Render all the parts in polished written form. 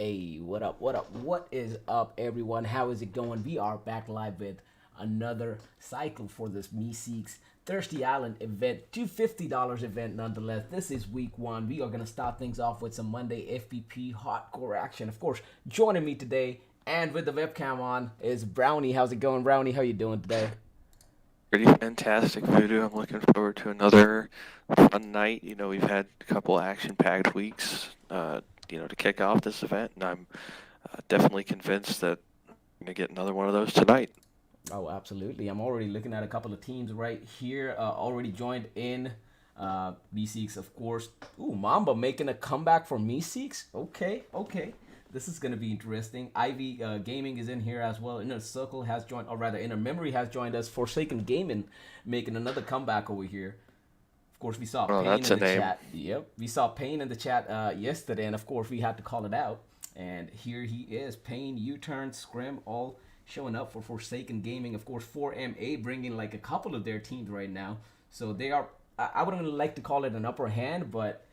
Hey, what up? What up? What is up, everyone? How is it going? We are back live with another cycle for this Meseeks Thirsty Island event, $250 event nonetheless. This is week one. We are going to start things off with some Monday FPP hardcore action. Of course, joining me today and with the webcam on is Brownie. How's it going, Brownie? How you doing today? Pretty fantastic, Voodoo. I'm looking forward to another fun night. We've had a couple action-packed weeks, to kick off this event, and I'm definitely convinced that we're going to get another one of those tonight. Oh, absolutely. I'm already looking at a couple of teams right here, already joined in. Meseeks, of course. Ooh, Mamba making a comeback for Meseeks. Okay, okay. This is going to be interesting. Ivy Gaming is in here as well. Inner Circle has joined, or rather, Inner Memory has joined us. Forsaken Gaming making another comeback over here. Of course, we saw Well, Pain that's in a the name. chat. Yep, we saw Pain in the chat yesterday, and of course, we had to call it out. And here he is, Pain, U-Turn, Scrim, all showing up for Forsaken Gaming. Of course, 4MA bringing like a couple of their teams right now. So they are, I wouldn't like to call it an upper hand, but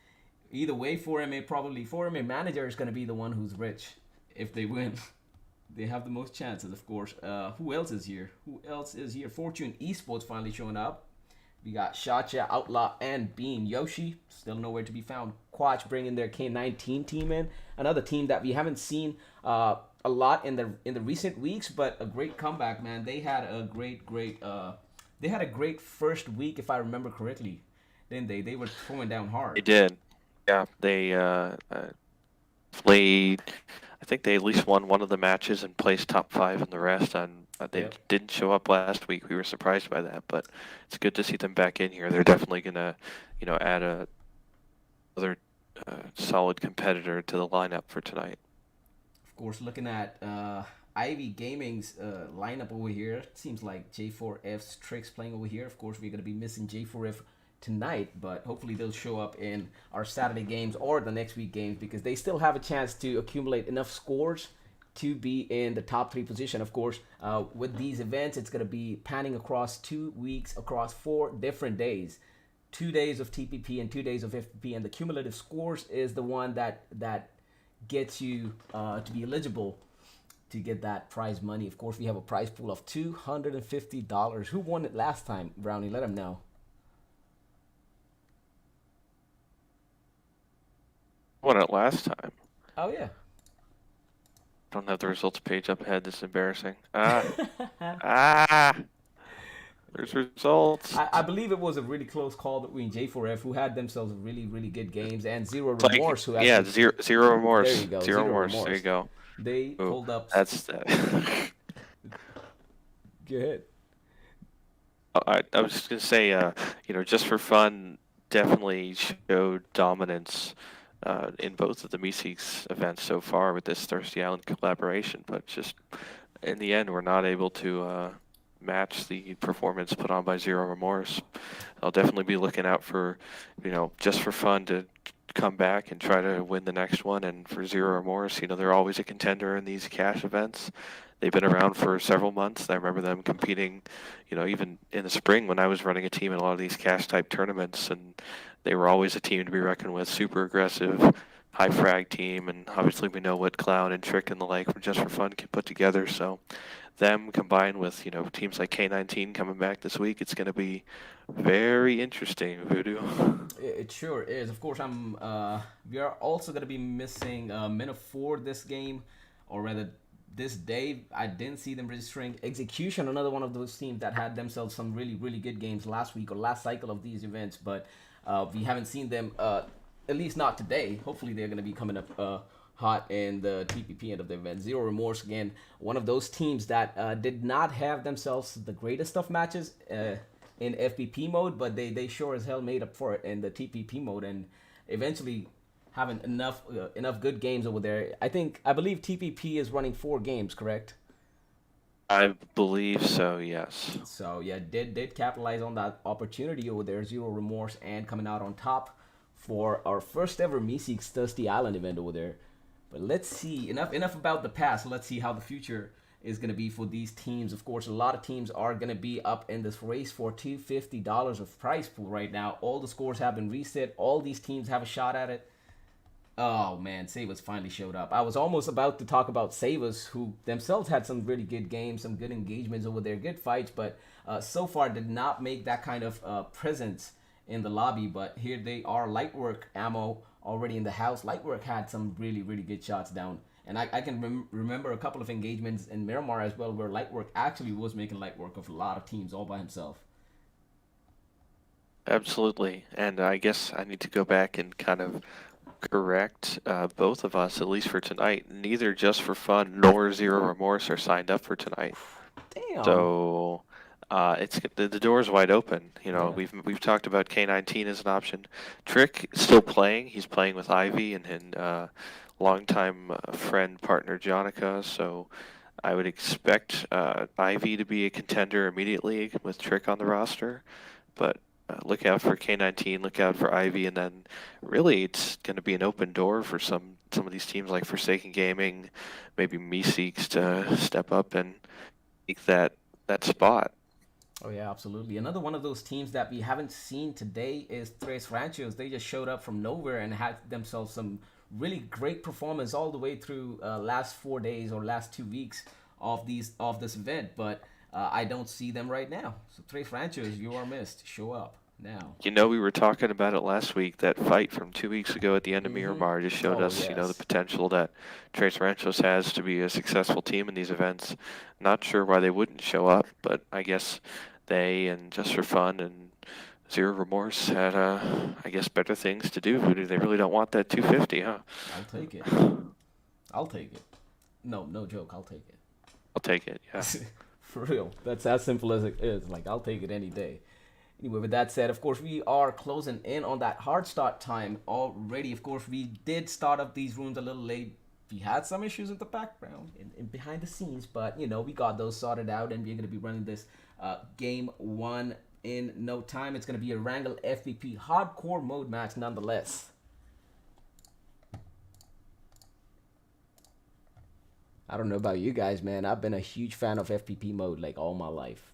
either way, 4MA manager is going to be the one who's rich if they win. They have the most chances, of course. Who else is here? Who else is here? Fortune Esports finally showing up. We got Shacha, Outlaw, and Bean. Yoshi, still nowhere to be found. Quatch bringing their K19 team in. Another team that we haven't seen a lot in the recent weeks, but a great comeback, man. They had a great first week, if I remember correctly. Didn't they? They were throwing down They hard. did. Yeah, they played. I think they at least won one of the matches and placed top five in the rest. And they Yep. didn't show up last week. We were surprised by that, but it's good to see them back in here. They're definitely gonna, add another solid competitor to the lineup for tonight. Of course, looking at Ivy Gaming's lineup over here, it seems like J4F's Tricks playing over here. Of course, we're going to be missing J4F tonight, but hopefully they'll show up in our Saturday games or the next week games because they still have a chance to accumulate enough scores to be in the top three position. Of course, with these events, it's going to be panning across 2 weeks, across 4 different days. 2 days of TPP and 2 days of FPP, and the cumulative scores is the one that gets you to be eligible to get that prize money. Of course, we have a prize pool of $250. Who won it last time, Brownie? Let them know. Won it last time. Oh yeah. Don't have the results page up ahead. This is embarrassing. Ah. There's results. I believe it was a really close call between J4F, who had themselves really, really good games, and Zero It's like, Remorse, who yeah, actually. zero There remorse. you go, Zero Zero remorse. There you Remorse. go. They Ooh, pulled up. that's Go ahead. I was just gonna say, just for fun, definitely showed dominance in both of the Meeseeks events so far with this Thirsty Island collaboration, but just in the end, we're not able to match the performance put on by Zero Remorse. I'll definitely be looking out for, just for fun to come back and try to win the next one. And for Zero Remorse, they're always a contender in these cash events. They've been around for several months. I remember them competing, even in the spring when I was running a team in a lot of these cash type tournaments, and they were always a team to be reckoned with. Super aggressive, high frag team, and obviously we know what Clown and Trick and the like from Just for Fun can put together. So them combined with teams like K19 coming back this week, it's going to be very interesting, Voodoo. It sure is. Of course, I'm. We are also gonna be missing Men for this game, or rather, this day. I didn't see them registering Execution, another one of those teams that had themselves some really, really good games last week or last cycle of these events, but we haven't seen them. At least not today. Hopefully, they're gonna be coming up. Hot in the TPP end of the event. Zero Remorse again, one of those teams that did not have themselves the greatest of matches in FPP mode, but they sure as hell made up for it in the TPP mode and eventually having enough good games over there. I believe TPP is running 4 games, correct? I believe so, yes. So yeah, did capitalize on that opportunity over there. Zero Remorse and coming out on top for our first ever Meeseeks Thirsty Island event over there. But let's see. Enough about the past. Let's see how the future is going to be for these teams. Of course, a lot of teams are going to be up in this race for $250 of prize pool right now. All the scores have been reset. All these teams have a shot at it. Oh man, Savas finally showed up. I was almost about to talk about Savas, who themselves had some really good games, some good engagements over there, good fights, but so far did not make that kind of presence in the lobby. But here they are, Lightwork ammo already in the house. Lightwork had some really, really good shots down. And I can remember a couple of engagements in Miramar as well, where Lightwork actually was making light work of a lot of teams all by himself. Absolutely. And I guess I need to go back and kind of correct both of us, at least for tonight. Neither Just for Fun nor Zero Remorse are signed up for tonight. Damn. So it's the door's wide open. You know, Yeah. we've talked about K19 as an option. Trick is still playing. He's playing with Ivy and longtime friend partner Jonica. So I would expect Ivy to be a contender immediately with Trick on the roster, but look out for K19, look out for Ivy, and then really it's going to be an open door for some of these teams like Forsaken Gaming, maybe Meseeks to step up and take that spot. Oh yeah, absolutely. Another one of those teams that we haven't seen today is Tres Ranchos. They just showed up from nowhere and had themselves some really great performance all the way through last 4 days or last 2 weeks of this event. But I don't see them right now. So Tres Ranchos, you are missed. Show up now. You know, we were talking about it last week. That fight from 2 weeks ago at the end of Mm-hmm. Miramar just showed Oh us, the yes. potential that Tres Ranchos has to be a successful team in these events. Not sure why they wouldn't show up, but I guess they and Just for Fun and Zero Remorse had, I guess, better things to do. Voodoo, they really don't want that 250, huh? I'll take it. I'll take it. No, no joke. I'll take I'll take it, yeah. it. For real. That's as simple as it is. Like I'll take it any day. Anyway, with that said, of course, we are closing in on that hard start time already. Of course, we did start up these rooms a little late. We had some issues in the background and behind the scenes, but we got those sorted out, and we're going to be running this game one in no time. It's going to be a Wrangle FPP hardcore mode match nonetheless. I don't know about you guys, man. I've been a huge fan of FPP mode like all my life.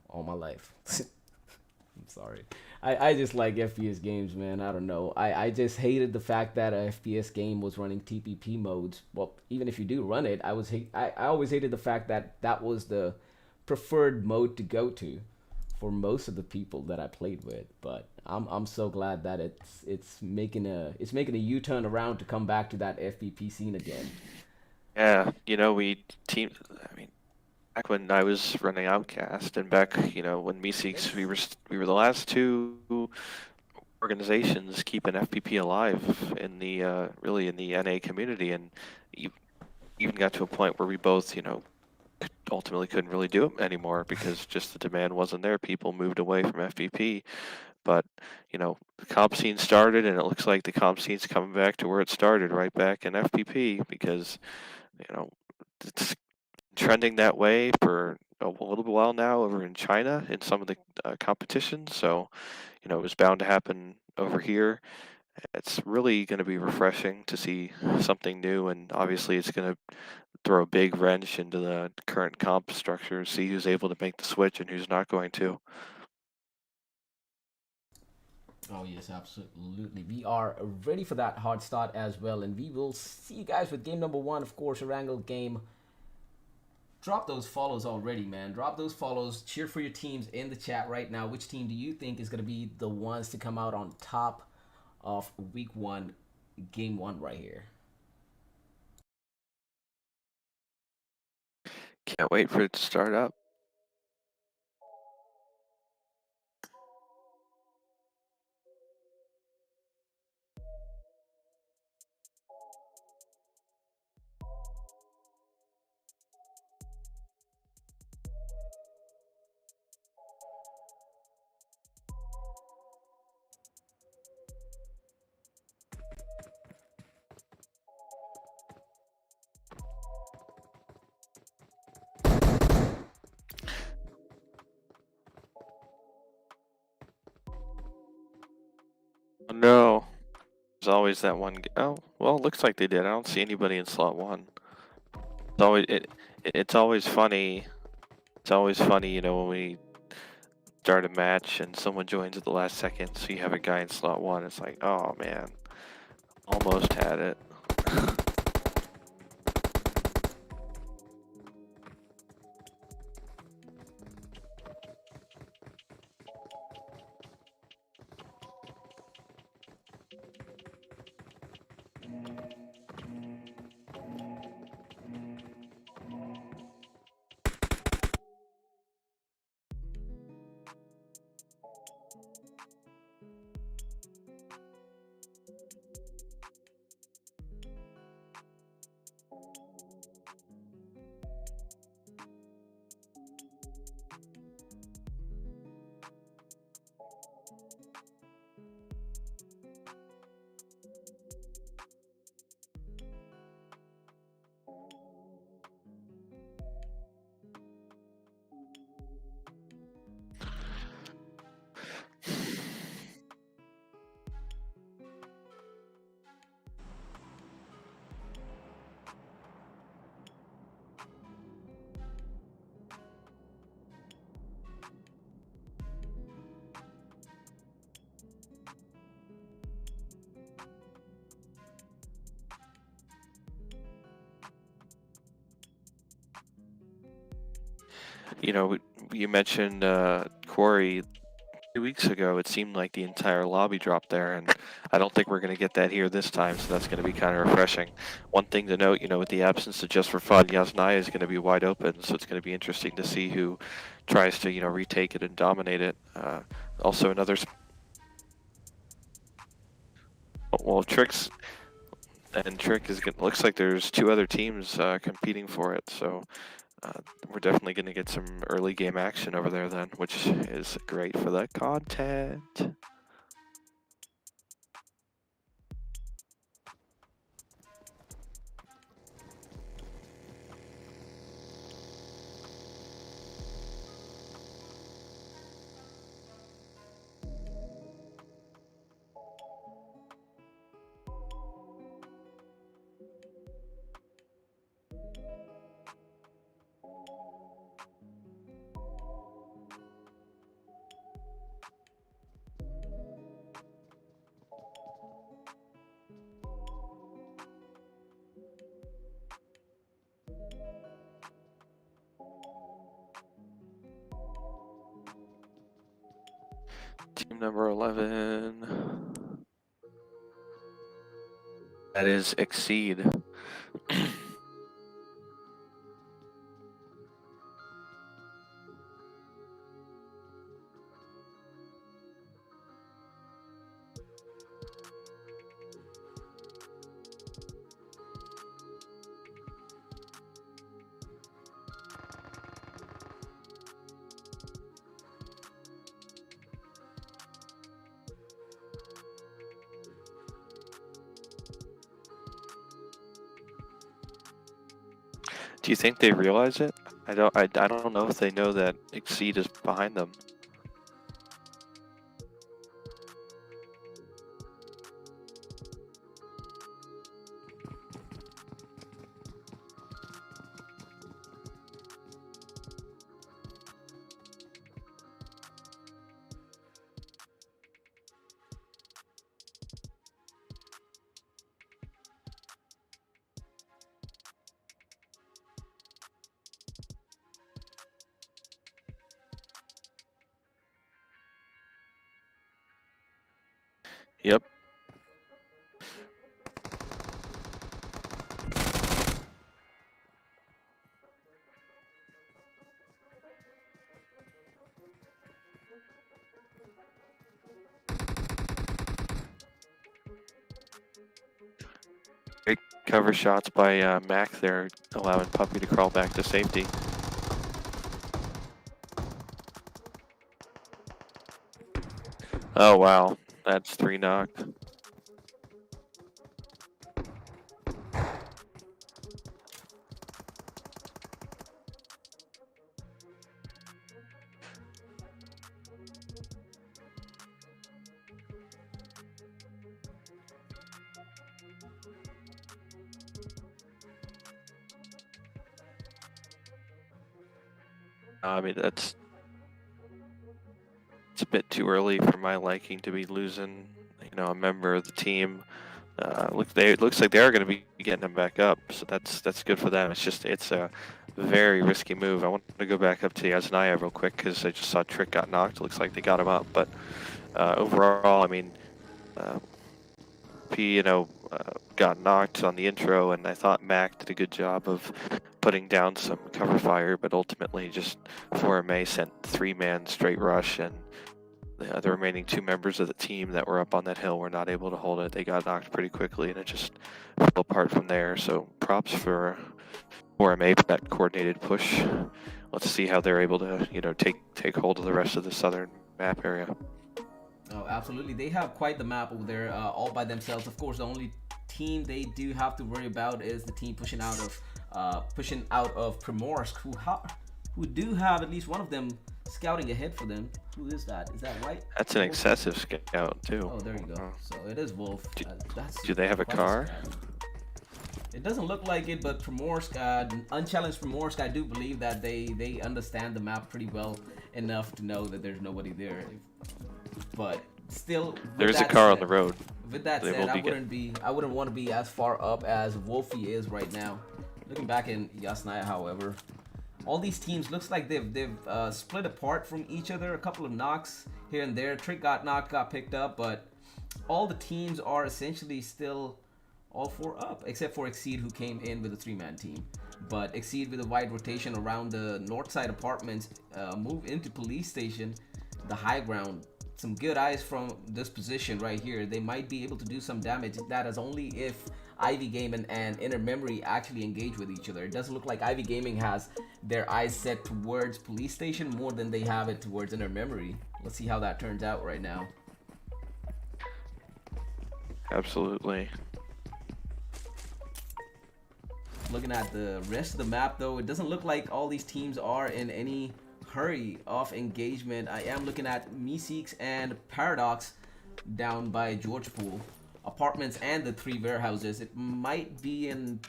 All my life. I'm sorry. I just like FPS games, man. I don't know. I just hated the fact that a FPS game was running TPP modes. Well, even if you do run it, I always hated the fact that that was the preferred mode to go to for most of the people that I played with. But I'm so glad that it's making a U-turn around to come back to that FPP scene again. Yeah, I mean, back when I was running Outcast and back, when Meseeks, we were the last two organizations keeping FPP alive in the really in the NA community, and even got to a point where we both, ultimately couldn't really do it anymore because just the demand wasn't there. People moved away from FPP, but the comp scene started, and it looks like the comp scene's coming back to where it started, right back in FPP, because you know it's trending that way for a little while now over in China in some of the competitions. So, it was bound to happen over here. It's really going to be refreshing to see something new, and obviously, it's going to throw a big wrench into the current comp structure, see who's able to make the switch and who's not going to. Oh yes, absolutely. We are ready for that hard start as well, and we will see you guys with game number one. Of course, a Wrangle game. Drop those follows already, man. Drop those follows. Cheer for your teams in the chat right now. Which team do you think is going to be the ones to come out on top of week one, game one right here? Can't wait for it to start up. Oh, no, there's always that one. Oh, well, it looks like they did. I don't see anybody in slot one. It's always funny. It's always funny, when we start a match and someone joins at the last second, so you have a guy in slot one. It's like, oh man, Almost had it. You know, you mentioned Quarry 2 weeks ago. It seemed like the entire lobby dropped there, and I don't think we're going to get that here this time, so that's going to be kind of refreshing. One thing to note, you know, with the absence of Just for Fun, Yasnaya is going to be wide open, so it's going to be interesting to see who tries to, you know, retake it and dominate it. Also, another... Well, Trick is looks like there's 2 other teams competing for it, so we're definitely going to get some early game action over there then, which is great for the content. Team number 11. That is Exceed. Do you think they realize it? I don't know if they know that Exceed is behind them. Yep. Great cover shots by Mac there, allowing Puppy to crawl back to safety. Oh wow, that's 3 knocked. I mean, it's a bit too early for my liking to be losing, you know, a member of the team looks like they are going to be getting him back up, so that's good for them. It's a very risky move. I want to go back up to Yasnaya real quick because I just saw Trick got knocked. It looks like they got him up, but overall, I mean, P got knocked on the intro, and I thought Mac did a good job of putting down some cover fire, but ultimately just 4MA sent 3-man straight rush, and the remaining 2 members of the team that were up on that hill were not able to hold it. They got knocked pretty quickly, and it just fell apart from there. So props for 4MA for that coordinated push. Let's see how they're able to, take hold of the rest of the southern map area. Oh, absolutely. They have quite the map over there, all by themselves. Of course, the only team they do have to worry about is the team pushing out of Primorsk, who do have at least one of them scouting ahead for them. Who is that? Is that White? That's an excessive scout too. Oh, there you go. So it is Wolf. Do they have a car? It doesn't look like it, but Primorsk, unchallenged Primorsk, I do believe that they understand the map pretty well enough to know that there's nobody there. But still, there's a car on the road. With that said, I wouldn't want to be as far up as Wolfie is right now. Looking back in Yasnaya, however, all these teams looks like they've split apart from each other. A couple of knocks here and there. Trick got knocked, got picked up, but all the teams are essentially still all 4 up, except for Exceed, who came in with a 3-man team. But Exceed, with a wide rotation around the north side apartments, move into police station, the high ground. Some good eyes from this position right here. They might be able to do some damage. That is only if Ivy Gaming and Inner Memory actually engage with each other. It doesn't look like Ivy Gaming has their eyes set towards police station more than they have it towards Inner Memory. Let's see how that turns out right now. Absolutely. Looking at the rest of the map, though, it doesn't look like all these teams are in any hurry of engagement. I am looking at Meseeks and Paradox down by George Pool apartments and the 3 warehouses. It might be an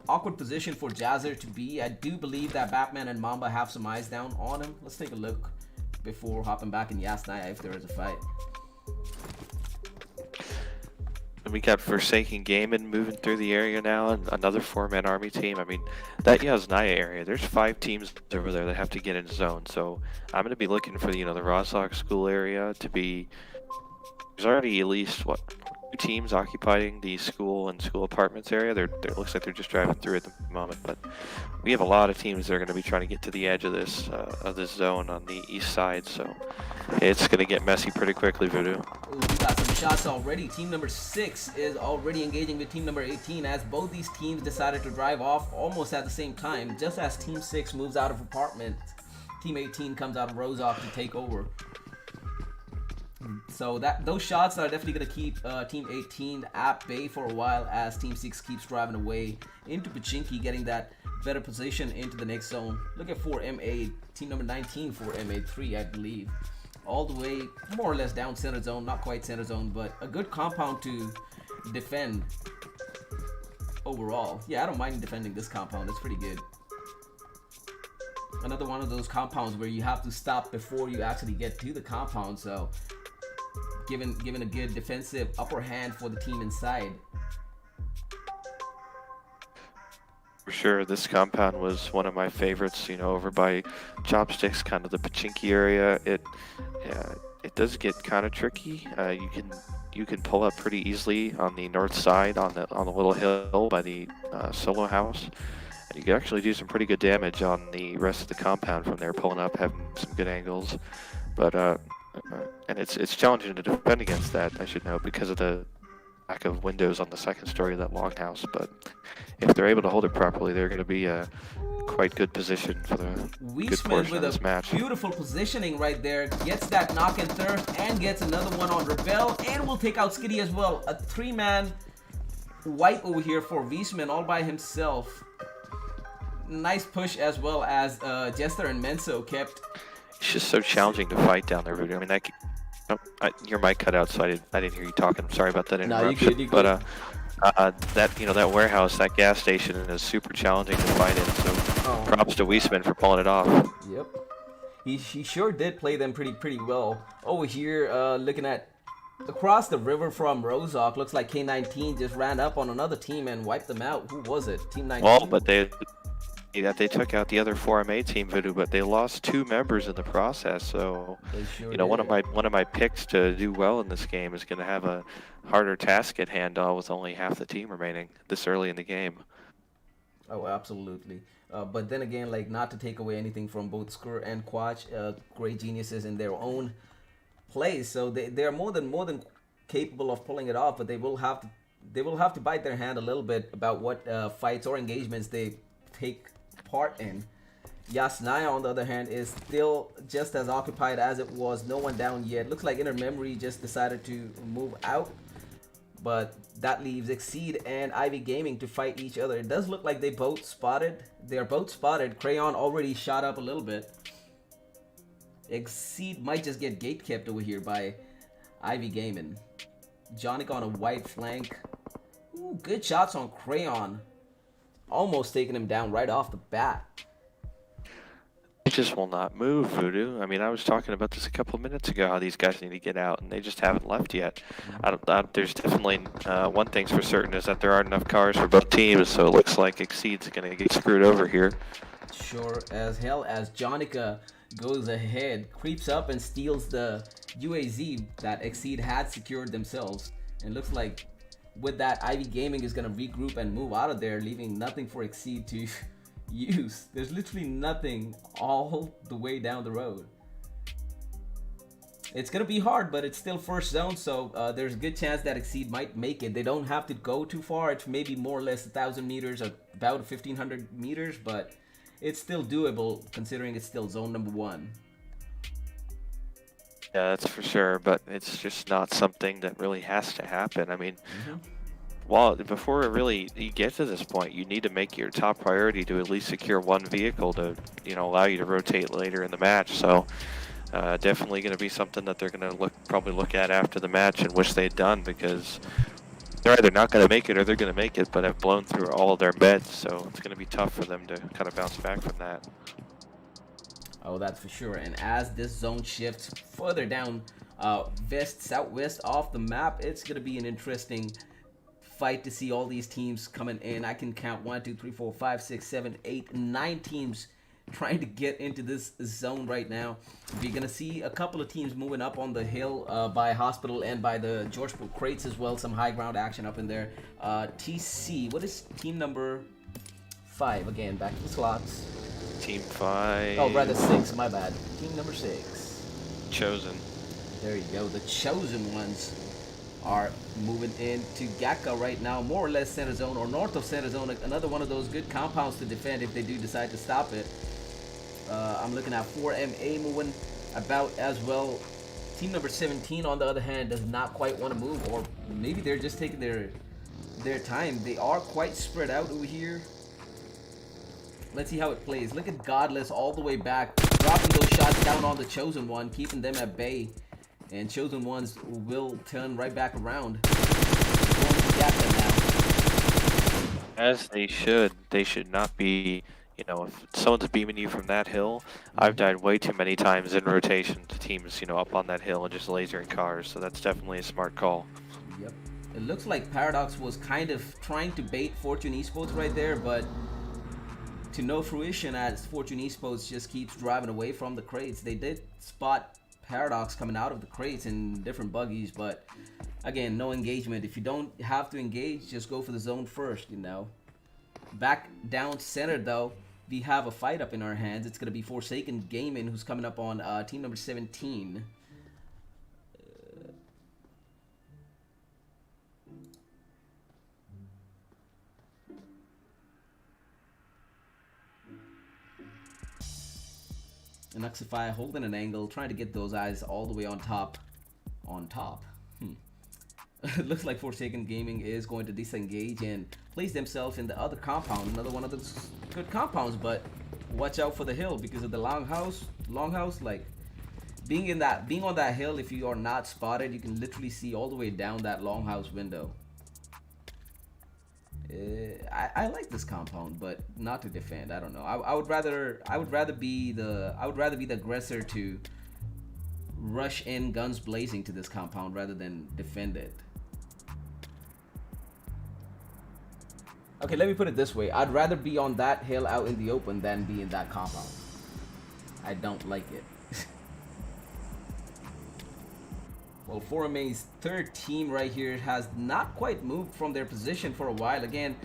awkward position for Jazzer to be. I do believe that Batman and Mamba have some eyes down on him. Let's take a look before hopping back in Yasnaya if there is a fight. We got Forsaken Gaming moving through the area now, and another 4-man army team. I mean, that Yasnaya area, there's 5 teams over there that have to get in zone. So I'm going to be looking for the Rozhok school area to be. There's already at least 2 teams occupying the school and school apartments area. It looks like they're just driving through at the moment, but we have a lot of teams that are going to be trying to get to the edge of this zone on the east side. So it's going to get messy pretty quickly, Voodoo. Ooh, we got some shots already. Team number 6 is already engaging with team number 18 as both these teams decided to drive off almost at the same time. Just as team 6 moves out of apartment, team 18 comes out of Rozhok to take over. So those shots are definitely going to keep team 18 at bay for a while as team 6 keeps driving away into Pachinki, getting that better position into the next zone. Look at 4MA, team number 19 for MA3, I believe. All the way more or less down center zone, not quite center zone, but a good compound to defend overall. Yeah, I don't mind defending this compound. It's pretty good. Another one of those compounds where you have to stop before you actually get to the compound, so given a good defensive upper hand for the team inside. For sure, this compound was one of my favorites, over by Chopsticks, kind of the Pachinki area. It does get kind of tricky. You can pull up pretty easily on the north side on the little hill by the solo house. And you can actually do some pretty good damage on the rest of the compound from there, pulling up, having some good angles. But and it's challenging to defend against that, I should know, because of the lack of windows on the second story of that longhouse. But if they're able to hold it properly, they're going to be a quite good position for the good portion of this match. Beautiful positioning right there. Gets that knock and thirst and gets another one on Rebel and will take out Skitty as well. A 3-man wipe over here for Wiesman all by himself. Nice push as well as Jester and Menso kept. It's just so challenging to fight down there, Voodoo. I mean, your mic cut out, so I didn't hear you talking. I'm sorry about that interruption. No, you good. But that warehouse, that gas station is super challenging to fight in. So props to Wiesman for pulling it off. Yep, he sure did play them pretty well. Over here, looking at Across the river from Rozok, looks like K19 just ran up on another team and wiped them out. Who was it? Team Well, 19? but they took out the other 4MA team, Voodoo, but they lost 2 members in the process. So, They sure you know, did. one of my picks to do well in this game is going to have a harder task at hand, with only half the team remaining this early in the game. Oh, absolutely. But then again, like, not to take away anything from both Skur and Quatch, great geniuses in their own place. So they're more than capable of pulling it off, but they will have to bite their hand a little bit about what fights or engagements they take part in. Yasnaya, on the other hand, is still just as occupied as it was. No one down yet. Looks like Inner Memory just decided to move out, but that leaves Exceed and Ivy Gaming to fight each other. It does look like they both spotted. They're both spotted. Crayon already shot up a little bit. Exceed might just get gate kept over here by Ivy Gaming. Jonik on a white flank. Ooh, good shots on Crayon. Almost taking him down right off the bat. They just will not move, Voodoo. I mean, I was talking about this a couple of minutes ago, how these guys need to get out, and they just haven't left yet. There's definitely one thing's for certain is that there aren't enough cars for both teams, so it looks like Exceed's going to get screwed over here. Sure as hell, as Jonica goes ahead, creeps up and steals the UAZ that Exceed had secured themselves. And looks like with that, Ivy Gaming is going to regroup and move out of there, leaving nothing for Exceed to use. There's literally nothing all the way down the road. It's going to be hard, but it's still first zone, so there's a good chance that Exceed might make it. They don't have to go too far. It's maybe more or less 1,000 meters, or about 1,500 meters, but it's still doable considering it's still zone number 1. Yeah, that's for sure, but it's just not something that really has to happen. I mean, before you get to this point, you need to make your top priority to at least secure one vehicle to, allow you to rotate later in the match. So, definitely going to be something that they're going to probably look at after the match and wish they'd done, because they're either not going to make it or they're going to make it, but have blown through all of their meds. So it's going to be tough for them to kind of bounce back from that. Oh, that's for sure. And as this zone shifts further down southwest off the map, it's going to be an interesting fight to see all these teams coming in. I can count 1, 2, 3, 4, 5, 6, 7, 8, 9 teams trying to get into this zone right now. We're going to see a couple of teams moving up on the hill by Hospital and by the Georgeport crates as well. Some high ground action up in there. TC, what is team number 5? Again, back to the slots. Team 5. Oh, rather 6, my bad. Team number 6. Chosen. There you go. The Chosen ones are moving into Gaka right now, more or less center zone or north of center zone. Another one of those good compounds to defend if they do decide to stop it. I'm looking at 4MA moving about as well. Team number 17, on the other hand, does not quite want to move, or maybe they're just taking their time. They are quite spread out over here. Let's see how it plays. Look at Godless all the way back, dropping those shots down on the Chosen One, keeping them at bay. And Chosen Ones will turn right back around. Going to gap them now. As they should. They should not be, if someone's beaming you from that hill. I've died way too many times in rotation to teams, up on that hill and just lasering cars. So that's definitely a smart call. Yep. It looks like Paradox was kind of trying to bait Fortune Esports right there, but to no fruition as Fortune Esports just keeps driving away from the crates. They did spot Paradox coming out of the crates in different buggies, but again, no engagement. If you don't have to engage, just go for the zone first, Back down center though, we have a fight up in our hands. It's going to be Forsaken Gaming who's coming up on team number 17. And Nuxify holding an angle, trying to get those eyes all the way on top. It looks like Forsaken Gaming is going to disengage and place themselves in the other compound. Another one of those good compounds, but watch out for the hill because of the longhouse. Like being on that hill, if you are not spotted, you can literally see all the way down that longhouse window. I like this compound, but not to defend. I don't know. I would rather be the aggressor to rush in guns blazing to this compound rather than defend it. Okay, let me put it this way. I'd rather be on that hill out in the open than be in that compound. I don't like it. Well, 4MA's third team right here has not quite moved from their position for a while. Again,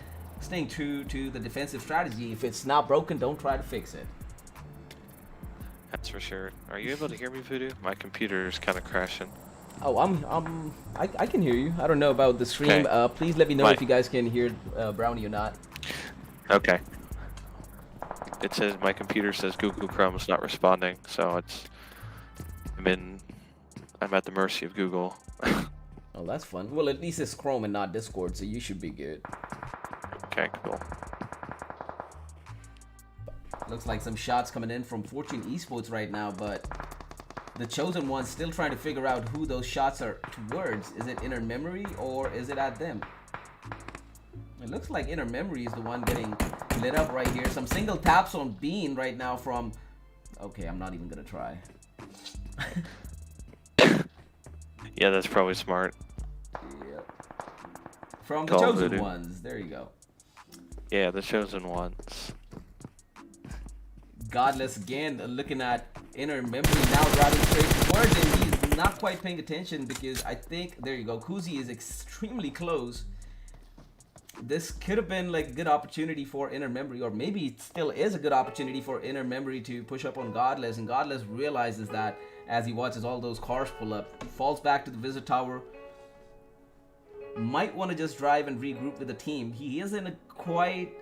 staying true to the defensive strategy. If it's not broken, don't try to fix it. That's for sure. Are you able to hear me, Voodoo? My computer's kind of crashing. Oh, I can hear you. I don't know about the stream. Okay. Please let me know if you guys can hear Brownie or not. Okay. It says my computer says Google Chrome is not responding, so I'm at the mercy of Google. Oh, that's fun. Well, at least it's Chrome and not Discord, so you should be good. Okay, cool. Looks like some shots coming in from Fortune Esports right now, but the Chosen One's still trying to figure out who those shots are towards. Is it Inner Memory or is it at them? It looks like Inner Memory is the one getting lit up right here. Some single taps on Bean right now from... Okay, I'm not even gonna try. Yeah, that's probably smart. Yep. From the Call Chosen Voodoo. Ones. There you go. Yeah, the Chosen Ones. Godless again looking at Inner Memory now driving straight towards him. He's not quite paying attention because I think, there you go, Kuzi is extremely close. This could have been like a good opportunity for Inner Memory, or maybe it still is a good opportunity for Inner Memory to push up on Godless, and Godless realizes that as he watches all those cars pull up, falls back to the Visit Tower. Might want to just drive and regroup with the team. He is in a quite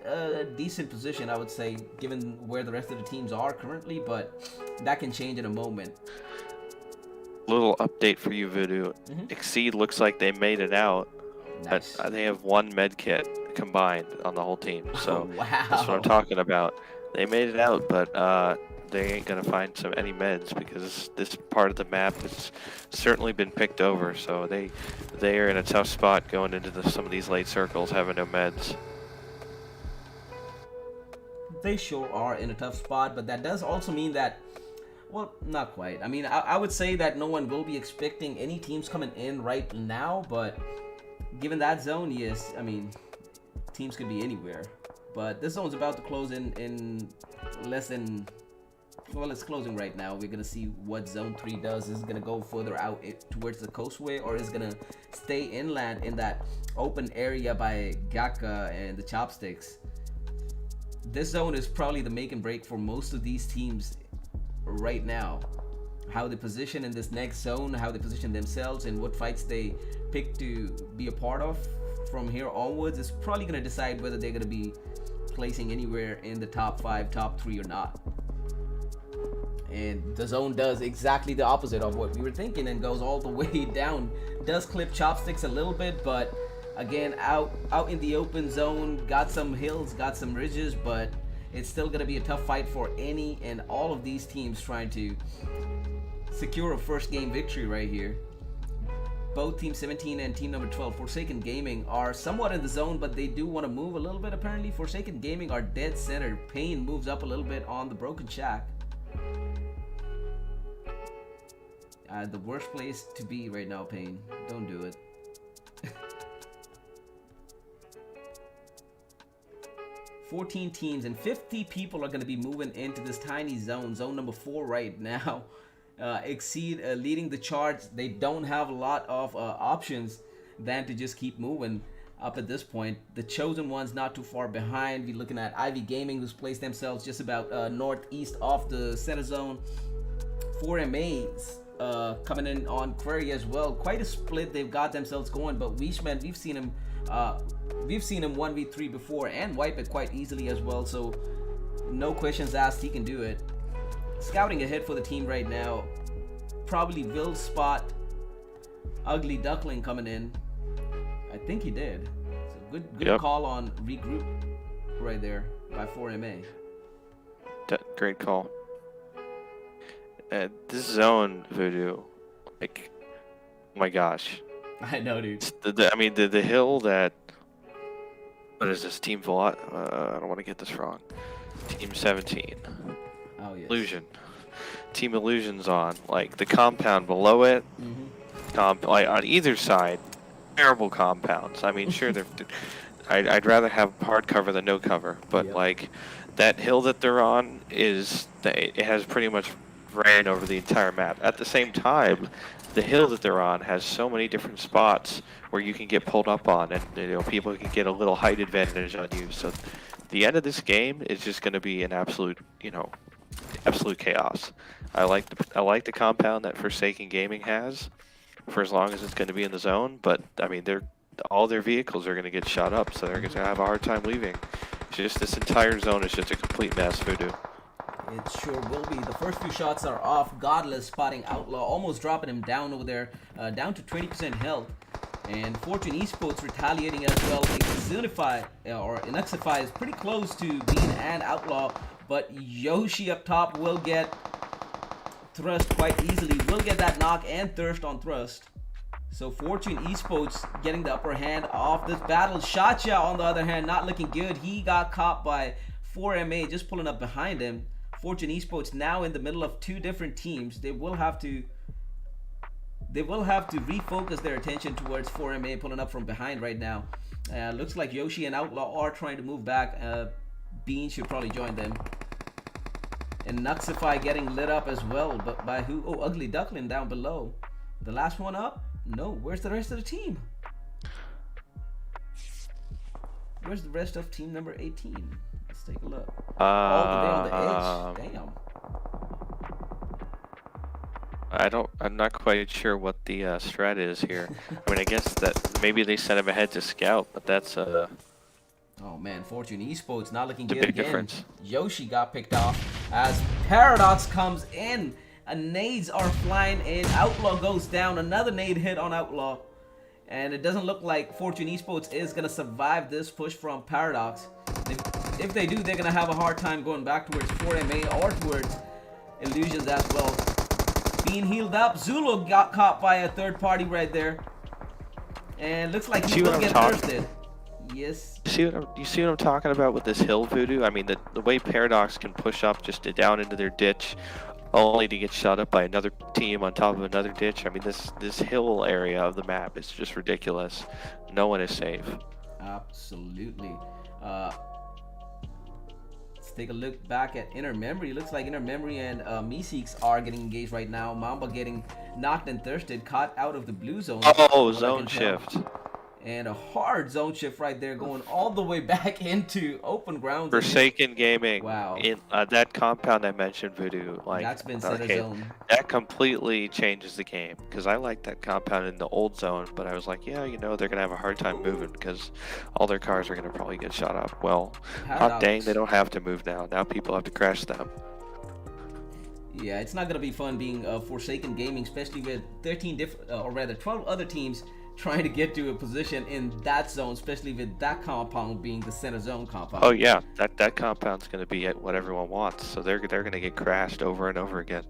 decent position, I would say, given where the rest of the teams are currently, but that can change in a moment. Little update for you, Voodoo. Exceed looks like they made it out. Nice. But they have one med kit combined on the whole team, so wow. That's what I'm talking about. They made it out, but they ain't gonna find any meds because this part of the map has certainly been picked over. So they are in a tough spot going into some of these late circles, having no meds. They sure are in a tough spot, but that does also mean that, well, not quite. I mean, I would say that no one will be expecting any teams coming in right now, but given that zone, yes, I mean, teams could be anywhere. But this zone's about to close in less than, well, it's closing right now. We're going to see what Zone 3 does. Is it going to go further out towards the coastway, or is it going to stay inland in that open area by Gaka and the Chopsticks? This zone is probably the make and break for most of these teams right now. How they position in this next zone, how they position themselves, and what fights they pick to be a part of from here onwards is probably going to decide whether they're going to be placing anywhere in the top 5, top 3 or not. And the zone does exactly the opposite of what we were thinking and goes all the way down. Does clip Chopsticks a little bit, but again, out in the open zone, got some hills, got some ridges, but it's still going to be a tough fight for any and all of these teams trying to secure a first game victory right here. Both Team 17 and Team number 12, Forsaken Gaming, are somewhat in the zone, but they do want to move a little bit apparently. Forsaken Gaming are dead center. Pain moves up a little bit on the Broken Shack. The worst place to be right now, Pain. Don't do it. 14 teams and 50 people are going to be moving into this tiny zone number 4 right now. Exceed leading the charge. They don't have a lot of options than to just keep moving up at this point. The Chosen One's not too far behind. We're looking at Ivy Gaming, who's placed themselves just about northeast of the center zone. 4MA's coming in on Query as well. Quite a split they've got themselves going, but Weishman, we've seen him 1v3 before and wipe it quite easily as well, so no questions asked, he can do it. Scouting ahead for the team right now, probably will spot Ugly Duckling coming in. I think he did. So good call on regroup right there by 4MA. Great call. This zone, Voodoo, like, oh my gosh. I know, dude. The hill that, what is this, Team Velat? I don't want to get this wrong. Team 17. Oh, yes. Illusion. Team Illusion's on, like the compound below it, like on either side, terrible compounds. I mean, sure, I'd rather have hard cover than no cover, but like that hill that they're on it has pretty much ran over the entire map. At the same time, the hill that they're on has so many different spots where you can get pulled up on, and people can get a little height advantage on you. So the end of this game is just going to be an absolute absolute chaos. I like the compound that Forsaken Gaming has for as long as it's going to be in the zone, but I mean all their vehicles are going to get shot up, so they're going to have a hard time leaving. It's just this entire zone is just a complete mess, Voodoo. It sure will be. The first few shots are off. Godless spotting Outlaw, almost dropping him down over there, down to 20% health. And Fortune Esports retaliating as well. MSKxTIS is pretty close to being an Outlaw, but Yoshi up top will get thrust quite easily. Will get that knock and thirst on thrust. So Fortune Esports getting the upper hand off this battle. Shotcha, on the other hand, not looking good. He got caught by 4MA just pulling up behind him. Fortune Esports now in the middle of two different teams. They will have to refocus their attention towards 4MA pulling up from behind right now. Looks like Yoshi and Outlaw are trying to move back. Bean should probably join them. And Nuxify getting lit up as well, but by who? Oh, Ugly Duckling down below. The last one up? No, where's the rest of the team? Where's the rest of team number 18? Let's take a look. All the way on the edge. Damn. I'm not quite sure what the strat is here. I mean, I guess that maybe they sent him ahead to scout, but that's oh man, Fortune Esports not looking good big again. Difference. Yoshi got picked off as Paradox comes in. Nades are flying in. Outlaw goes down. Another nade hit on Outlaw. And it doesn't look like Fortune Esports is going to survive this push from Paradox. If they do, they're going to have a hard time going back towards 4MA or towards Illusions as well. Being healed up. Zulu got caught by a third party right there. And looks like he will get thirsted. Yes. You see what I'm talking about with this hill, Voodoo? I mean, the way Paradox can push up just down into their ditch, only to get shot up by another team on top of another ditch. I mean, this hill area of the map is just ridiculous. No one is safe. Absolutely. Let's take a look back at Inner Memory. Looks like Inner Memory and Meseeks are getting engaged right now. Mamba getting knocked and thirsted, caught out of the blue zone. Oh, zone shift. And a hard zone shift right there, going all the way back into open grounds. Forsaken Gaming. Wow. In that compound I mentioned, Voodoo, like that's been center zone. That completely changes the game, because I like that compound in the old zone, but I was like, yeah, they're gonna have a hard time moving because all their cars are gonna probably get shot up. Well, hot dang, they don't have to move now. Now people have to crash them. Yeah, it's not gonna be fun being Forsaken Gaming, especially with 12 other teams trying to get to a position in that zone, especially with that compound being the center zone compound. Oh yeah, that compound's going to be what everyone wants, so they're going to get crashed over and over again.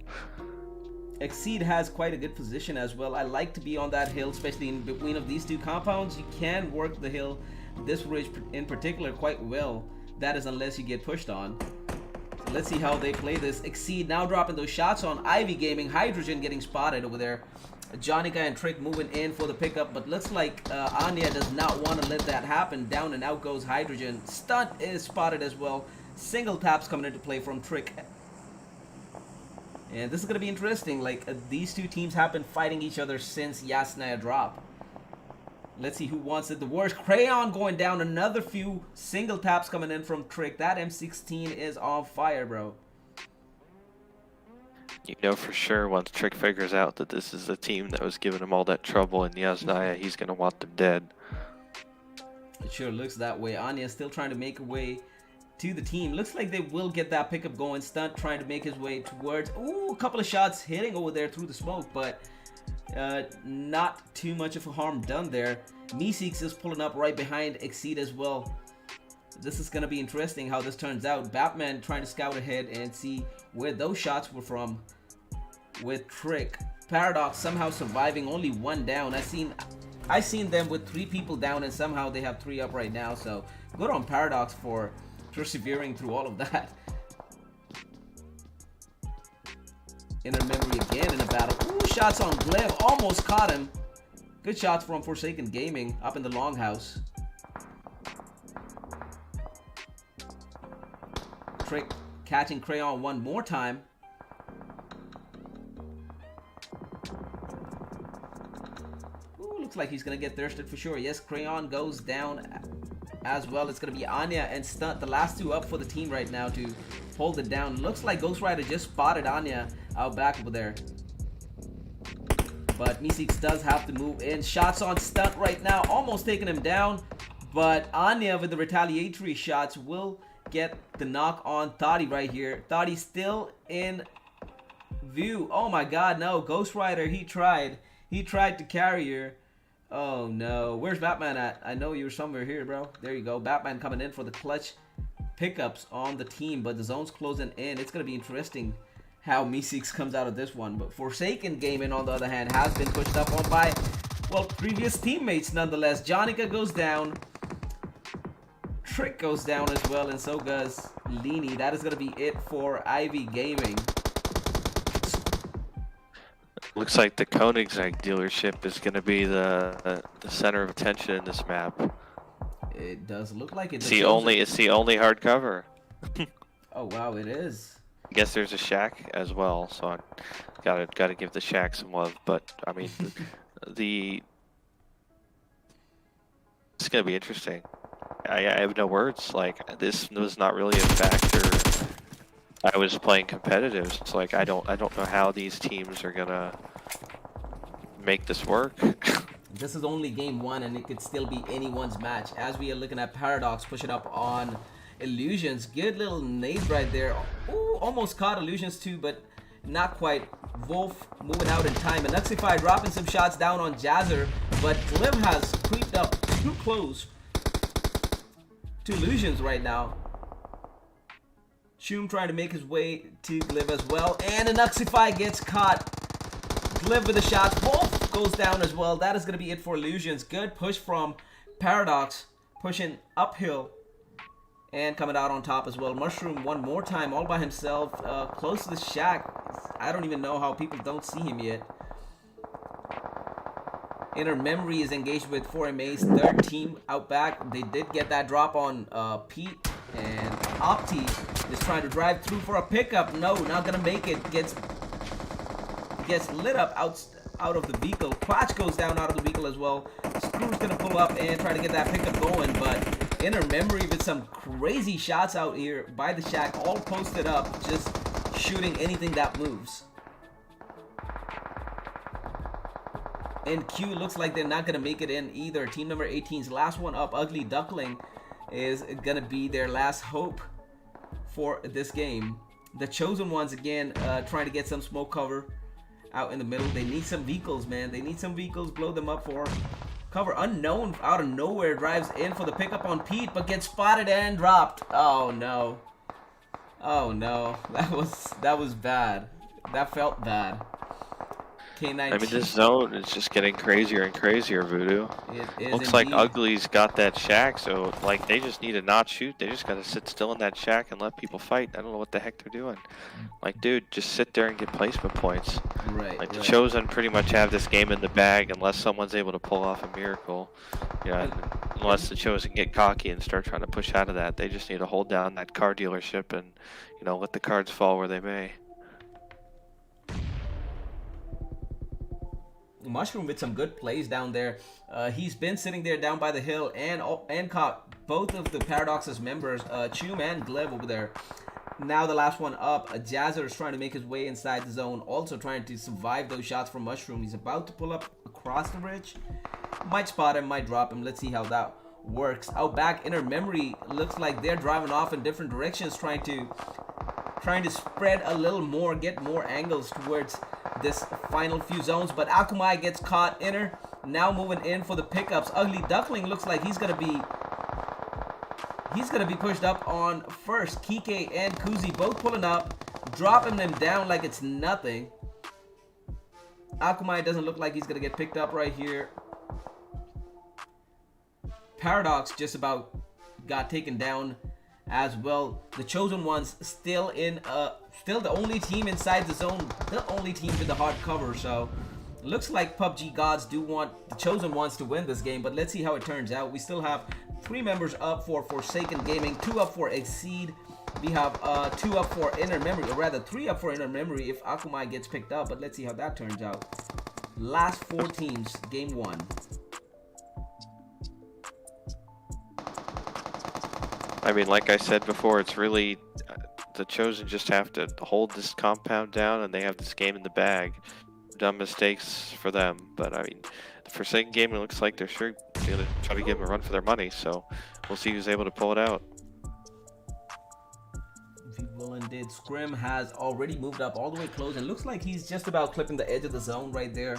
Exceed has quite a good position as well. I like to be on that hill, especially in between of these two compounds. You can work the hill, this ridge in particular, quite well. That is unless you get pushed on. So let's see how they play this. Exceed now dropping those shots on Ivy Gaming. Hydrogen getting spotted over there. Johnny Guy and Trick moving in for the pickup, but looks like Anya does not want to let that happen. Down and out goes Hydrogen. Stunt is spotted as well. Single taps coming into play from Trick. And this is going to be interesting. Like, these two teams have been fighting each other since Yasnaya drop. Let's see who wants it the worst. Crayon going down. Another few single taps coming in from Trick. That M16 is on fire, bro. You know for sure once Trick figures out that this is the team that was giving him all that trouble in Yasnaya, he's going to want them dead. It sure looks that way. Anya still trying to make her way to the team. Looks like they will get that pickup going. Stunt trying to make his way towards... Ooh, a couple of shots hitting over there through the smoke, but not too much of a harm done there. Meseeks is pulling up right behind Exceed as well. This is going to be interesting how this turns out. Batman trying to scout ahead and see where those shots were from with Trick. Paradox somehow surviving, only one down. I seen them with 3 people down, and somehow they have 3 up right now. So good on Paradox for persevering through all of that. Inner Memory again in a battle. Ooh, shots on Glev. Almost caught him. Good shots from Forsaken Gaming up in the longhouse. Trick catching Crayon one more time. Ooh, looks like he's gonna get thirsted for sure. Yes, Crayon goes down as well. It's gonna be Anya and Stunt, the last two up for the team right now to hold it down. Looks like Ghost Rider just spotted Anya out back over there. But Meseeks does have to move in. Shots on Stunt right now, almost taking him down. But Anya with the retaliatory shots will get the knock on Thadi right here. Thadi still in view. Oh my god, no. Ghost Rider, he tried. He tried to carry her. Oh no. Where's Batman at? I know you're somewhere here, bro. There you go. Batman coming in for the clutch pickups on the team, but the zone's closing in. It's going to be interesting how Meseeks comes out of this one. But Forsaken Gaming, on the other hand, has been pushed up on by, well, previous teammates nonetheless. Jonica goes down. Trick goes down as well, and so does Leany. That is going to be it for Ivy Gaming. Looks like the Koenigsegg dealership is going to be the center of attention in this map. It does look like it. It's the only hardcover. Oh wow, it is. I guess there's a shack as well, so I gotta give the shack some love. But I mean, it's gonna be interesting. I have no words. Like, this was not really a factor. I was playing competitive. So, like, I don't know how these teams are gonna make this work. This is only game one, and it could still be anyone's match. As we are looking at Paradox pushing up on Illusions. Good little nade right there. Ooh, almost caught Illusions too, but not quite. Wolf moving out in time. And Nuxify dropping some shots down on Jazzer, but Glim has creeped up too close to Illusions right now. Choom trying to make his way to Gliv as well, and Nuxify gets caught. Gliv with the shots. Wolf goes down as well. That is going to be it for Illusions. Good push from Paradox, pushing uphill and coming out on top as well. Mushroom one more time all by himself, close to the shack. I don't even know how people don't see him yet. Inner Memory is engaged with 4MA's third team out back. They did get that drop on Pete, and Opti is trying to drive through for a pickup. No, not gonna make it. Gets lit up out of the vehicle. Quatch goes down out of the vehicle as well. Screw's gonna pull up and try to get that pickup going, but Inner Memory with some crazy shots out here by the shack, all posted up, just shooting anything that moves. And Q looks like they're not gonna make it in either. Team number 18's last one up, Ugly Duckling, is gonna be their last hope for this game. The Chosen Ones again trying to get some smoke cover out in the middle. They need some vehicles, man. They need some vehicles. Blow them up for cover. Unknown out of nowhere drives in for the pickup on Pete, but gets spotted and dropped. Oh no. Oh no. That was bad. That felt bad. K19. I mean, this zone is just getting crazier and crazier, Voodoo. It is Looks indeed. like Ugly's got that shack, so like they just need to not shoot. They just gotta sit still in that shack and let people fight. I don't know what the heck they're doing. Like, dude, just sit there and get placement points. Right. Like, the right. Chosen pretty much have this game in the bag unless someone's able to pull off a miracle. Yeah, unless the Chosen get cocky and start trying to push out of that. They just need to hold down that car dealership and, you know, let the cards fall where they may. Mushroom with some good plays down there. He's been sitting there down by the hill and caught both of the Paradox's members, Choom and Glev over there. Now the last one up, Jazzer is trying to make his way inside the zone, also trying to survive those shots from Mushroom. He's about to pull up across the bridge. Might spot him, might drop him. Let's see how that works. Out back, Inner Memory looks like they're driving off in different directions, trying to spread a little more, get more angles towards this final few zones, but Akumai gets caught. Inner now moving in for the pickups. Ugly Duckling looks like he's gonna be pushed up on first. Kike and Kuzi both pulling up, dropping them down like it's nothing. Akumai doesn't look like he's gonna get picked up right here. Paradox just about got taken down as well. The Chosen Ones still in a still the only team inside the zone, the only team with the hard cover. So it looks like PUBG gods do want the chosen ones to win this game, but let's see how it turns out. We still have 3 members up for Forsaken Gaming, 2 up for Exceed. We have 2 up for Inner Memory, or rather 3 up for Inner Memory if Akumai gets picked up, but let's see how that turns out. Last 4 teams, game 1. I mean, like I said before, it's really the chosen just have to hold this compound down, and they have this game in the bag. Dumb mistakes for them, but I mean, the Forsaken game, it looks like they're sure going to try to give them a run for their money, so we'll see who's able to pull it out. If he will indeed. Scrim has already moved up all the way close, and looks like he's just about clipping the edge of the zone right there.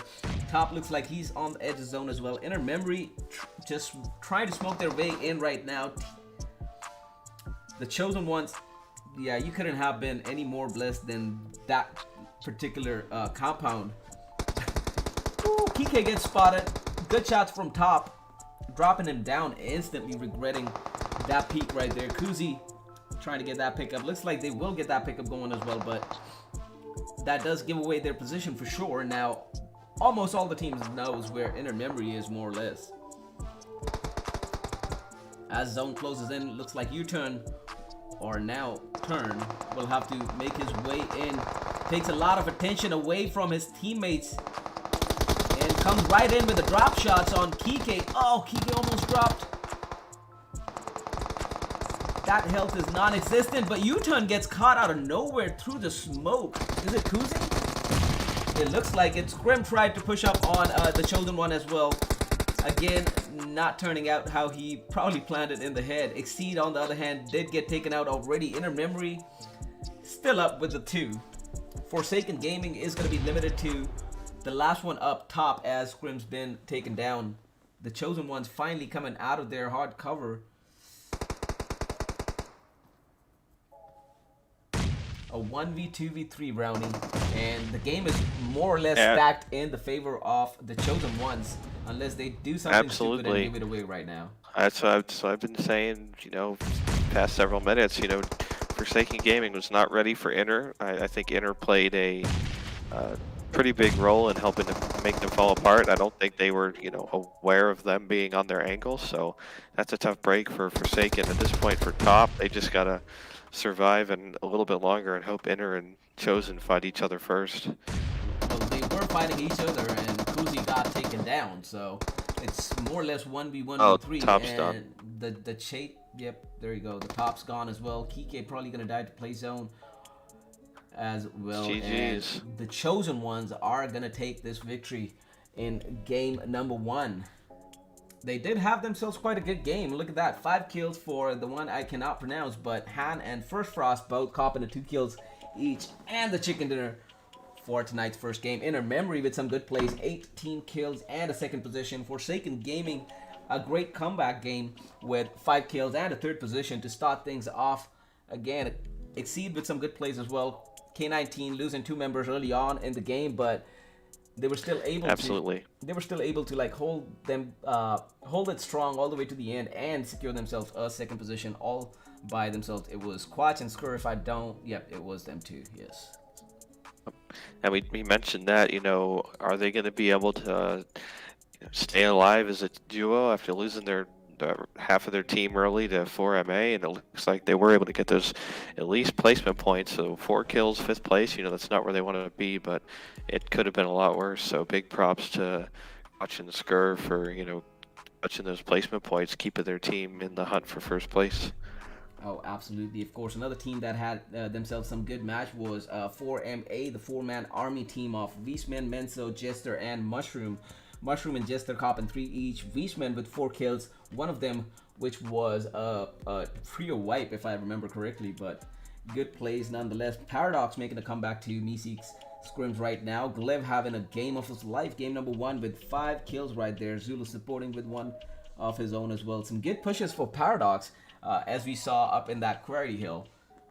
Top looks like he's on the edge of the zone as well. Inner Memory just trying to smoke their way in right now. The chosen ones, yeah, you couldn't have been any more blessed than that particular compound. Ooh, Kike gets spotted. Good shots from top, dropping him down instantly, regretting that peak right there. Kuzi trying to get that pickup. Looks like they will get that pickup going as well, but that does give away their position for sure. Now, almost all the teams knows where Inner Memory is, more or less. As zone closes in, looks like U-turn, or now turn, will have to make his way in. Takes a lot of attention away from his teammates and comes right in with the drop shots on Kike. Oh, Kike almost dropped. That health is non-existent, but U-turn gets caught out of nowhere through the smoke. Is it Kuzi? It looks like it. Scrim tried to push up on the chosen one as well. Again, not turning out how he probably planned it in the head. Exceed, on the other hand, did get taken out already. Inner Memory still up with the 2. Forsaken Gaming is going to be limited to the last one up top as Scrim's been taken down. The chosen ones finally coming out of their hard cover. A 1v2v3 Brownie, and the game is more or less stacked in the favor of the chosen ones, unless they do something stupid and give it away right now. That's what I've been saying, you know, past several minutes. You know, Forsaken Gaming was not ready for Inner. I think Inner played a pretty big role in helping to make them fall apart. I don't think they were, you know, aware of them being on their angle, so that's a tough break for Forsaken. At this point for top, they just gotta survive and a little bit longer and hope Inner and Chosen fight each other first. Well, they were fighting each other, and Kuzi got taken down, so it's more or less 1v1v3. Top's and done. The shape, yep, there you go. The top's gone as well. Kike probably gonna die to play zone as well. GG's. And the chosen ones are gonna take this victory in game number 1. They did have themselves quite a good game. Look at that, 5 kills for the one I cannot pronounce, but Han and First Frost both copping the 2 kills each, and the chicken dinner for tonight's first game. Inner Memory with some good plays, 18 kills and a 2nd position. Forsaken Gaming, a great comeback game with 5 kills and a 3rd position to start things off. Again, Exceed with some good plays as well. K19 losing 2 members early on in the game, but they were still able to like hold it strong all the way to the end and secure themselves a 2nd position all by themselves. It was Quatch and Skur, if I don't, yep, it was them too, yes. And we mentioned that, you know, are they going to be able to stay alive as a duo after losing their half of their team early to 4MA, and it looks like they were able to get those at least placement points. So 4 kills, 5th place, you know, that's not where they wanted to be, but it could have been a lot worse. So big props to Watch and Skur for, you know, touching those placement points, keeping their team in the hunt for 1st place. Oh, absolutely. Of course, another team that had themselves some good match was 4MA, the 4-man army team of Wiesman, Menso, Jester, and Mushroom. Mushroom and Jester copping 3 each. Wiesman with 4 kills, one of them which was a trio wipe, if I remember correctly, but good plays nonetheless. Paradox making a comeback to Meseeks scrims right now. Glev having a game of his life, game number 1 with 5 kills right there. Zulu supporting with 1 of his own as well. Some good pushes for Paradox, as we saw up in that Quarry Hill.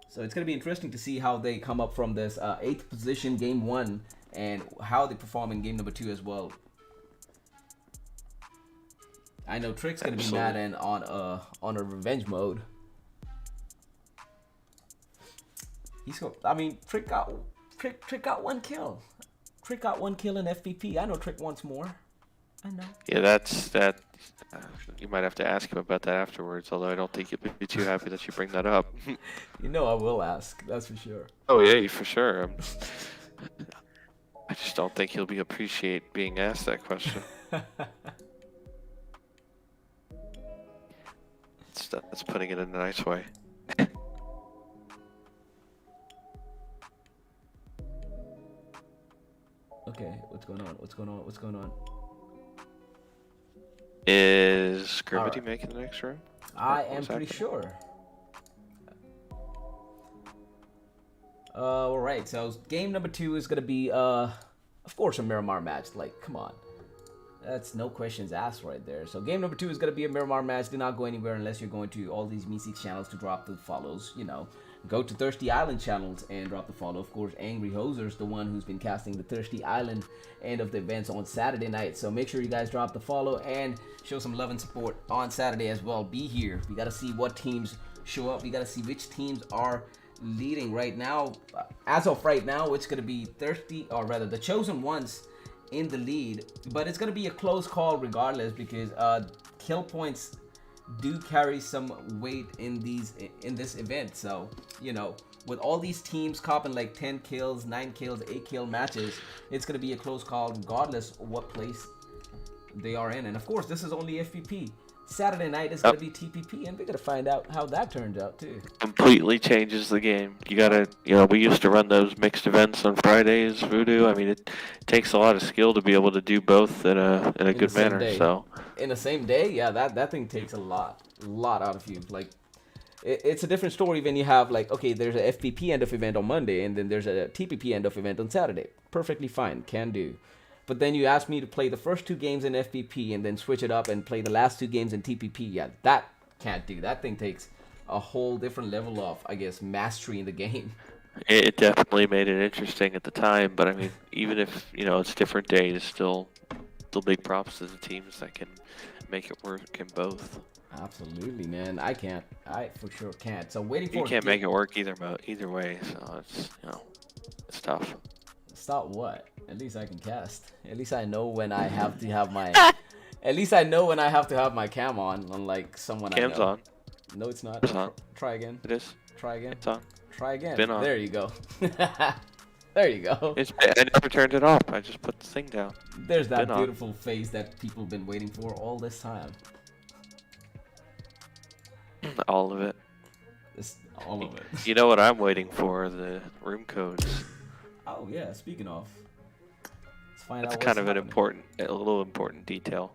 So it's going to be interesting to see how they come up from this 8th position game 1 and how they perform in game number 2 as well. I know Trick's going to be mad and on a revenge mode. I mean, Trick got 1 kill. Trick got 1 kill in FPP. I know Trick wants more. I know. Yeah, that's that. You might have to ask him about that afterwards. Although I don't think he'll be too happy that you bring that up. You know I will ask. That's for sure. Oh yeah, for sure. I just don't think he'll be appreciate being asked that question. That's putting it in a nice way. Okay, what's going on? What's going on? What's going on? Is Gravity making the next room? I am pretty sure. All right. So game number 2 is gonna be, of course, a Miramar match. Like, come on, that's no questions asked right there. So game number 2 is gonna be a Miramar match. Do not go anywhere unless you're going to all these Meseeks channels to drop the follows. You know, go to Thirsty Island channels and drop the follow. Of course, Angry Hoser's the one who's been casting the Thirsty Island end of the events on Saturday night. So make sure you guys drop the follow and show some love and support on Saturday as well. Be here. We gotta see what teams show up. We gotta see which teams are leading right now. As of right now, it's gonna be Thirsty, or rather the Chosen Ones in the lead, but it's gonna be a close call regardless, because kill points do carry some weight in this event. So, you know, with all these teams copping like 10 kills, 9 kills, 8 kill matches, it's gonna be a close call regardless of what place they are in. And of course, this is only FPP. Saturday night is gonna be TPP, and we're gonna find out how that turns out too. Completely changes the game. You gotta, we used to run those mixed events on Fridays, Voodoo. I mean, it takes a lot of skill to be able to do both in a good manner. Day. So in the same day, yeah, that thing takes a lot out of you. Like, it's a different story when you have, like, okay, there's a FPP end of event on Monday, and then there's a TPP end of event on Saturday. Perfectly fine, can do. But then you ask me to play the first 2 games in FPP and then switch it up and play the last 2 games in TPP. Yeah, that can't do. That thing takes a whole different level of, I guess, mastery in the game. it definitely made it interesting at the time. But I mean, even if it's different days, still big props to the teams that can make it work in both. Absolutely, man. I can't. I for sure can't. So waiting for. You can't make it work either way. So it's it's tough. Stop what? At least I can cast. At least I know when I have to have my. At least I know when I have to have my cam on, unlike someone I know. Cam's on. No, it's not. It's on. Try again. It is. Try again. It's on. Try again. Been on. There you go. There you go. I never turned it off. I just put the thing down. There's that beautiful face that people have been waiting for all this time. All of it. All of it. You know what I'm waiting for? The room codes. Oh yeah. Speaking of. That's kind of a little important detail.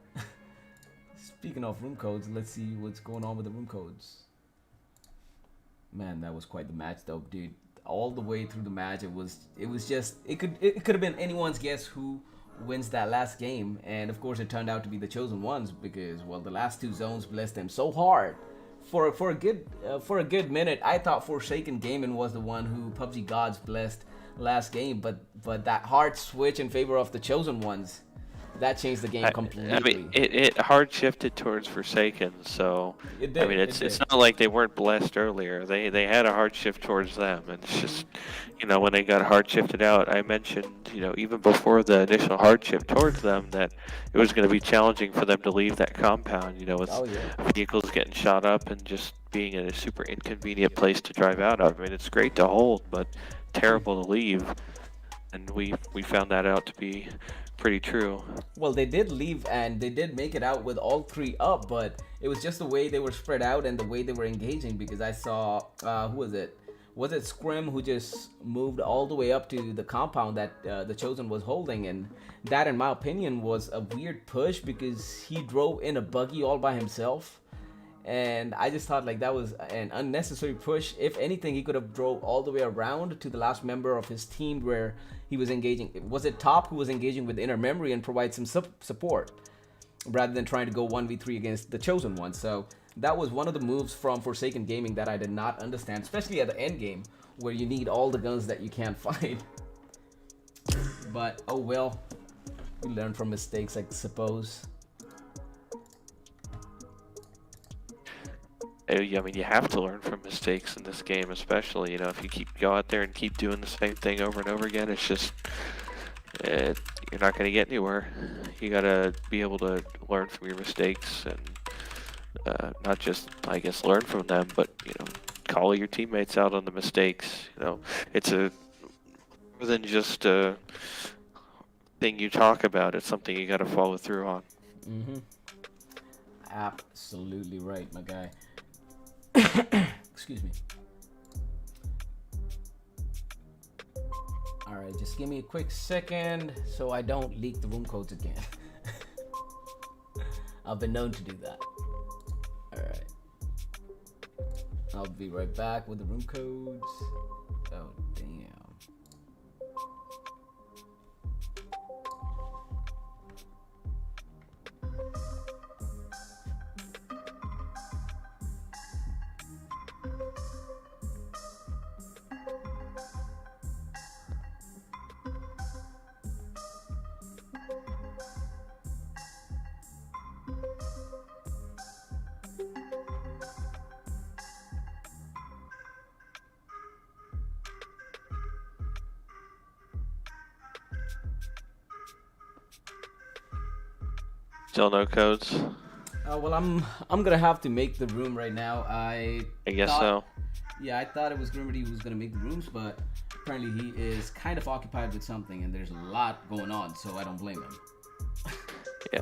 Speaking of room codes, let's see what's going on with the room codes. Man, that was quite the match, though, dude. All the way through the match, it could have been anyone's guess who wins that last game, and of course, it turned out to be the Chosen Ones because, well, the last 2 zones blessed them so hard. For a good minute, I thought Forsaken Gaming was the one who PUBG Gods blessed last game, but that hard switch in favor of the Chosen Ones, that changed the game completely. I mean, it hard shifted towards Forsaken, so it did, I mean, it's not like they weren't blessed earlier. They had a hard shift towards them, and it's just when they got hard shifted out, I mentioned even before the initial hard shift towards them that it was going to be challenging for them to leave that compound. With vehicles getting shot up and just being in a super inconvenient place to drive out of. I mean, it's great to hold, but terrible to leave, and we found that out to be pretty true. Well, they did leave and they did make it out with all 3 up, but it was just the way they were spread out and the way they were engaging, because I saw who was it Scrim who just moved all the way up to the compound that the Chosen was holding, and that, in my opinion, was a weird push because he drove in a buggy all by himself. And I just thought, like, that was an unnecessary push. If anything, he could have drove all the way around to the last member of his team where he was engaging. Was it Top who was engaging with Inner Memory and provide some support rather than trying to go 1v3 against the Chosen One? So that was one of the moves from Forsaken Gaming that I did not understand, especially at the end game where you need all the guns that you can't find. But oh well, we learn from mistakes, I suppose. I mean, you have to learn from mistakes in this game, especially. You know, if you go out there and keep doing the same thing over and over again, it's just you're not going to get anywhere. You got to be able to learn from your mistakes and not just, I guess, learn from them, but call your teammates out on the mistakes. It's more than just a thing you talk about. It's something you got to follow through on. Mm-hmm. Absolutely right, my guy. Excuse me. All right, just give me a quick second so I don't leak the room codes again. I've been known to do that. All right. I'll be right back with the room codes. Oh, damn. Still no codes? Well, I'm gonna have to make the room right now. I guess so. Yeah, I thought it was Grimity who was gonna make the rooms, but apparently he is kind of occupied with something, and there's a lot going on, so I don't blame him. Yeah.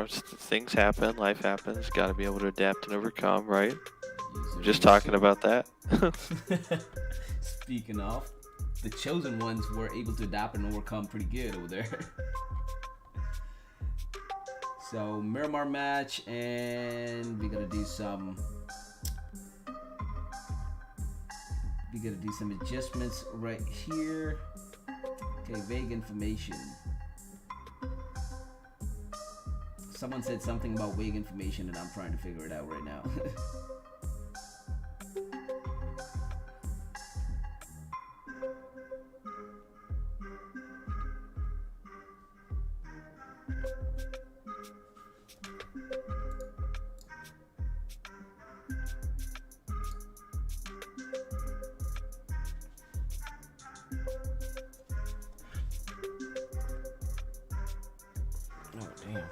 Things happen, life happens. Got to be able to adapt and overcome, right? Just User talking about that. Speaking of, the chosen ones were able to adapt and overcome pretty good over there. So Miramar match, and we gotta do some adjustments right here. Okay, vague information. Someone said something about vague information, and I'm trying to figure it out right now. Oh, damn.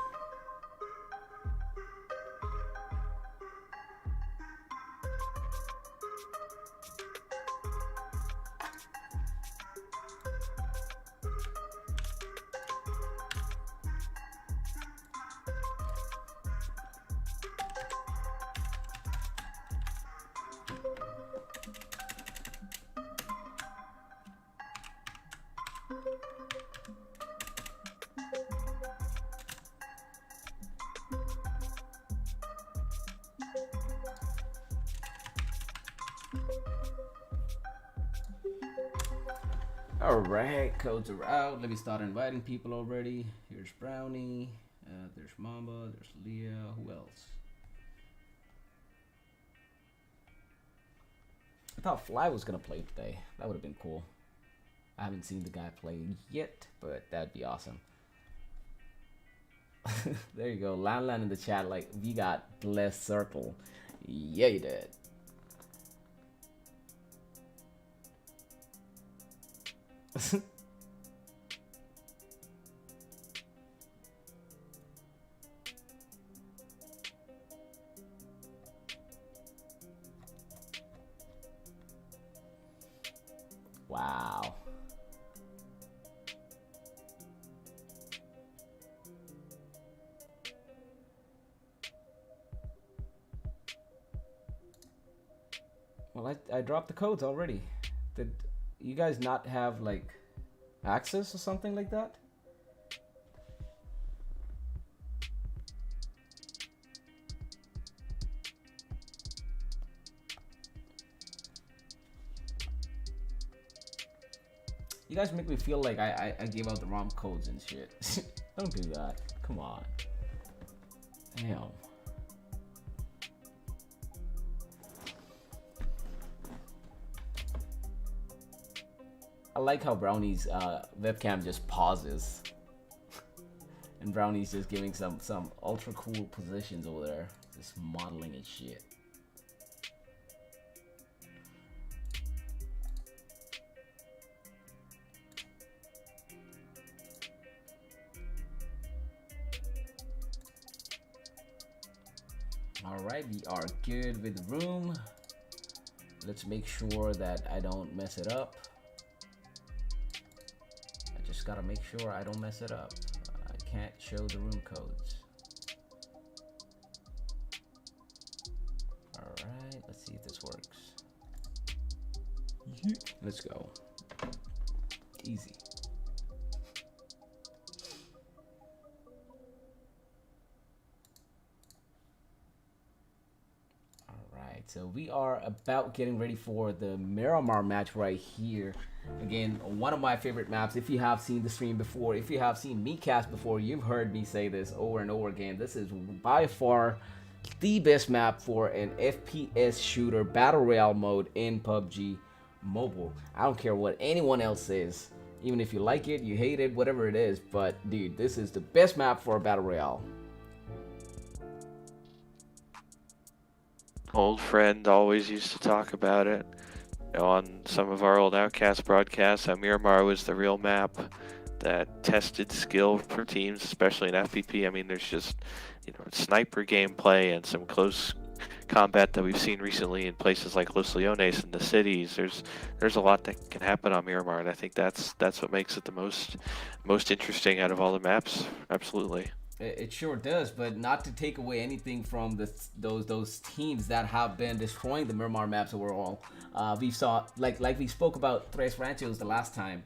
Alright, codes are out. Let me start inviting people already. Here's Brownie. There's Mamba. There's Leah. Who else? I thought Fly was gonna play today. That would have been cool. I haven't seen the guy play yet, but that'd be awesome. There you go. Lan in the chat, like, we got blessed circle. Yeah, you did. Wow. Well, I dropped the codes already. Did you guys not have like access or something like that? You guys make me feel like I gave out the wrong codes and shit. Don't do that. Come on. Damn. I like how Brownie's webcam just pauses. And Brownie's just giving some ultra cool positions over there. Just modeling and shit. right, we are good with room. Let's make sure that I don't mess it up. I just gotta make sure I don't mess it up. I can't show the room codes. All right, let's see if this works. Let's go. Easy. So we are about getting ready for the Miramar match right here. Again, one of my favorite maps. If you have seen the stream before, if you have seen me cast before, you've heard me say this over and over again. This is by far the best map for an FPS shooter battle royale mode in PUBG Mobile. I don't care what anyone else says. Even if you like it, you hate it, whatever it is. But dude, this is the best map for a battle royale. Old friend always used to talk about it. You know, on some of our old Outcast broadcasts, Miramar was the real map that tested skill for teams, especially in FPP. I mean, there's just, you know, sniper gameplay and some close combat that we've seen recently in places like Los Leones and the cities. There's a lot that can happen on Miramar, and I think that's what makes it the most interesting out of all the maps. Absolutely. It sure does, but not to take away anything from those teams that have been destroying the Miramar maps overall. We saw like we spoke about Tres Ranchos the last time.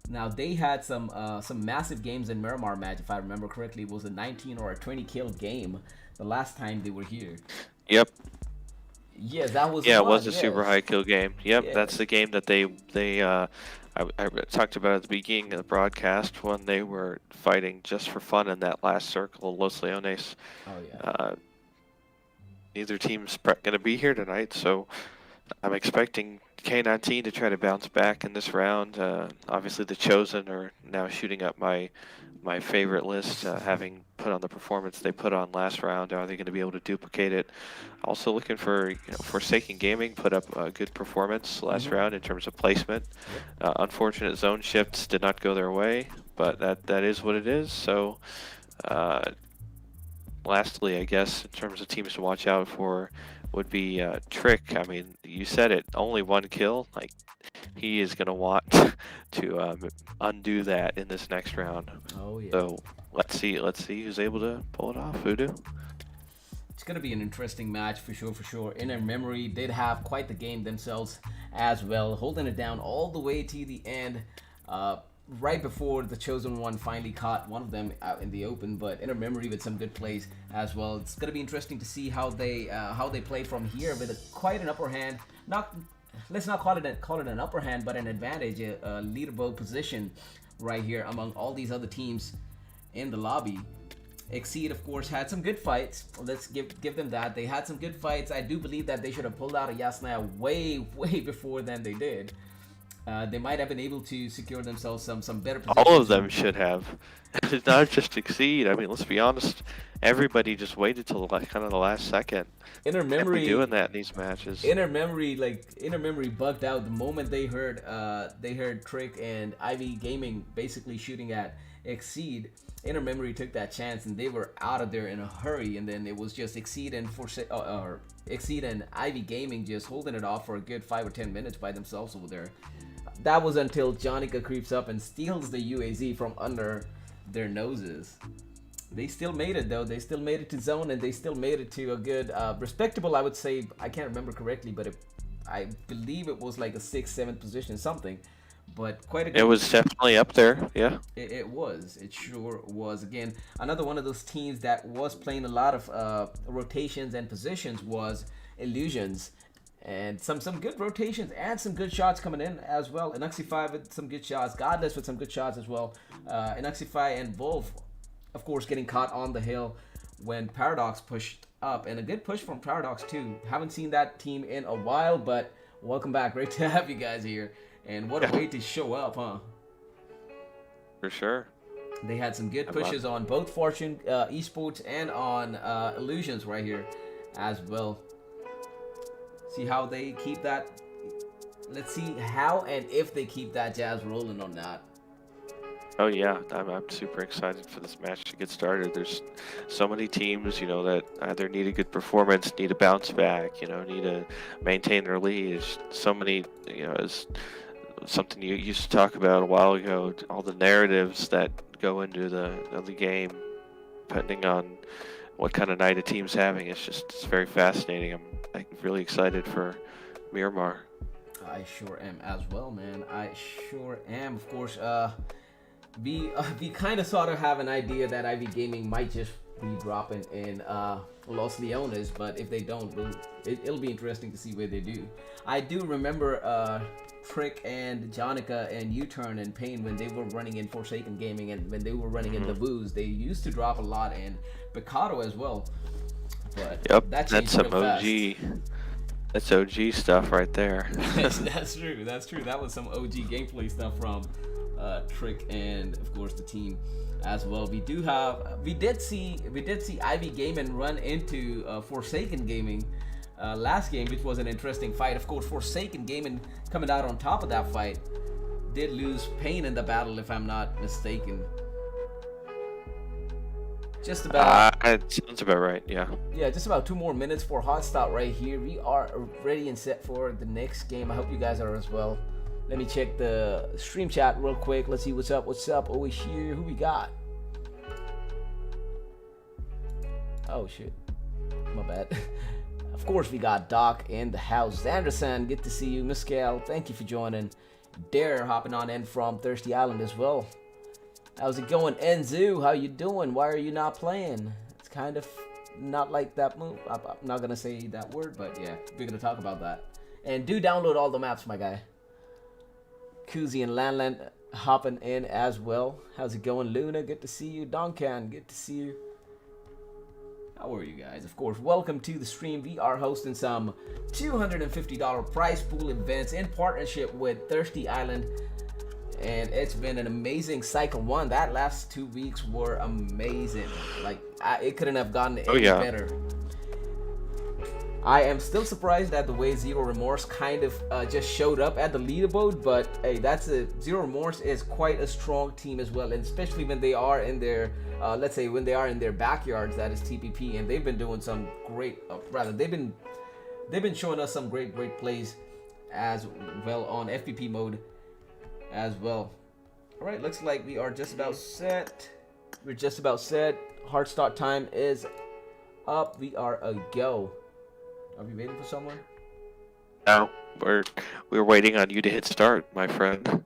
Now they had some massive games in Miramar match, if I remember correctly. It was a 19 or a 20 kill game the last time they were here. Yep. Yeah, that was. Yeah, fun, it was a yes. super high kill game. Yep, Yeah. that's the game that I talked about at the beginning of the broadcast when they were fighting just for fun in that last circle, Los Leones. Oh yeah. Neither team's going to be here tonight, so I'm expecting K19 to try to bounce back in this round. Obviously, the Chosen are now shooting up my favorite list, having put on the performance they put on last round. Are they going to be able to duplicate it? Also looking for, Forsaken Gaming put up a good performance last round in terms of placement. Unfortunate zone shifts did not go their way, but that is what it is. So, lastly, I guess in terms of teams to watch out for would be Trick. I mean, you said it, only one kill. Like, he is going to want to undo that in this next round. Oh yeah. So let's see who's able to pull it off. Voodoo. It's gonna be an interesting match for sure. Inner Memory did have quite the game themselves as well, holding it down all the way to the end. Right before the Chosen One finally caught one of them out in the open, but Inner Memory with some good plays as well. It's gonna be interesting to see how they play from here with quite an upper hand. Let's not call it an upper hand, but an advantage, a leaderboard position right here among all these other teams in the lobby. Exceed, of course, had some good fights. Let's give them that. They had some good fights. I do believe that they should have pulled out a Yasnaya way before than they did. They might have been able to secure themselves some better positions. All of them should have. It's not just Exceed. I mean, let's be honest. Everybody just waited till kind of the last second. Inner Memory doing that in these matches. Inner Memory bugged out the moment they heard Trick and Ivy Gaming basically shooting at Exceed. Inner Memory took that chance and they were out of there in a hurry, and then it was just Exceed and Ivy Gaming just holding it off for a good 5 or 10 minutes by themselves over there. That was until Jonica creeps up and steals the UAZ from under their noses. They still made it though. They still made it to zone, and they still made it to a good, respectable, I would say. I can't remember correctly, but I believe it was like a 6th, 7th position, something. But quite a good. It was definitely up there, yeah. It was. It sure was. Again, another one of those teams that was playing a lot of rotations and positions was Illusions. And some good rotations and some good shots coming in as well. Enuxify with some good shots. Godless with some good shots as well. Enuxify and Wolf, of course, getting caught on the hill when Paradox pushed up. And a good push from Paradox too. Haven't seen that team in a while, but welcome back. Great to have you guys here. And what a way to show up, huh? For sure. They had some good pushes on both Fortune Esports and on Illusions right here as well. See how they keep that. Let's see how and if they keep that jazz rolling or not. Oh yeah, I'm super excited for this match to get started. There's so many teams, that either need a good performance, need a bounce back, need to maintain their lead. There's so many, as something you used to talk about a while ago, all the narratives that go into the game, depending on what kind of night a team's having. It's very fascinating. I'm really excited for Miramar. I sure am as well, man. I sure am. Of course, we kind of sort of have an idea that Ivy Gaming might just be dropping in Los Leones, but if they don't, it'll be interesting to see where they do. I do remember Trick and Jonica and U-Turn and Pain when they were running in Forsaken Gaming and when they were running in the Booze, they used to drop a lot, and Picado as well. But yep, that's some OG. That's OG stuff right there. That's true. That's true. That was some OG gameplay stuff from Trick and of course the team as well. We did see Ivy Gaming run into Forsaken Gaming last game, which was an interesting fight. Of course, Forsaken Gaming coming out on top of that fight did lose Pain in the battle, if I'm not mistaken. Just about. It sounds about right. Yeah. Yeah, just about 2 more minutes for hot start right here. We are ready and set for the next game. I hope you guys are as well. Let me check the stream chat real quick. Let's see what's up. What's up? Always here. Who we got? Oh shit, my bad. Of course, we got Doc in the house. Anderson, good to see you. Miscal, thank you for joining. Dare hopping on in from Thirsty Island as well. How's it going, Enzu? How you doing? Why are you not playing? It's kind of not like that move. I'm not gonna say that word, but yeah, we're gonna talk about that. And do download all the maps, my guy. Kuzi and Landland hopping in as well. How's it going, Luna? Good to see you. Donkan, good to see you. How are you guys? Of course, welcome to the stream. We are hosting some $250 prize pool events in partnership with Thirsty Island. And it's been an amazing cycle 1. That last 2 weeks were amazing. Like, it couldn't have gotten any better. I am still surprised at the way Zero Remorse kind of just showed up at the leaderboard, but hey, Zero Remorse is quite a strong team as well, and especially when they are in their, let's say when they are in their backyards, that is TPP, and they've been doing some great, they've been showing us some great plays as well on FPP mode as well. All right, looks like we are just about set. We're just about set. Hard start time is up. We are a go. Are we waiting for someone? No, we're waiting on you to hit start, my friend.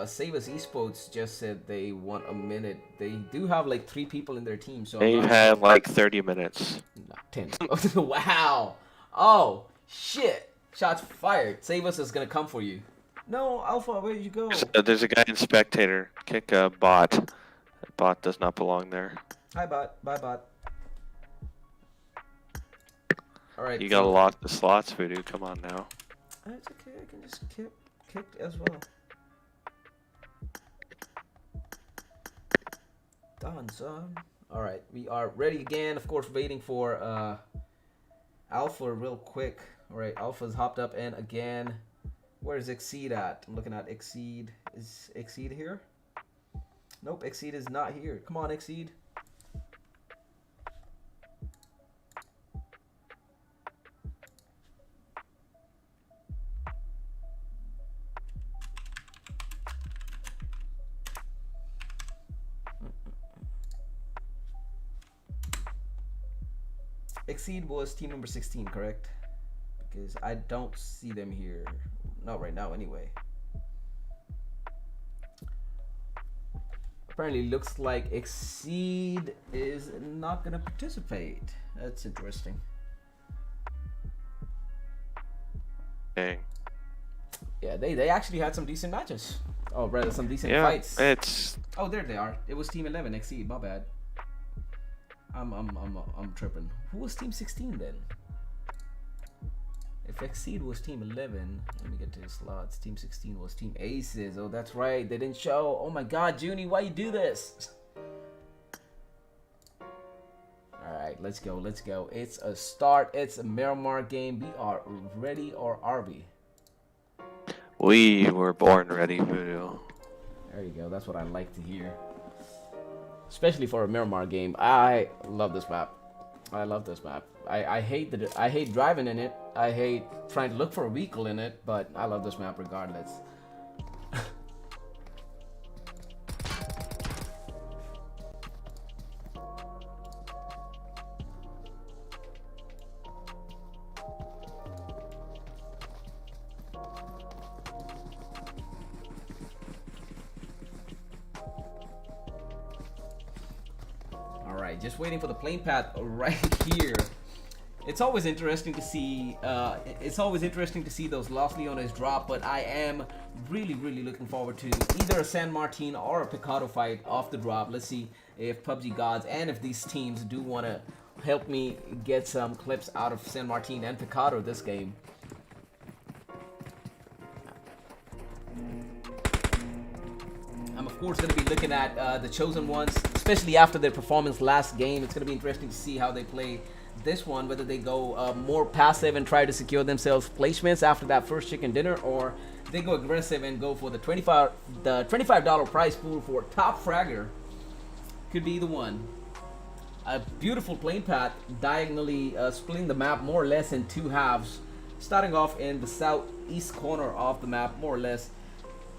Save Us Esports just said they want a minute. They do have like 3 people in their team, so They've had like 30 minutes. No, 10. Wow. Oh shit! Shots fired. Save Us is gonna come for you. No, Alpha, where did you go? There's a guy in Spectator. Kick a bot. That bot does not belong there. Hi bot. Bye bot. All right. You got a lot of slots, Voodoo. Come on now. It's okay. I can just kick as well. Done, son. All right, we are ready again. Of course, waiting for Alpha real quick. All right, Alpha's hopped up and again. Where's Exceed at? I'm looking at Exceed. Is Exceed here? Nope, Exceed is not here. Come on, Exceed. Exceed was team number 16, correct? Because I don't see them here. Not right now, anyway. Apparently, looks like Exceed is not going to participate. That's interesting. Dang. Yeah, they actually had some decent matches. Oh, rather some decent fights. Oh, there they are. It was Team 11, Exceed. My bad. I'm tripping. Who was Team 16 then? If Exceed was Team 11, let me get to the slots. Team 16 was Team Aces. Oh, that's right. They didn't show. Oh my God, Junie, why you do this? All right, let's go. Let's go. It's a start. It's a Miramar game. We are ready, or are we? We were born ready, Voodoo. There you go. That's what I like to hear. Especially for a Miramar game. I love this map. I love this map. I hate driving in it. I hate trying to look for a vehicle in it, but I love this map regardless. Alright, just waiting for the plane path right here. It's always interesting to see those Los Leones drop, but I am really looking forward to either a San Martin or a Picado fight off the drop. Let's see if PUBG gods and if these teams do want to help me get some clips out of San Martin and Picado this game. I'm of course going to be looking at the Chosen Ones, especially after their performance last game. It's going to be interesting to see how they play this one, whether they go more passive and try to secure themselves placements after that first chicken dinner, or they go aggressive and go for the $25 prize pool for top fragger. Could be either one. A beautiful plane path diagonally splitting the map more or less in two halves, starting off in the southeast corner of the map, more or less,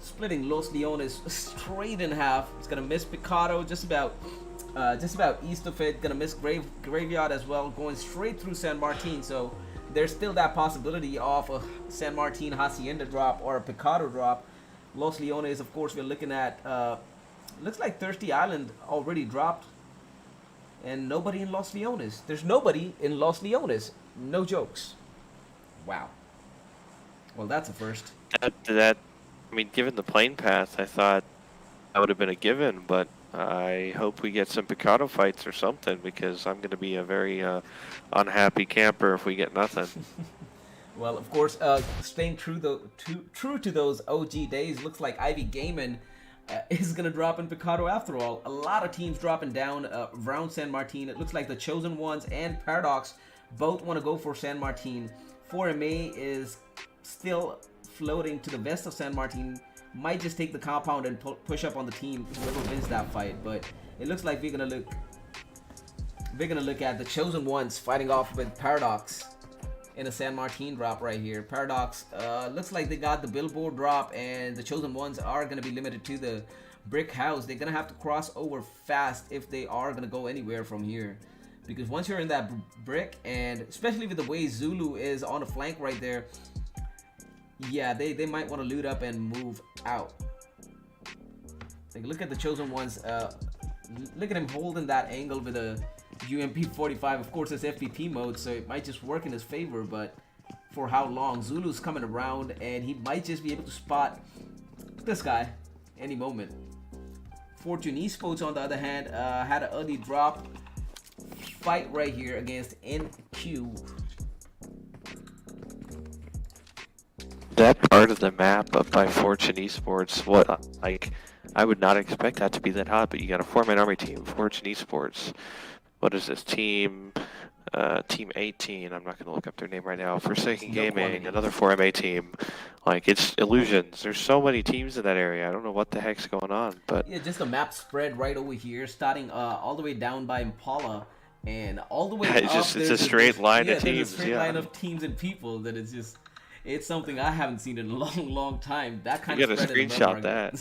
splitting Los Leones straight in half. It's gonna miss Picado just about east of it. Gonna miss Graveyard as well, going straight through San Martin. So there's still that possibility of a San Martin Hacienda drop or a Picado drop. Los Leones, of course, we're looking at. Looks like Thirsty Island already dropped, and nobody in Los Leones. There's nobody in Los Leones. No jokes. Wow. Well, that's a first. I mean, given the plane path, I thought that would have been a given, but I hope we get some Picado fights or something, because I'm going to be a very unhappy camper if we get nothing. Well, of course, staying true to those OG days, looks like Ivy Gaiman is going to drop in Picado after all. A lot of teams dropping down around San Martin. It looks like the Chosen Ones and Paradox both want to go for San Martin. 4MA is still floating to the west of San Martin. Might just take the compound and push up on the team, whoever wins that fight. But it looks like we're gonna look at the Chosen Ones fighting off with Paradox in a San Martin drop right here. Paradox looks like they got the billboard drop, and the Chosen Ones are gonna be limited to the brick house. They're gonna have to cross over fast if they are gonna go anywhere from here, because once you're in that brick, and especially with the way Zulu is on the flank right there, yeah, they might want to loot up and move out. Like, look at the Chosen Ones. Look at him holding that angle with a UMP-45. Of course, it's FPP mode, so it might just work in his favor, but for how long? Zulu's coming around, and he might just be able to spot this guy any moment. Fortune Esports, on the other hand, had an early drop fight right here against NQ. That part of the map up by Fortune Esports, I would not expect that to be that hot, but you got a 4-man army team, Fortune Esports. What is this team? Team 18. I'm not going to look up their name right now. Forsaken Gaming, another 4MA team. Like, it's illusions. There's so many teams in that area. I don't know what the heck's going on, but yeah, just a map spread right over here, starting all the way down by Impala and all the way up. It's a straight line of teams. There's a straight line of teams and people that is just. It's something I haven't seen in a long time. That kind of spread. You gotta screenshot that.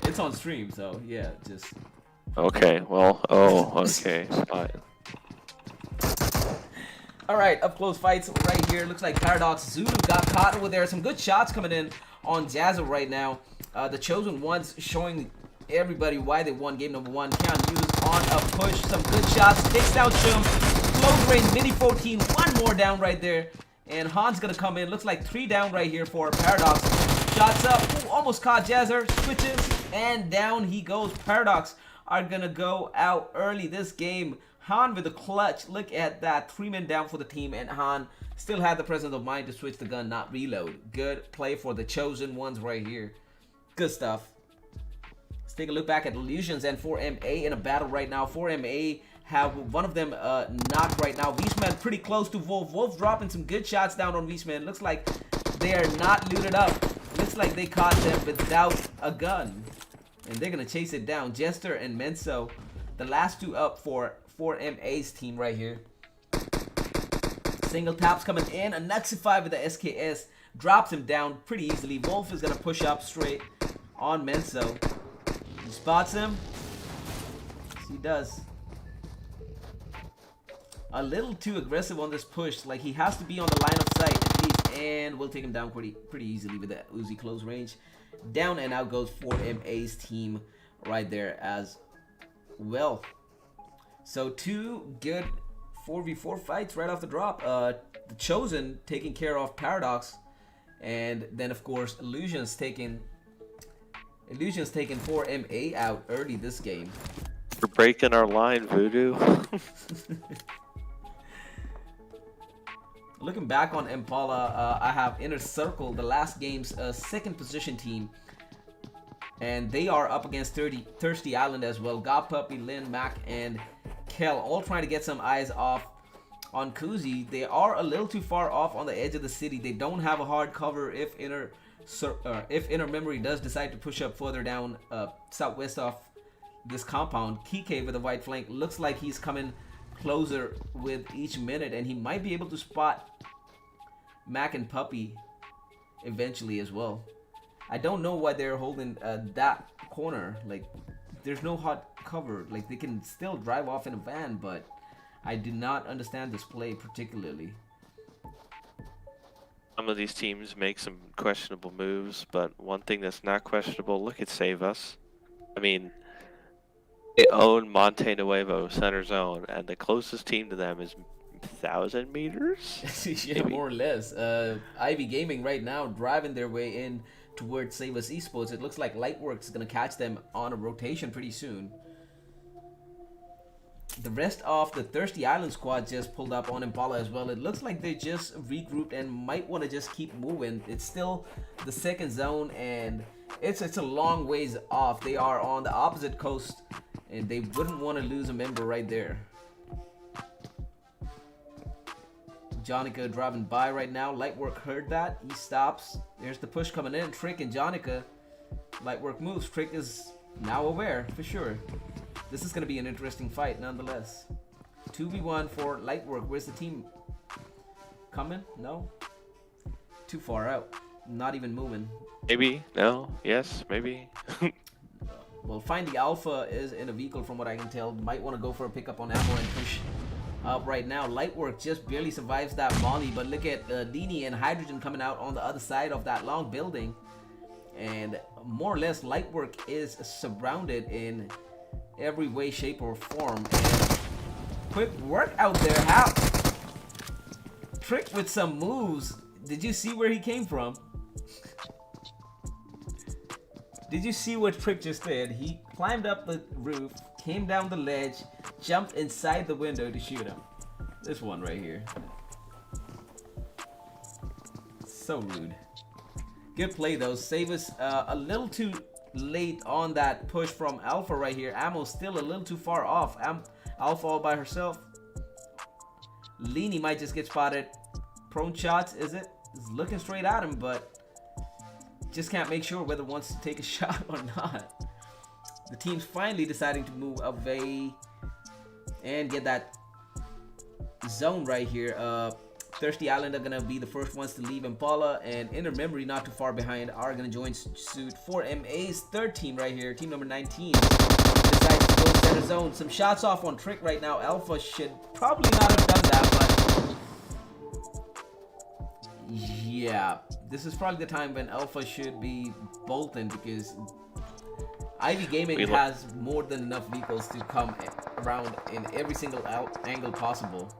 It's on stream, so yeah, just. Okay, well, okay, fine. Alright, up close fights right here. Looks like Paradox Zulu got caught over there. Some good shots coming in on Jazza right now. The Chosen Ones showing everybody why they won game number 1. Keon Hughes on a push. Some good shots. Takes down Shum. Close range, mini 14. One more down right there. And Han's gonna come in. Looks like 3 down right here for Paradox. Shots up. Ooh, almost caught Jazzer. Switches. And down he goes. Paradox are gonna go out early this game. Han with a clutch. Look at that. 3 men down for the team. And Han still had the presence of mind to switch the gun, not reload. Good play for the Chosen Ones right here. Good stuff. Let's take a look back at Illusions and 4MA in a battle right now. 4MA have one of them knocked right now. Wiesman pretty close to Wolf. Wolf dropping some good shots down on Wiesman. Looks like they are not looted up. Looks looks like they caught them without a gun. And they're going to chase it down. Jester and Menso, the last two up for 4MA's team right here. Single taps coming in. A Nuxify with the SKS. Drops him down pretty easily. Wolf is going to push up straight on Menso. He spots him. Yes, he does. A little too aggressive on this push. Like, he has to be on the line of sight at least. And we'll take him down pretty easily with that Uzi close range. Down and out goes 4MA's team right there as well. So 2 good 4v4 fights right off the drop. The Chosen taking care of Paradox. And then, of course, Illusion's taking 4MA out early this game. You're breaking our line, Voodoo. Looking back on Impala, I have Inner Circle, the last game's second position team. And they are up against Thirsty Island as well. God Puppy, Lynn, Mac, and Kel all trying to get some eyes off on Kuzi. They are a little too far off on the edge of the city. They don't have a hard cover if Inner Memory does decide to push up further down southwest of this compound. Kike with a white flank looks like he's coming closer with each minute, and he might be able to spot Mac and Puppy eventually as well. I don't know why they're holding that corner. Like, there's no hot cover. Like, they can still drive off in a van, but I do not understand this play particularly. Some of these teams make some questionable moves, but one thing that's not questionable, look at Save Us. I mean, they own Monte Nuevo center zone, and the closest team to them is 1,000 meters? Yeah, maybe. More or less. Ivy Gaming right now driving their way in towards Save Us Esports. It looks like Lightworks is going to catch them on a rotation pretty soon. The rest of the Thirsty Island squad just pulled up on Impala as well. It looks like they just regrouped and might want to just keep moving. It's still the second zone, and it's a long ways off. They are on the opposite coast, and they wouldn't want to lose a member right there. Jonica driving by right now. Lightwork heard that. He stops. There's the push coming in. Trick and Jonica. Lightwork moves. Trick is now aware for sure. This is going to be an interesting fight nonetheless. 2v1 for Lightwork. Where's the team? Coming? No? Too far out. Not even moving. Maybe. No. Yes. Maybe. Well, Find the Alpha is in a vehicle from what I can tell. Might want to go for a pickup on ammo and push up right now. Lightwork just barely survives that molly, but look at Dini and Hydrogen coming out on the other side of that long building. And more or less, Lightwork is surrounded in every way, shape, or form. And quick work out there. How? Trick with some moves. Did you see where he came from? Did you see what Trick just did? He climbed up the roof, came down the ledge, jumped inside the window to shoot him. This one right here. So rude. Good play though. Save us a little too late on that push from Alpha right here. Ammo's still a little too far off. Alpha all by herself. Leany might just get spotted. Prone shots, is it? Is looking straight at him, but just can't make sure whether wants to take a shot or not. The team's finally deciding to move away and get that zone right here. Thirsty Island are gonna be the first ones to leave Impala, and Inner Memory not too far behind are gonna join suit. 4MA's third team right here, team number 19, decides to go center zone. Some shots off on Trick right now. Alpha should probably not have done that, but yeah, this is probably the time when Alpha should be bolting, because Ivy Gaming has more than enough vehicles to come around in every single angle possible.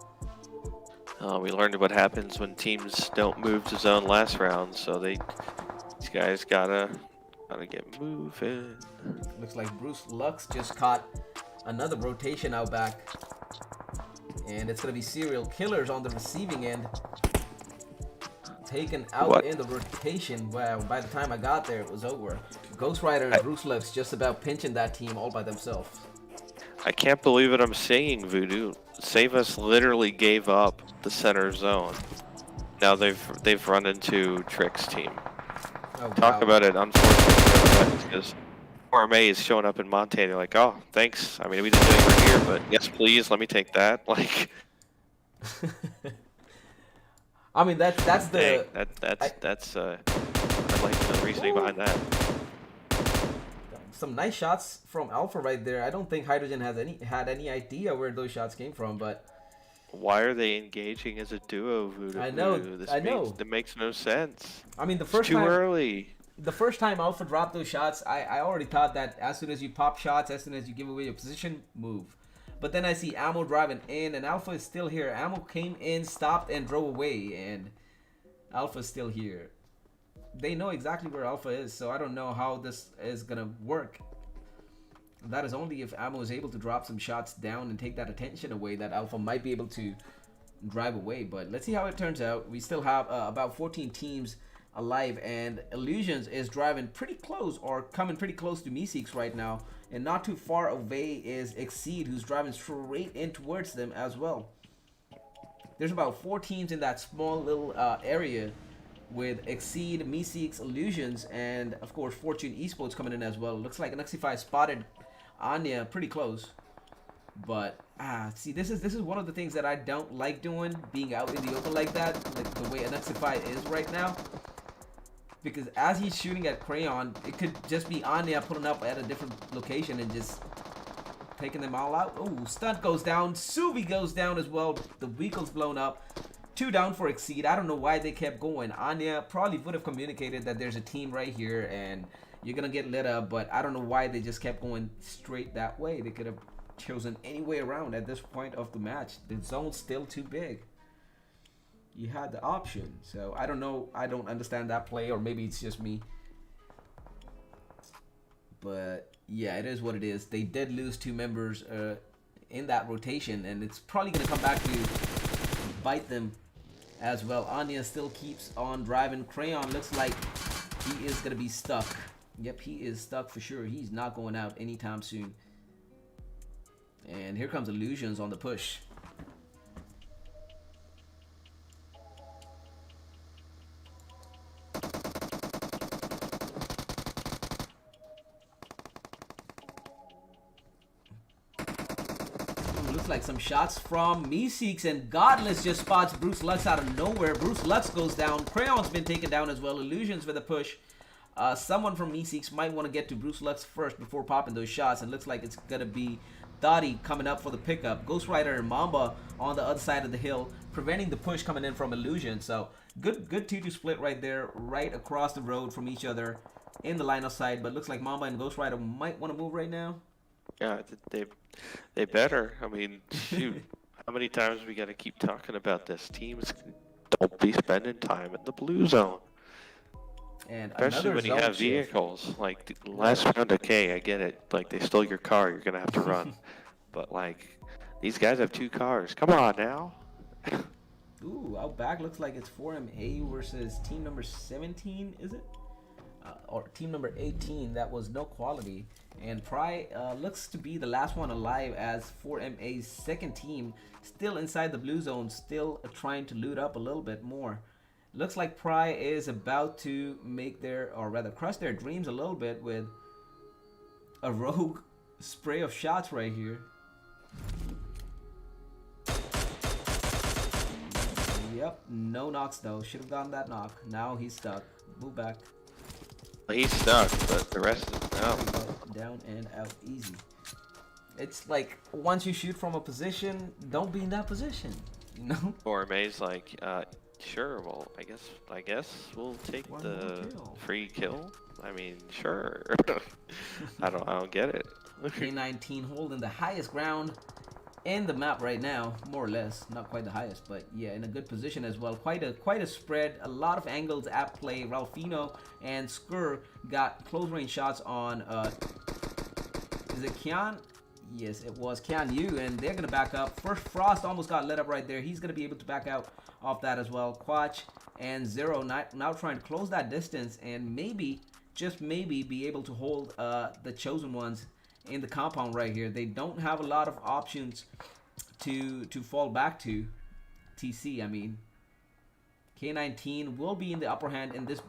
We learned what happens when teams don't move to zone last round, so these guys gotta get moving. Looks like Bruce Lux just caught another rotation out back, and it's gonna be serial killers on the receiving end. Taken out in the rotation. Wow, by the time I got there, it was over. Ghost Rider and Bruce Lux just about pinching that team all by themselves. I can't believe it I'm saying, Voodoo. Save Us literally gave up the center zone. Now they've run into Trick's team. Oh talk wow. about it, unfortunately, because RMA is showing up in Montana. They're like, oh, thanks. I mean, we didn't do it for here, but yes, please, let me take that. Like, I mean that's dang, the I, that's I'd like to know the reasoning ooh, behind that. some nice shots from Alpha right there. I don't think Hydrogen has had any idea where those shots came from, but Why are they engaging as a duo, Voodoo? I know, Voodoo? I know. That makes no sense. I mean, It's too early. the first time Alpha dropped those shots, I already thought that as soon as you pop shots, as soon as you give away your position, move. But then I see Ammo driving in, and Alpha is still here. Ammo came in, stopped, and drove away, and Alpha's still here. They know exactly where Alpha is, so I don't know how this is gonna work. That is only if Ammo is able to drop some shots down and take that attention away that Alpha might be able to drive away. But let's see how it turns out. We still have about 14 teams alive, and Illusions is driving pretty close or coming pretty close to Meseeks right now, and not too far away is Exceed, who's driving straight in towards them as well. There's about 4 teams in that small little area with Exceed, Meseeks, Illusions, and of course Fortune Esports coming in as well. Looks like MSKxTIS spotted Anya pretty close. But see, this is one of the things that I don't like doing, being out in the open like that, like the way MSKxTIS is right now. Because as he's shooting at Crayon, it could just be Anya pulling up at a different location and just taking them all out. Oh, Stunt goes down, Suvi goes down as well. The vehicle's blown up. 2 down for Exceed. I don't know why they kept going. Anya probably would have communicated that there's a team right here and you're gonna get lit up, but I don't know why they just kept going straight that way. They could have chosen any way around at this point of the match. The zone's still too big. You had the option. So I don't know. I don't understand that play, or maybe it's just me. But yeah, it is what it is. They did lose 2 members in that rotation, and it's probably gonna come back to bite them as well. Anya still keeps on driving. Crayon looks like he is gonna be stuck. Yep, he is stuck for sure. He's not going out anytime soon. And here comes Illusions on the push. Looks like some shots from Meseeks, and Godless just spots Bruce Lux out of nowhere. Bruce Lux goes down. Crayon's been taken down as well. Illusions with a push. Someone from Meseeks might want to get to Bruce Lux first before popping those shots, and looks like it's going to be Dottie coming up for the pickup. Ghost Rider and Mamba on the other side of the hill, preventing the push coming in from Illusion. So good 2-2 split right there, right across the road from each other in the line of sight. But looks like Mamba and Ghost Rider might want to move right now. Yeah, they better. I mean, shoot, how many times we got to keep talking about this? Teams don't be spending time in the blue zone. And especially when you have vehicles. Like the last round, okay, I get it. Like they stole your car, you're gonna have to run. But like these guys have 2 cars. Come on now. Ooh, out back looks like it's 4MA versus team number 17, is it? Or team number 18. That was no quality. And Pry looks to be the last one alive, as 4MA's second team still inside the blue zone, still trying to loot up a little bit more. Looks like Pry is about to make their, or rather crush their dreams a little bit with a rogue spray of shots right here. Yep, no knocks though. Should have gotten that knock. Now he's stuck. Move back. He's stuck, but the rest is no. Down and out easy. It's like once you shoot from a position, don't be in that position. You know? Or May's like, sure. Well, I guess we'll take the free kill. I mean, sure. I don't get it. K19 holding the highest ground in the map right now, more or less. Not quite the highest, but yeah, in a good position as well. Quite a spread. A lot of angles at play. Ralphino and Skur got close range shots on. Is it Kian? Yes, it was Kian Yu, and they're gonna back up. First Frost almost got lit up right there. He's gonna be able to back out off that as well. Quatch and Zero now trying to close that distance and maybe, just maybe, be able to hold the chosen ones in the compound right here. They don't have a lot of options to fall back to. TC, I mean. K19 will be in the upper hand in this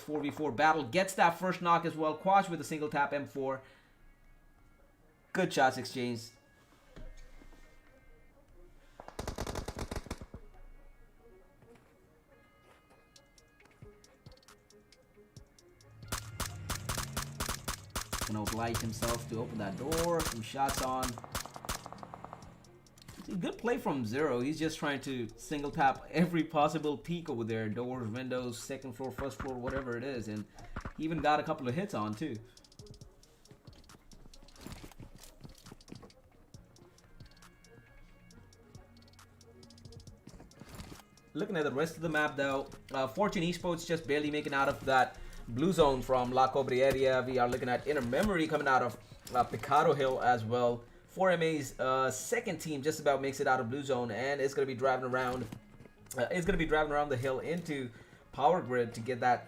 4v4 battle. Gets that first knock as well. Quash with a single tap M4. Good shots exchanged. Gonna oblige himself to open that door. Some shots on. Good play from Zero. He's just trying to single tap every possible peak over there. Doors, windows, second floor, first floor, whatever it is. And he even got a couple of hits on too. Looking at the rest of the map though, Fortune Esports just barely making out of that blue zone from La Cobre area. We are looking at Inner Memory coming out of Picado Hill as well. 4MA's second team just about makes it out of blue zone, and it's going to be driving around. The hill into Power Grid to get that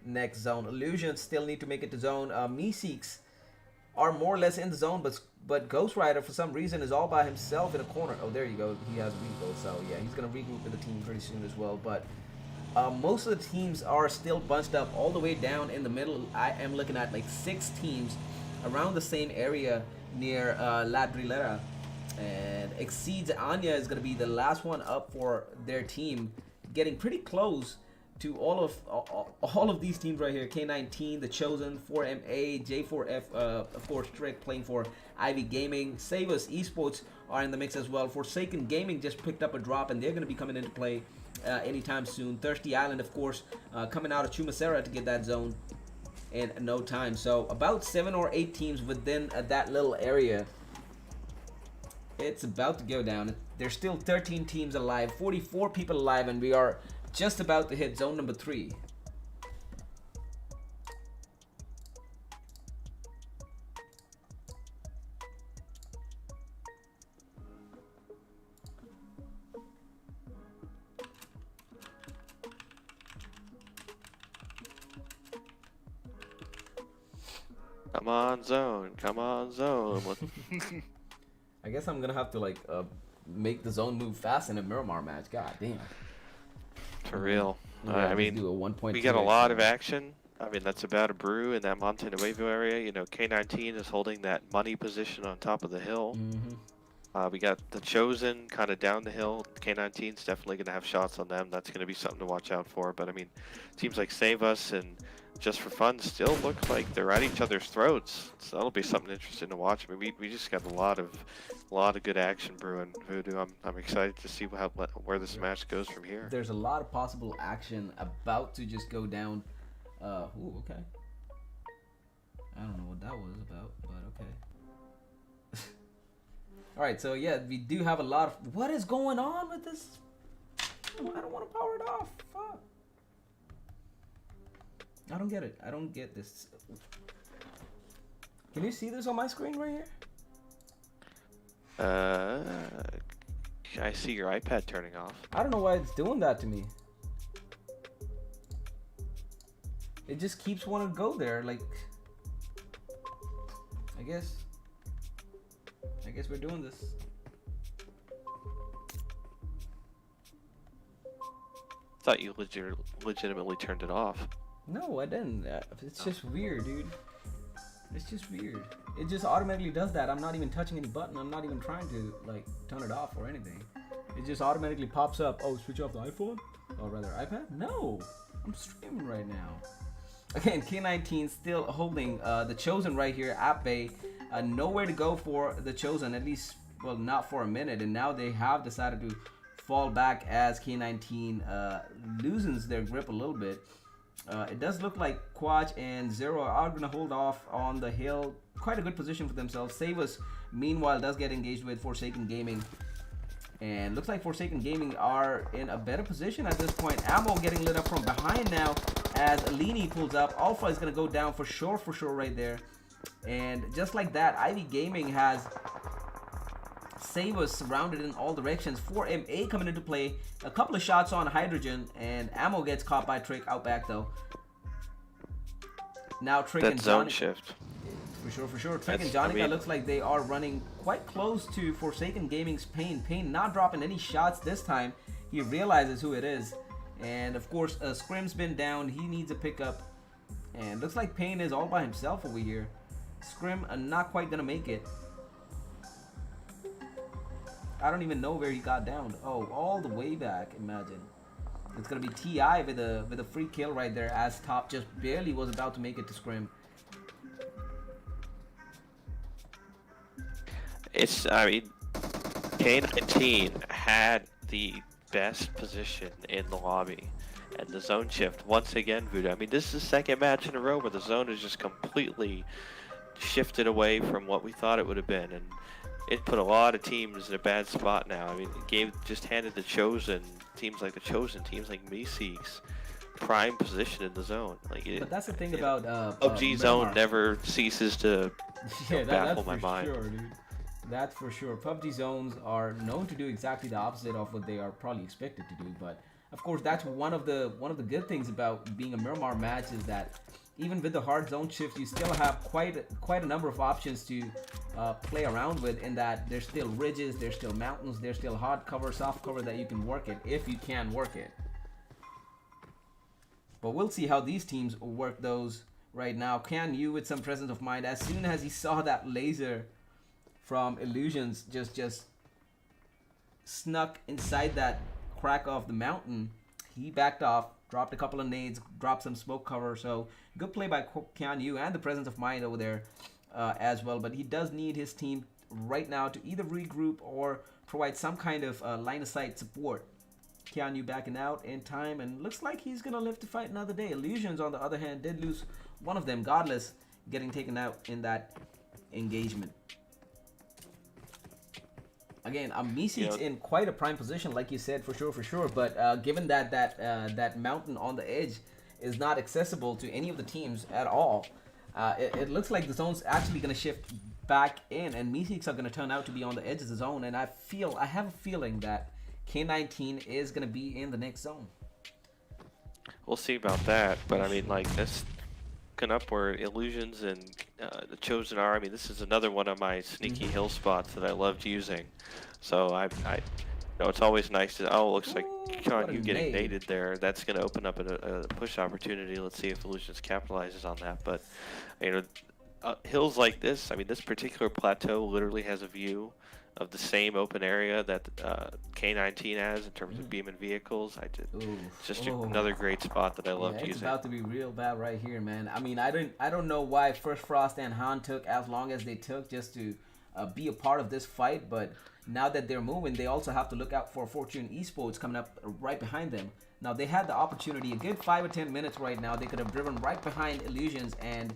next zone. Illusions still need to make it to zone. Meseeks are more or less in the zone, but Ghost Rider for some reason is all by himself in a corner. Oh, there you go. He has Regal, so yeah, he's going to regroup with the team pretty soon as well. But most of the teams are still bunched up all the way down in the middle. I am looking at like 6 teams around the same area near La Drilera, and Exceeds Anya is going to be the last one up for their team, getting pretty close to all of these teams right here. K19, The Chosen, 4MA, J4F, of course Trick playing for Ivy Gaming. Save Us Esports are in the mix as well. Forsaken Gaming just picked up a drop, and they're going to be coming into play anytime soon. Thirsty Island, of course, coming out of Chumacera to get that zone in no time. So about 7 or 8 teams within that little area. It's about to go down. There's still 13 teams alive, 44 people alive, and we are just about to hit zone number 3. Come on, zone. Come on, zone. I guess I'm gonna have to like make the zone move fast in a Miramar match. God damn. For real. Yeah, I mean, do a 1.2 we got a lot of action. I mean, that's about a brew in that Monte Nuevo area. You know, K19 is holding that money position on top of the hill. We got The Chosen kind of down the hill. K19's definitely going to have shots on them. That's going to be something to watch out for. But, I mean, teams like Save Us and Just for Fun still look like they're at each other's throats. So that'll be something interesting to watch. I mean, we just got a lot of good action brewing. Voodoo. I'm excited to see where this match goes from here. There's a lot of possible action about to just go down. Ooh, okay. I don't know what that was about, but okay. All right, so yeah, we do have a lot of. What is going on with this? I don't want to power it off. Fuck. I don't get it. I don't get this. Can you see this on my screen right here? I see your iPad turning off. I don't know why it's doing that to me. It just keeps wanting to go there. Like, I guess we're doing this. Thought you legitimately turned it off. No, I didn't. It's just weird, dude. It's just weird. It just automatically does that. I'm not even touching any button. I'm not even trying to like turn it off or anything. It just automatically pops up. Oh, switch off the iPhone? Or rather iPad? No, I'm streaming right now. Again, K19 still holding The Chosen right here at bay. Nowhere to go for The Chosen, at least, well, not for a minute. And now they have decided to fall back as K19 loosens their grip a little bit. It does look like Quach and Zero are going to hold off on the hill. Quite a good position for themselves. Save Us, meanwhile, does get engaged with Forsaken Gaming. And looks like Forsaken Gaming are in a better position at this point. Ammo getting lit up from behind now as Alini pulls up. Alpha is going to go down for sure right there. And just like that, Ivy Gaming has Save Us surrounded in all directions. 4MA coming into play. A couple of shots on Hydrogen, and Ammo gets caught by Trick out back though. Now Trick and zone Johnny, shift. For sure. Trick and Johnny looks like they are running quite close to Forsaken Gaming's Pain. Pain not dropping any shots this time. He realizes who it is, And of course, Scrim's been down. He needs a pickup. And looks like Payne is all by himself over here. Scrim not quite gonna make it. I don't even know where he got down. Oh, all the way back. Imagine. It's gonna be TI with a free kill right there, as Top just barely was about to make it to Scrim. I mean, K19 had the best position in the lobby, and the zone shift once again, Voodoo. I mean, this is the second match in a row where the zone is just completely shifted away from what we thought it would have been, and it put a lot of teams in a bad spot now. I mean, just handed the Chosen teams like Meseeks prime position in the zone. But that's the thing about PUBG zone never ceases to baffle my mind. Sure, dude. That's for sure. PUBG zones are known to do exactly the opposite of what they are probably expected to do. But of course, that's one of the good things about being a Miramar match is that even with the hard zone shift, you still have quite a number of options to play around with. In that there's still ridges, there's still mountains, there's still hard cover, soft cover that you can work it if you can work it. But we'll see how these teams work those right now. Can you with some presence of mind? As soon as he saw that laser from Illusions just snuck inside that crack of the mountain, he backed off, dropped a couple of nades, dropped some smoke cover. So good play by Can Yu and the presence of mind over there as well. But he does need his team right now to either regroup or provide some kind of line of sight support. Can Yu backing out in time, and looks like he's gonna live to fight another day. Illusions, on the other hand, did lose one of them, Godless, getting taken out in that engagement. Again, Meseeks in quite a prime position, like you said, for sure. But given that that mountain on the edge is not accessible to any of the teams at all, it looks like the zone's actually going to shift back in, and Meseeks are going to turn out to be on the edge of the zone. And I have a feeling that K19 is going to be in the next zone. We'll see about that, but I mean, like, this looking up where Illusions and the Chosen are. I mean, this is another one of my sneaky hill spots that I loved using. So I it's always nice to. Oh, it looks like you getting naded there. That's going to open up a push opportunity. Let's see if Illusions capitalizes on that. But hills like this. I mean, this particular plateau literally has a view of the same open area that K19 has in terms of beam and vehicles. It's just another great spot that I loved using. It's about to be real bad right here, man. I mean, I don't know why First Frost and Han took as long as they took just to be a part of this fight, but now that they're moving, they also have to look out for Fortune Esports coming up right behind them. Now, they had the opportunity, a good 5 or 10 minutes right now. They could have driven right behind Illusions and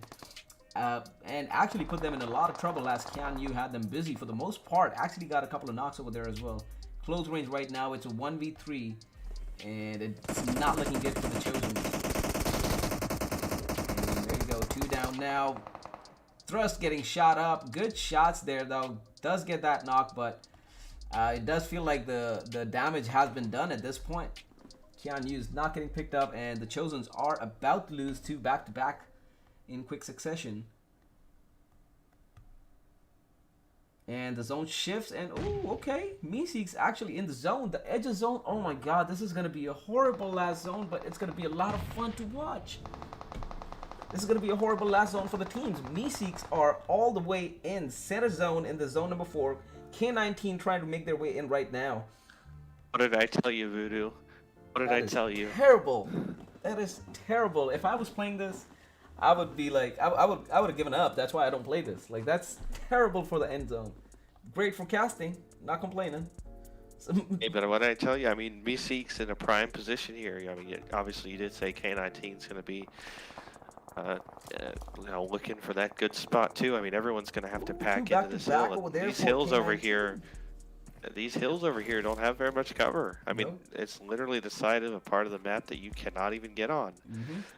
actually put them in a lot of trouble, as Can Yu had them busy for the most part. Actually got a couple of knocks over there as well. Close range right now, it's a 1v3, and it's not looking good for the Chosen. And there you go, 2 down now. Thrust getting shot up. Good shots there, though. Does get that knock, but it does feel like the damage has been done at this point. Can Yu's not getting picked up, and the Chosens are about to lose 2 back-to-back in quick succession. And the zone shifts, and okay, Meseeks actually in the zone, the edge of zone. Oh my god, this is going to be a horrible last zone, but it's going to be a lot of fun to watch. This is going to be a horrible last zone for the teams. Meseeks are all the way in center zone in the zone number 4. K19 trying to make their way in right now. What did I tell you, Voodoo? What did I tell you? Terrible. That is terrible. If I was playing this, I would be like, I would have given up. That's why I don't play this. Like, that's terrible for the end zone. Great for casting. Not complaining. Hey, but what did I tell you? I mean, Meseeks in a prime position here. I mean, obviously you did say K19 is going to be, looking for that good spot too. I mean, everyone's going to have to pack into this hill. These hills over here. These hills over here don't have very much cover. I mean, it's literally the side of a part of the map that you cannot even get on.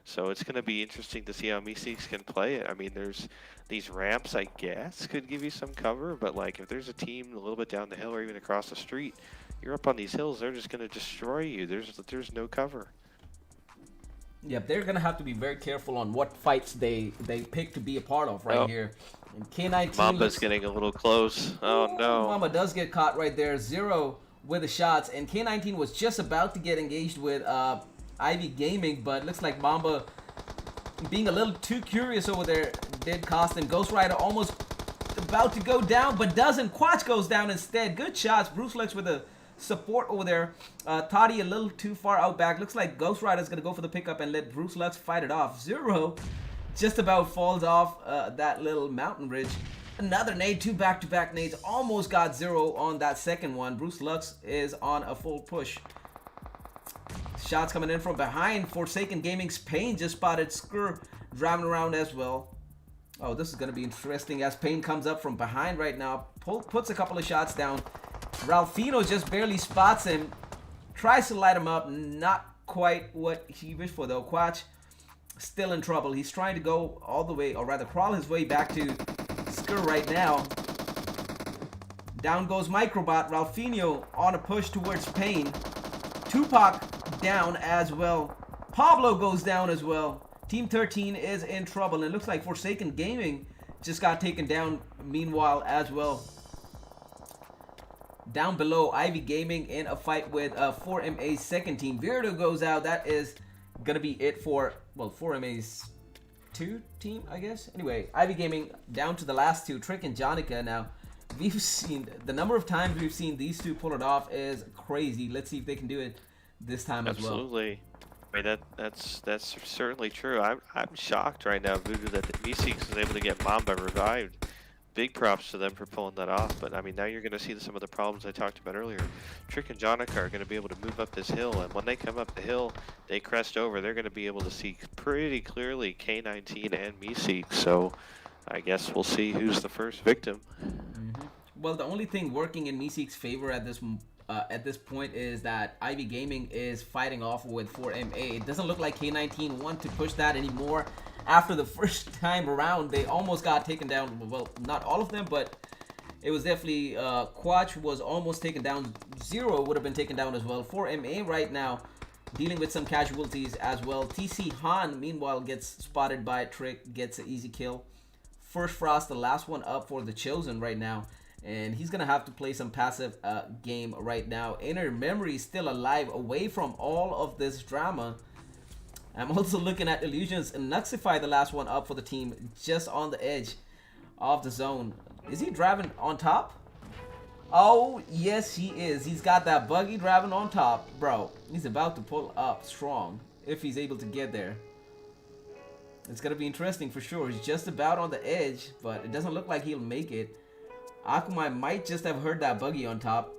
So it's going to be interesting to see how Meseeks can play it. I mean, there's these ramps, I guess, could give you some cover. But, like, if there's a team a little bit down the hill or even across the street, you're up on these hills, they're just going to destroy you. There's no cover. Yep, they're going to have to be very careful on what fights they pick to be a part of right here. And K19 Mamba's getting a little close. Oh no. Mamba does get caught right there. 0 with the shots. And K19 was just about to get engaged with Ivy Gaming, but looks like Mamba being a little too curious over there did cost him. Ghost Rider almost about to go down, but doesn't. Quatch goes down instead. Good shots. Bruce Lux with a support over there. Toddy a little too far out back. Looks like Ghost Rider's going to go for the pickup and let Bruce Lux fight it off. Zero just about falls off that little mountain ridge. Another nade, 2 back-to-back nades. Almost got Zero on that second one. Bruce Lux is on a full push. Shots coming in from behind. Forsaken Gaming's Pain just spotted Skur driving around as well. Oh, this is going to be interesting as Pain comes up from behind right now. Puts a couple of shots down. Ralphino just barely spots him. Tries to light him up. Not quite what he wished for though. Quatch still in trouble. He's trying to go all the way, or rather crawl his way back to Skur right now. Down goes Microbot. Ralphino on a push towards Pain. Tupac down as well. Pablo goes down as well. Team 13 is in trouble. And it looks like Forsaken Gaming just got taken down meanwhile as well. Down below, Ivy Gaming in a fight with 4MA's second team. Virdo goes out. That is going to be it for, well, 4MA's 2 team, I guess. Anyway, Ivy Gaming down to the last 2. Trick and Jonica now. We've seen, the number of times we've seen these 2 pull it off is crazy. Let's see if they can do it this time as well. Absolutely. I mean, that's certainly true. I'm shocked right now, Voodoo, that the Meseeks was able to get Mamba revived. Big props to them for pulling that off. But I mean, now you're going to see some of the problems I talked about earlier. Trick and Jonica are going to be able to move up this hill, and when they come up the hill, they crest over. They're going to be able to see pretty clearly K19 and Meseeks. So I guess we'll see who's the first victim. Well, the only thing working in Meseeks' favor at this point is that Ivy Gaming is fighting off with 4MA. It doesn't look like K19 want to push that anymore. After the first time around, they almost got taken down. Well, not all of them, but it was definitely Quatch was almost taken down. Zero would have been taken down as well. 4MA right now dealing with some casualties as well. TC Han, meanwhile, gets spotted by Trick, gets an easy kill. First Frost, the last one up for the Chosen right now. And he's going to have to play some passive game right now. Inner Memory still alive, away from all of this drama. I'm also looking at Illusions and Nuxify, the last one up for the team, just on the edge of the zone. Is he driving on top? Oh, yes, he is. He's got that buggy driving on top. Bro, he's about to pull up strong if he's able to get there. It's going to be interesting for sure. He's just about on the edge, but it doesn't look like he'll make it. Akumai might just have heard that buggy on top.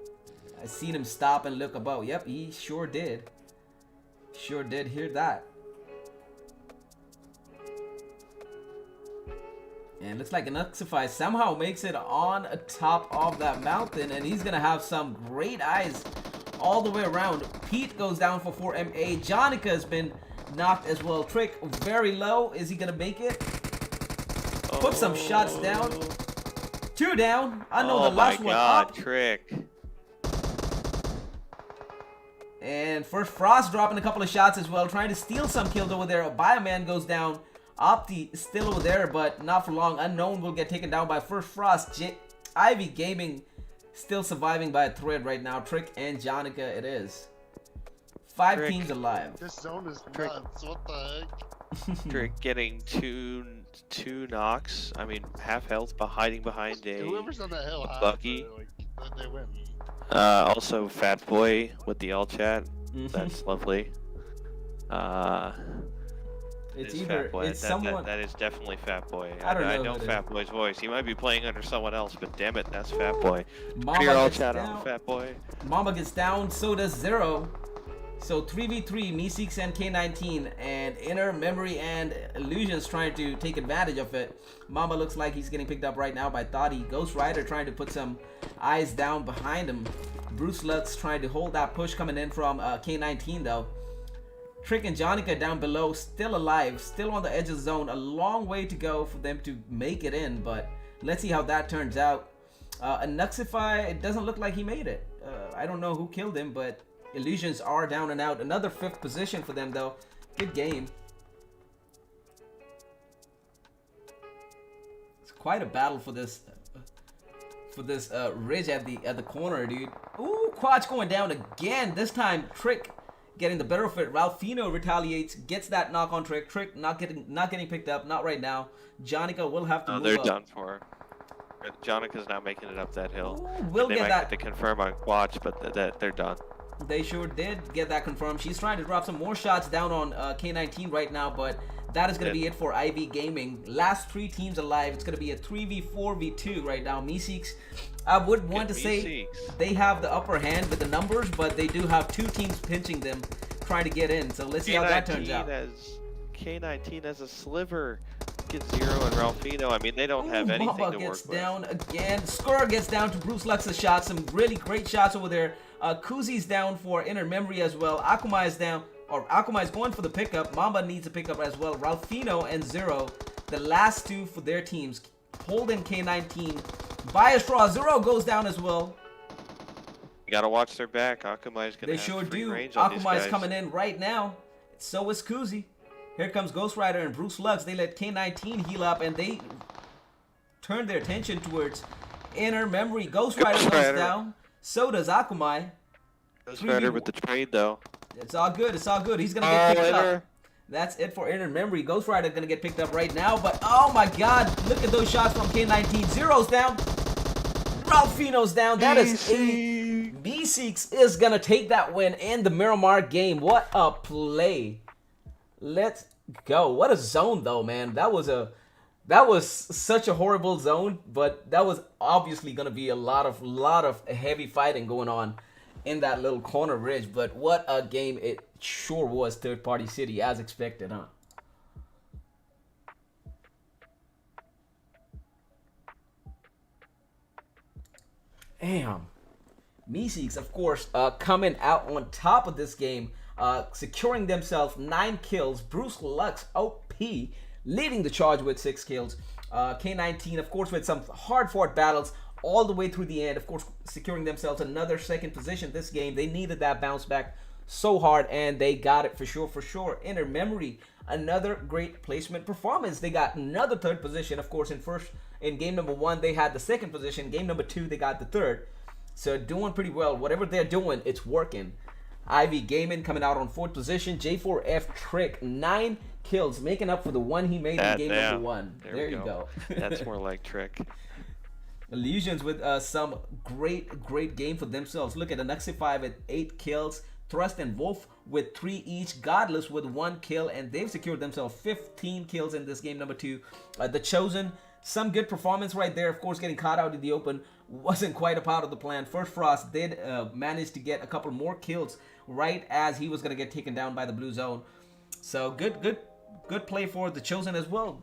I seen him stop and look about. Yep, he sure did. Sure did hear that. And looks like Nuxify somehow makes it on top of that mountain, and he's gonna have some great eyes all the way around. Pete goes down for 4MA. Jonica has been knocked as well. Trick very low. Is he gonna make it? Put some shots down. 2 down. I know the last one up. Trick. And first Frost dropping a couple of shots as well, trying to steal some kills over there. Bioman goes down. Opti still over there, but not for long. Unknown will get taken down by first Frost. Ivy Gaming still surviving by a thread right now. Trick and Jonica it is. 5 teams alive. This zone is nuts. What the heck? Trick getting two knocks. I mean, half health, hiding behind Whoever's on that hill, buggy. They win. Also, Fat Boy with the all chat. That's lovely. It's It is either Fat Boy. it's someone. That is definitely Fat Boy. I know who it Fat Boy's voice. He might be playing under someone else, but damn it, that's Fat Boy. Mama Your all gets chat down. on Fat Boy. Mama gets down, so does Zero. So 3v3, Meseeks and K19, and Inner Memory and Illusions trying to take advantage of it. Mama looks like he's getting picked up right now by Thoughty. Ghost Rider trying to put some eyes down behind him. Bruce Lux trying to hold that push coming in from K19 though. Trick and Jonica down below, still alive, still on the edge of the zone. A long way to go for them to make it in, but let's see how that turns out. Nuxify, it doesn't look like he made it. I don't know who killed him, but Illusions are down and out. Another 5th position for them though. Good game. It's quite a battle for this ridge at the corner, dude. Ooh, Quatch going down again. This time Trick getting the better of it. Ralphino retaliates, gets that knock on Trick. Trick not getting picked up, not right now. Jonica will have to move they're up. done for. Jonica's not making it up that hill. Ooh, we'll they get might that. have to confirm on watch, but they're done. They sure did get that confirmed. She's trying to drop some more shots down on K19 right now, but that is going to be it for IV Gaming. Last 3 teams alive. It's going to be a 3v4v2 right now. Meseeks, I would want to say they have the upper hand with the numbers, but they do have 2 teams pinching them, trying to get in. So let's see how that turns out. K19 has a sliver. Get Zero and Ralphino. I mean, they don't have anything Mamba to gets work down with. again. Skur gets down to Bruce Lux's shot. Some really great shots over there. Kuzi's down for Inner Memory as well. Akuma is down, or Akuma is going for the pickup. Mamba needs a pickup as well. Ralphino and Zero, the last 2 for their teams. Holding K19 by a straw. Zero goes down as well. You gotta watch their back. Akuma is gonna They have sure free do. range on these Akuma is guys. coming in right now. So is Kuzi. Here comes Ghost Rider and Bruce Lux. They let K19 heal up, and they turn their attention towards Inner Memory. Ghost Rider goes down. So does Akumai. Ghost Rider with the trade, though. It's all good. It's all good. He's going to get picked up. That's it for Inner Memory. Ghost Rider going to get picked up right now. But, oh, my God. Look at those shots from K19. Zero's down. Ralphino's down. That is a... Meseeks is going to take that win in the Miramar game. What a play. Let's go. What a zone, though, man. That was such a horrible zone, but that was obviously going to be a lot of heavy fighting going on in that little corner ridge. But what a game it sure was, Third Party City, as expected, huh? Damn. Meseeks, of course, coming out on top of this game, securing themselves 9 kills. Bruce Lux, OP, leading the charge with 6 kills. K19, of course, with some hard-fought battles all the way through the end. Of course, securing themselves another 2nd position this game. They needed that bounce back so hard, and they got it for sure. Inner Memory, another great placement performance. They got another 3rd position. Of course, in game number 1, they had the 2nd position. Game number 2, they got the 3rd. So doing pretty well. Whatever they're doing, it's working. Ivy Gaming coming out on 4th position. J4F Trick, 9 kills, making up for the one he made in game number 1. There you go. That's more like Trick. Illusions with some great game for themselves. Look at Anuxify with 8 kills. Thrust and Wolf with 3 each. Godless with 1 kill, and they've secured themselves 15 kills in this game number 2. The Chosen, some good performance right there. Of course, getting caught out in the open wasn't quite a part of the plan. First Frost did manage to get a couple more kills right as he was going to get taken down by the blue zone. So good play for the Chosen as well.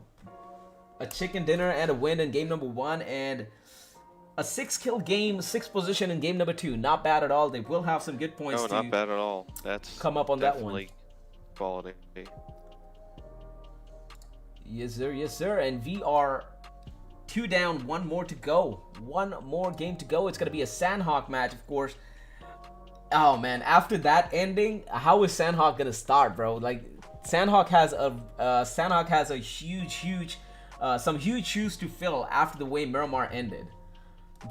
A chicken dinner and a win in game number 1, and a 6-kill game, 6th position in game number 2. Not bad at all. They will have some good points No, not bad at all. That's come up on that one. Quality. Yes, sir. And we are 2 down, 1 more to go. 1 more game to go. It's going to be a Sandhawk match, of course. Oh, man. After that ending, how is Sandhawk going to start, bro? Like, Sandhawk has a huge, some huge shoes to fill after the way Miramar ended.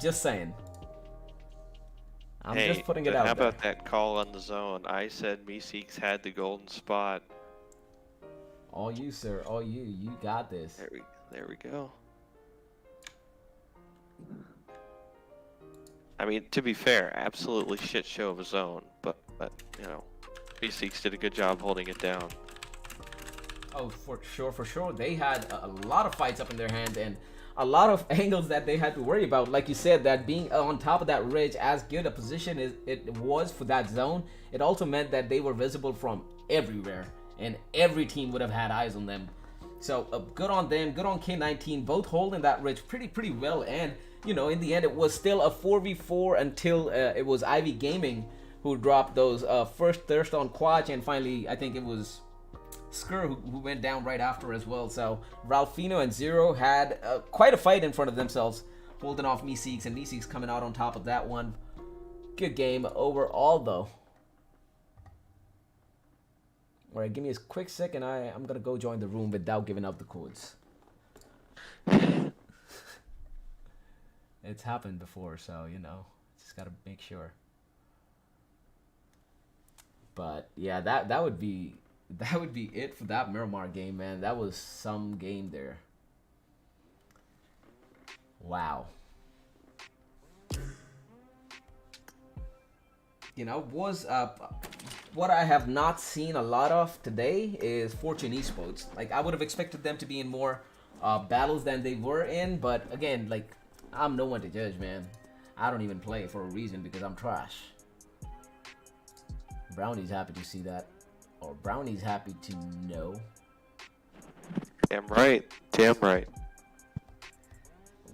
Just saying. I'm just putting it out how there. about that call on the zone? I said Meseeks had the golden spot. All you, sir. All you. You got this. There we go. I mean, to be fair, absolutely shit show of a zone, but you know, Meseeks did a good job holding it down. Oh, for sure. They had a lot of fights up in their hand and a lot of angles that they had to worry about. Like you said, that being on top of that ridge, as good a position as it was for that zone, it also meant that they were visible from everywhere, and every team would have had eyes on them. So good on them, good on K19, both holding that ridge pretty well. And you know, in the end, it was still a 4v4 until it was Ivy Gaming who dropped those first thirst on Quatch, and finally, I think it was Skur who went down right after as well. So Ralphino and Zero had quite a fight in front of themselves, holding off Meseeks, and Meseeks coming out on top of that one. Good game overall, though. All right, give me a quick second. I'm gonna go join the room without giving up the codes. It's happened before, so you know, just gotta make sure. But yeah, that would be it for that Miramar game, man. That was some game there. Wow. You know, was what I have not seen a lot of today is Fortune Esports. Like, I would have expected them to be in more battles than they were in, but again, like, I'm no one to judge, man. I don't even play for a reason because I'm trash. Brownie's happy to see that, or Brownie's happy to know. Damn right. Damn right.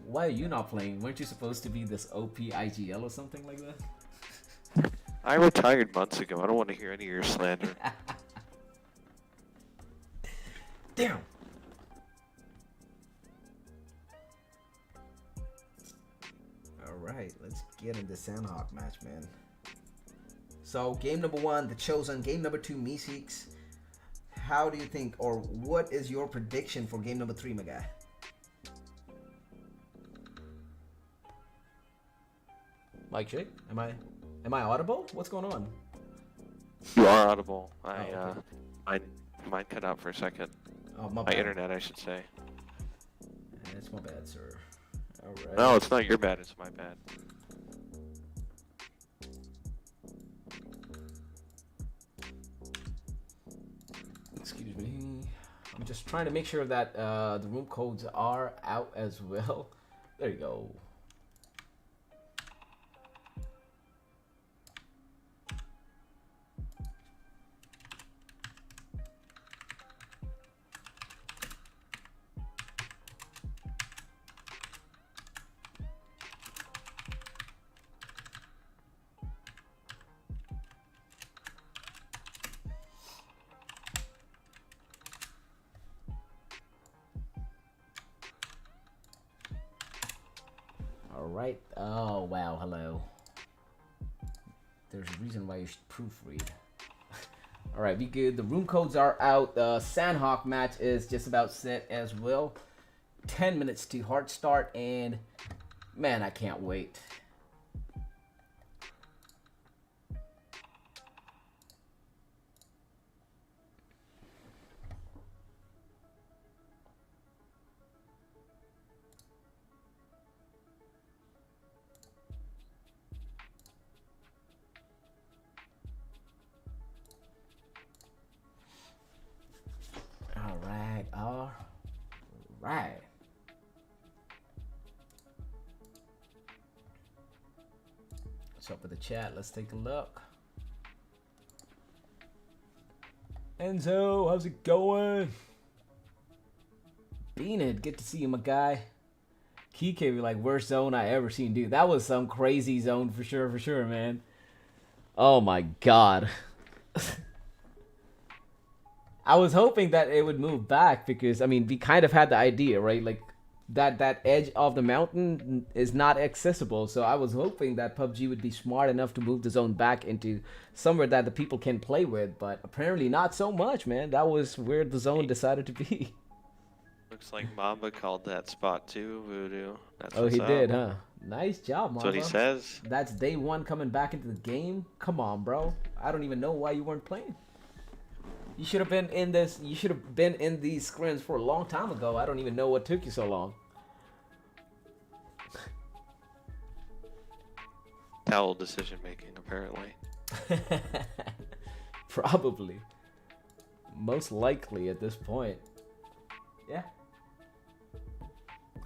Why are you not playing? Weren't you supposed to be this OP IGL or something like that? I retired months ago. I don't want to hear any of your slander. Damn. All right, let's get into Sandhawk match, man. So, game number 1, The Chosen. Game number 2, Meseeks. How do you think, or what is your prediction for game number 3, my guy? Mike Shake, am I audible? What's going on? You are audible. Okay. Mine cut out for a second. Oh, my My bad. internet, I should say. It's my bad, sir. All right. No, it's not your bad. It's my bad. Excuse me. I'm just trying to make sure that the room codes are out as well. There you go. Alright. Oh, wow. Hello. There's a reason why you should proofread. Alright, be good. The room codes are out. The Sandhawk match is just about set as well. 10 minutes to hard start, and man, I can't wait. All right. What's up with the chat? Let's take a look. Enzo, how's it going? Beaned, good to see you, my guy. Kike, like, worst zone I ever seen. Dude, that was some crazy zone for sure, man. Oh my god. I was hoping that it would move back because, I mean, we kind of had the idea, right? Like, that edge of the mountain is not accessible. So I was hoping that PUBG would be smart enough to move the zone back into somewhere that the people can play with. But apparently not so much, man. That was where the zone decided to be. Looks like Mamba called that spot too, Voodoo. That's Oh, what's he up. did, huh? Nice job, Mama. That's what he says. That's day one coming back into the game. Come on, bro. I don't even know why you weren't playing. You should have been in this. You should have been in these scrims for a long time ago. I don't even know what took you so long. Towel decision making, apparently. Probably. Most likely at this point. Yeah.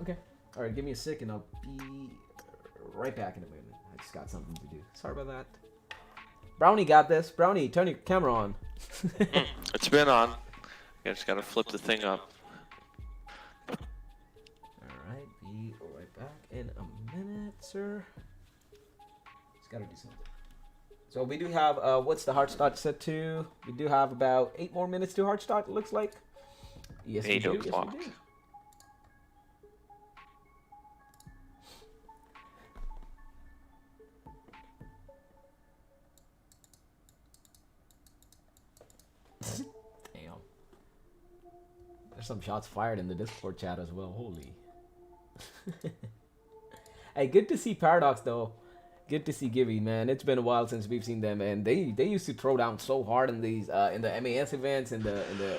Okay. All right. Give me a second. I'll be right back in a minute. I just got something to do. Sorry about that. Brownie got this. Brownie, turn your camera on. It's been on. I just gotta flip the thing up. Alright, be right back in a minute, sir. Just gotta do something. So we do have, what's the hard start set to? We do have about 8 more minutes to hard start, it looks like. Yes, 8 we do. o'clock. Yes, we do. Damn. There's some shots fired in the Discord chat as well. Holy. Hey, good to see Paradox though. Good to see Gibby, man. It's been a while since we've seen them, and they used to throw down so hard in these in the MAS events and the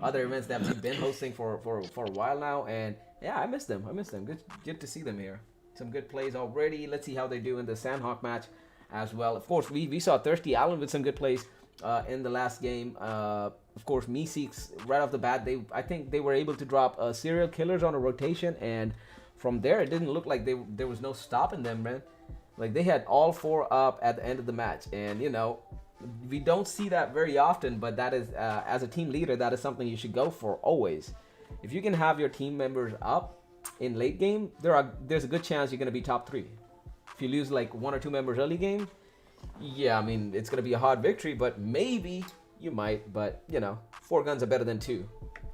other events that we've been hosting for a while now. And yeah, I miss them. I miss them. Good to see them here. Some good plays already. Let's see how they do in the Sandhawk match as well. Of course, we saw Thirsty Allen with some good plays in the last game. Of course, Meseeks right off the bat, I think they were able to drop serial killers on a rotation, and from there it didn't look like there was no stopping them, man. Like they had all 4 up at the end of the match, and you know, we don't see that very often, but that is as a team leader, that is something you should go for always. If you can have your team members up in late game, there's a good chance you're gonna be top 3. If you lose like 1 or 2 members early game, yeah, I mean it's gonna be a hard victory, but maybe you might. But you know, 4 guns are better than 2.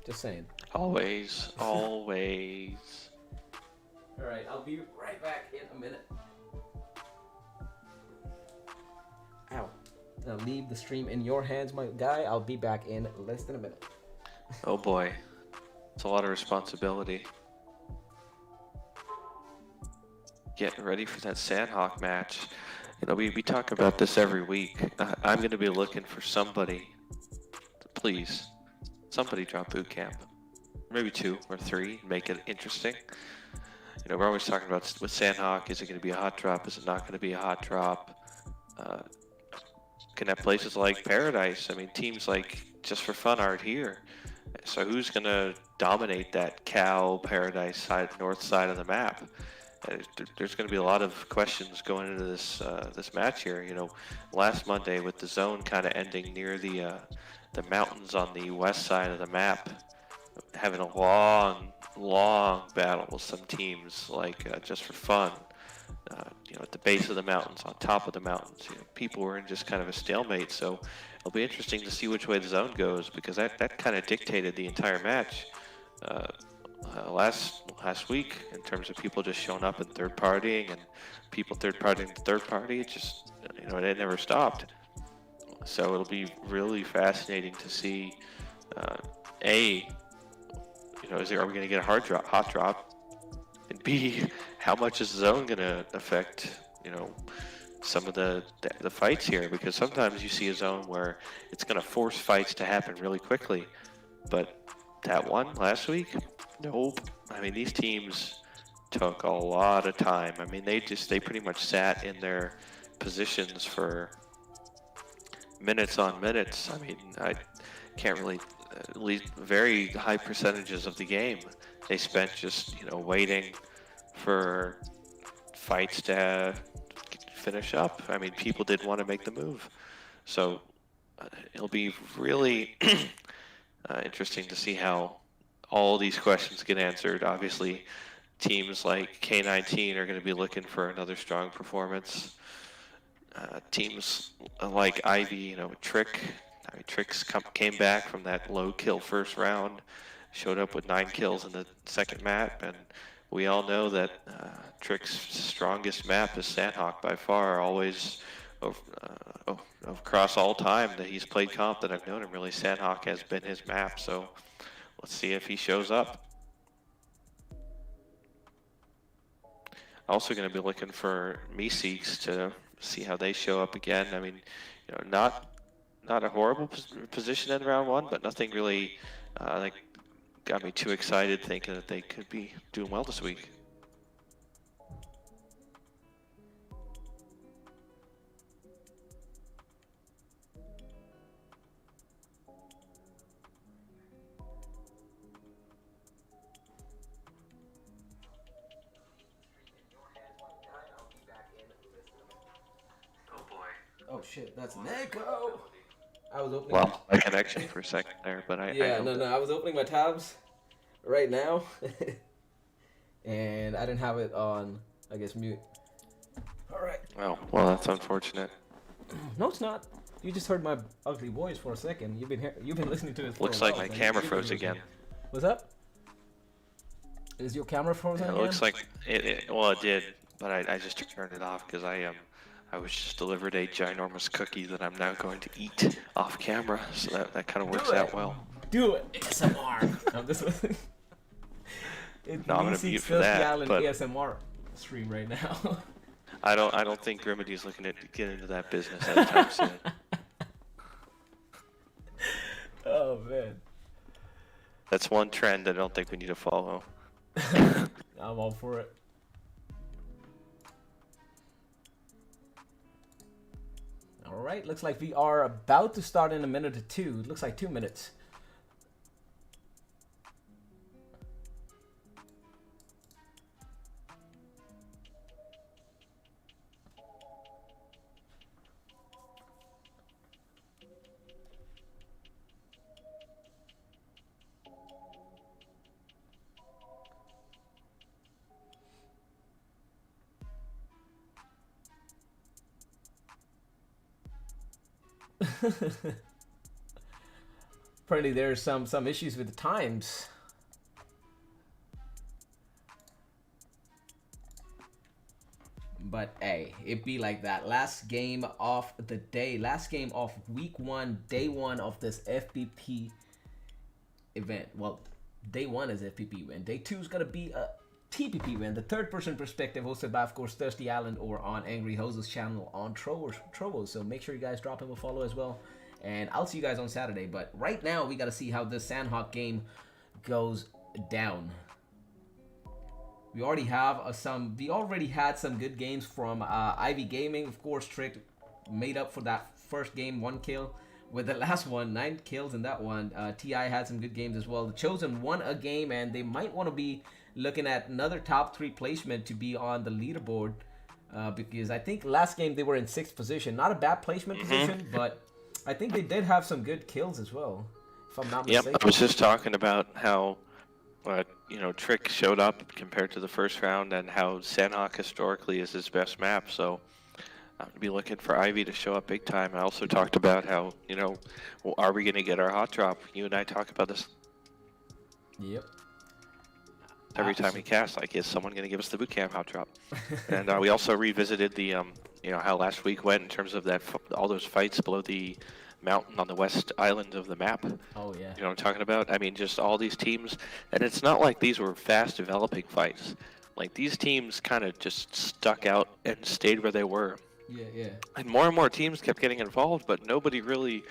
Just saying. Always, always. All right, I'll be right back in a minute. Ow. I'll leave the stream in your hands, my guy. I'll be back in less than a minute. Oh boy, it's a lot of responsibility. Getting ready for that Sandhawk match. You know, we talk about this every week. I'm going to be looking for somebody. Please, somebody drop boot camp. Maybe 2 or 3, make it interesting. You know, we're always talking about with Sandhawk, is it going to be a hot drop? Is it not going to be a hot drop? Can have places like Paradise. I mean, teams like Just for Fun aren't here. So who's going to dominate that Cal, Paradise side, north side of the map? There's going to be a lot of questions going into this this match here. You know, last Monday with the zone kind of ending near the mountains on the west side of the map, having a long battle with some teams like Just for Fun. You know, at the base of the mountains, on top of the mountains, you know, people were in just kind of a stalemate. So it'll be interesting to see which way the zone goes, because that kind of dictated the entire match last week in terms of people just showing up and third partying and people third partying to third party. It just, you know, it never stopped. So it'll be really fascinating to see. You know, are we going to get a hot drop? And B, how much is the zone going to affect, you know, some of the fights here? Because sometimes you see a zone where it's going to force fights to happen really quickly. But that one last week, nope. I mean, these teams took a lot of time. I mean, they pretty much sat in their positions for minutes on minutes. I mean, I can't really, at least very high percentages of the game, they spent just, you know, waiting for fights to finish up. I mean, people didn't want to make the move. So it'll be really interesting to see how all these questions get answered. Obviously, teams like K19 are going to be looking for another strong performance. Teams like Ivy, you know, Tricks came back from that low kill first round, showed up with 9 kills in the second map, and we all know that Trick's strongest map is Sandhawk by far. Always across all time that he's played comp that I've known him, really Sandhawk has been his map. So let's see if he shows up. Also going to be looking for Meseeks to see how they show up again. I mean, you know, not a horrible position in round 1, but nothing really like got me too excited thinking that they could be doing well this week. Oh shit, that's Neko! I was opening. Well, my connection for a second there, but I was opening my tabs right now, and I didn't have it on, I guess, mute. All right. Well, that's unfortunate. No, it's not. You just heard my ugly voice for a second. You've been listening to this. Looks like my camera froze again. What's up? Is your camera frozen again? It looks like it. Well, it did, but I just turned it off because I was just delivered a ginormous cookie that I'm now going to eat off camera, so that kind of works out well. Do it! ASMR! I'm just listening. No, I'm going to mute for that, but ASMR stream right now. I don't think Remedy's looking to get into that business anytime soon. Oh man. That's one trend I don't think we need to follow. I'm all for it. All right, looks like we are about to start in a minute or two. It looks like 2 minutes. Apparently there's some issues with the times. But hey, it be like that. Last game of the day, last game of week 1, day 1 of this FPP event. Well, day 1 is FPP event. Day 2 is gonna be a TPP event, the third person perspective, hosted by, of course, Thirsty Island, or on Angry Hose's channel on Trovo. So make sure you guys drop him a follow as well. And I'll see you guys on Saturday. But right now, we got to see how this Sandhawk game goes down. We already have we already had some good games from Ivy Gaming. Of course, Trick made up for that first game, 1 kill. With the last one, 9 kills in that one. TI had some good games as well. The Chosen won a game, and they might want to be looking at another top 3 placement to be on the leaderboard. Because I think last game they were in 6th position. Not a bad placement position, but I think they did have some good kills as well, if I'm not mistaken. Yep, I was just talking about how, Trick showed up compared to the first round, and how Sandhawk historically is his best map. So I'm gonna be looking for Ivy to show up big time. I also talked about how, are we gonna get our hot drop? You and I talk about this. Yep. Every time we cast, like, is someone going to give us the boot camp hot drop? And we also revisited the, how last week went in terms of that all those fights below the mountain on the west island of the map. Oh, yeah. You know what I'm talking about? I mean, just all these teams. And it's not like these were fast developing fights. Like, these teams kind of just stuck out and stayed where they were. Yeah, yeah. And more teams kept getting involved, but nobody really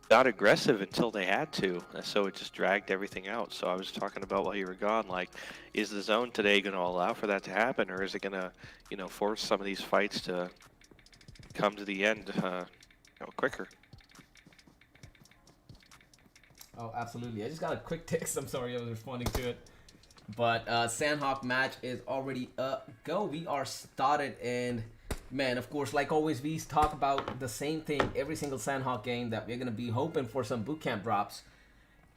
got aggressive until they had to, and so it just dragged everything out. So I was talking about while you were gone, like, is the zone today going to allow for that to happen, or is it going to, force some of these fights to come to the end, quicker? Oh, absolutely. I just got a quick text. I'm sorry, I was responding to it. But Sandhawk match is already go. We are started, and man, of course, like always, we talk about the same thing every single Sandhawk game, that we're gonna be hoping for some bootcamp drops,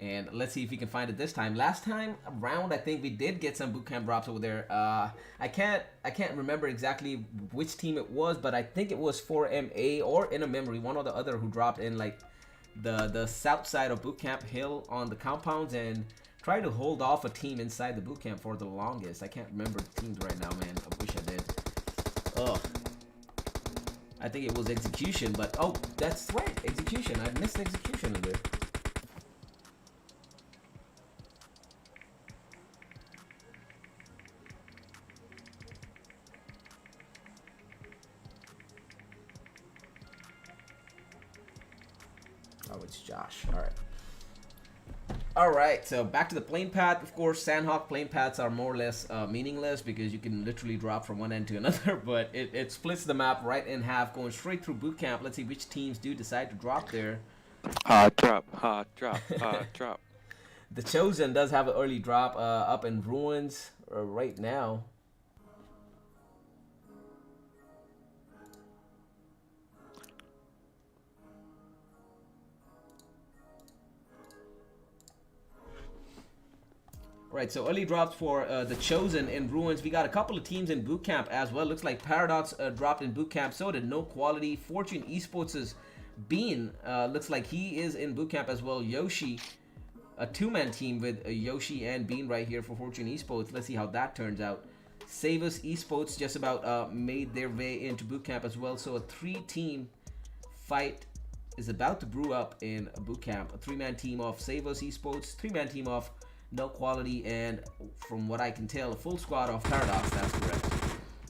and let's see if we can find it this time. Last time around, I think we did get some bootcamp drops over there. I can't remember exactly which team it was, but I think it was 4MA or In a Memory, one or the other, who dropped in like the south side of bootcamp hill on the compounds and tried to hold off a team inside the bootcamp for the longest. I can't remember the teams right now, man. I wish I did. Ugh. I think it was Execution, but oh, that's right, Execution. I missed Execution in there. Oh, it's Josh. All right. All right, so back to the plane path. Of course, Sandhawk plane paths are more or less meaningless because you can literally drop from one end to another, but it splits the map right in half, going straight through boot camp. Let's see which teams do decide to drop there. Hot drop, hot drop, hot drop. The Chosen does have an early drop up in Ruins right now. Right, so early drops for the Chosen in Ruins. We got a couple of teams in boot camp as well. Looks like Paradox dropped in boot camp. So did No Quality. Fortune Esports' Bean looks like he is in boot camp as well. Yoshi, a 2-man team with Yoshi and Bean right here for Fortune Esports. Let's see how that turns out. Save Us Esports just about made their way into boot camp as well. So a 3-team fight is about to brew up in boot camp. A 3-man team of Save Us Esports, 3-man team of No Quality, and from what I can tell, a full squad of Paradox. That's correct.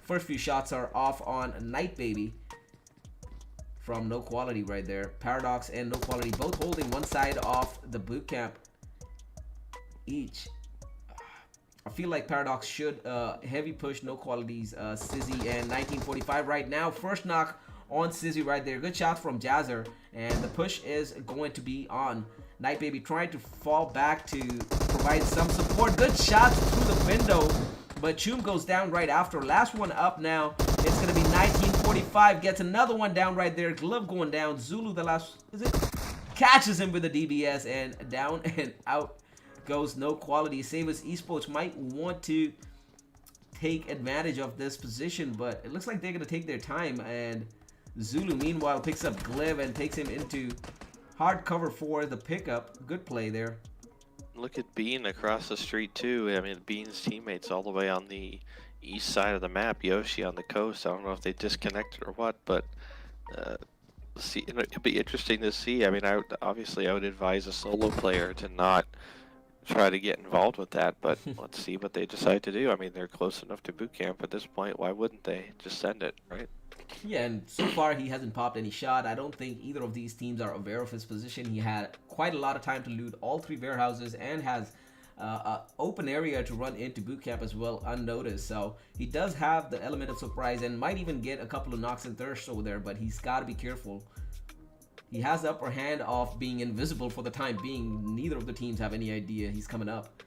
First few shots are off on Night Baby from No Quality right there. Paradox and No Quality both holding one side off the boot camp each. I feel like Paradox should heavy push No Quality's Sizzy and 1945 right now. First knock on Sizzy right there. Good shots from Jazzer, and the push is going to be on. Night Baby trying to fall back to provide some support. Good shots through the window, but Choom goes down right after. Last one up now. It's going to be 1945. Gets another one down right there. Glove going down. Zulu, the last, is it? Catches him with the DBS, and down and out goes No Quality. Savers Esports might want to take advantage of this position, but it looks like they're going to take their time, and Zulu meanwhile picks up Glove and takes him into hard cover for the pickup. Good play there. Look at Bean across the street too. I mean, Bean's teammates all the way on the east side of the map. Yoshi on the coast. I don't know if they disconnected or what, but see, it'd be interesting to see. I mean, I would advise a solo player to not try to get involved with that, but let's see what they decide to do. I mean, they're close enough to boot camp at this point. Why wouldn't they just send it, right? Yeah, and so far he hasn't popped any shot. I don't think either of these teams are aware of his position. He had quite a lot of time to loot all three warehouses and has an open area to run into boot camp as well unnoticed. So he does have the element of surprise and might even get a couple of knocks and thirsts over there, but he's got to be careful. He has the upper hand of being invisible for the time being. Neither of the teams have any idea he's coming up.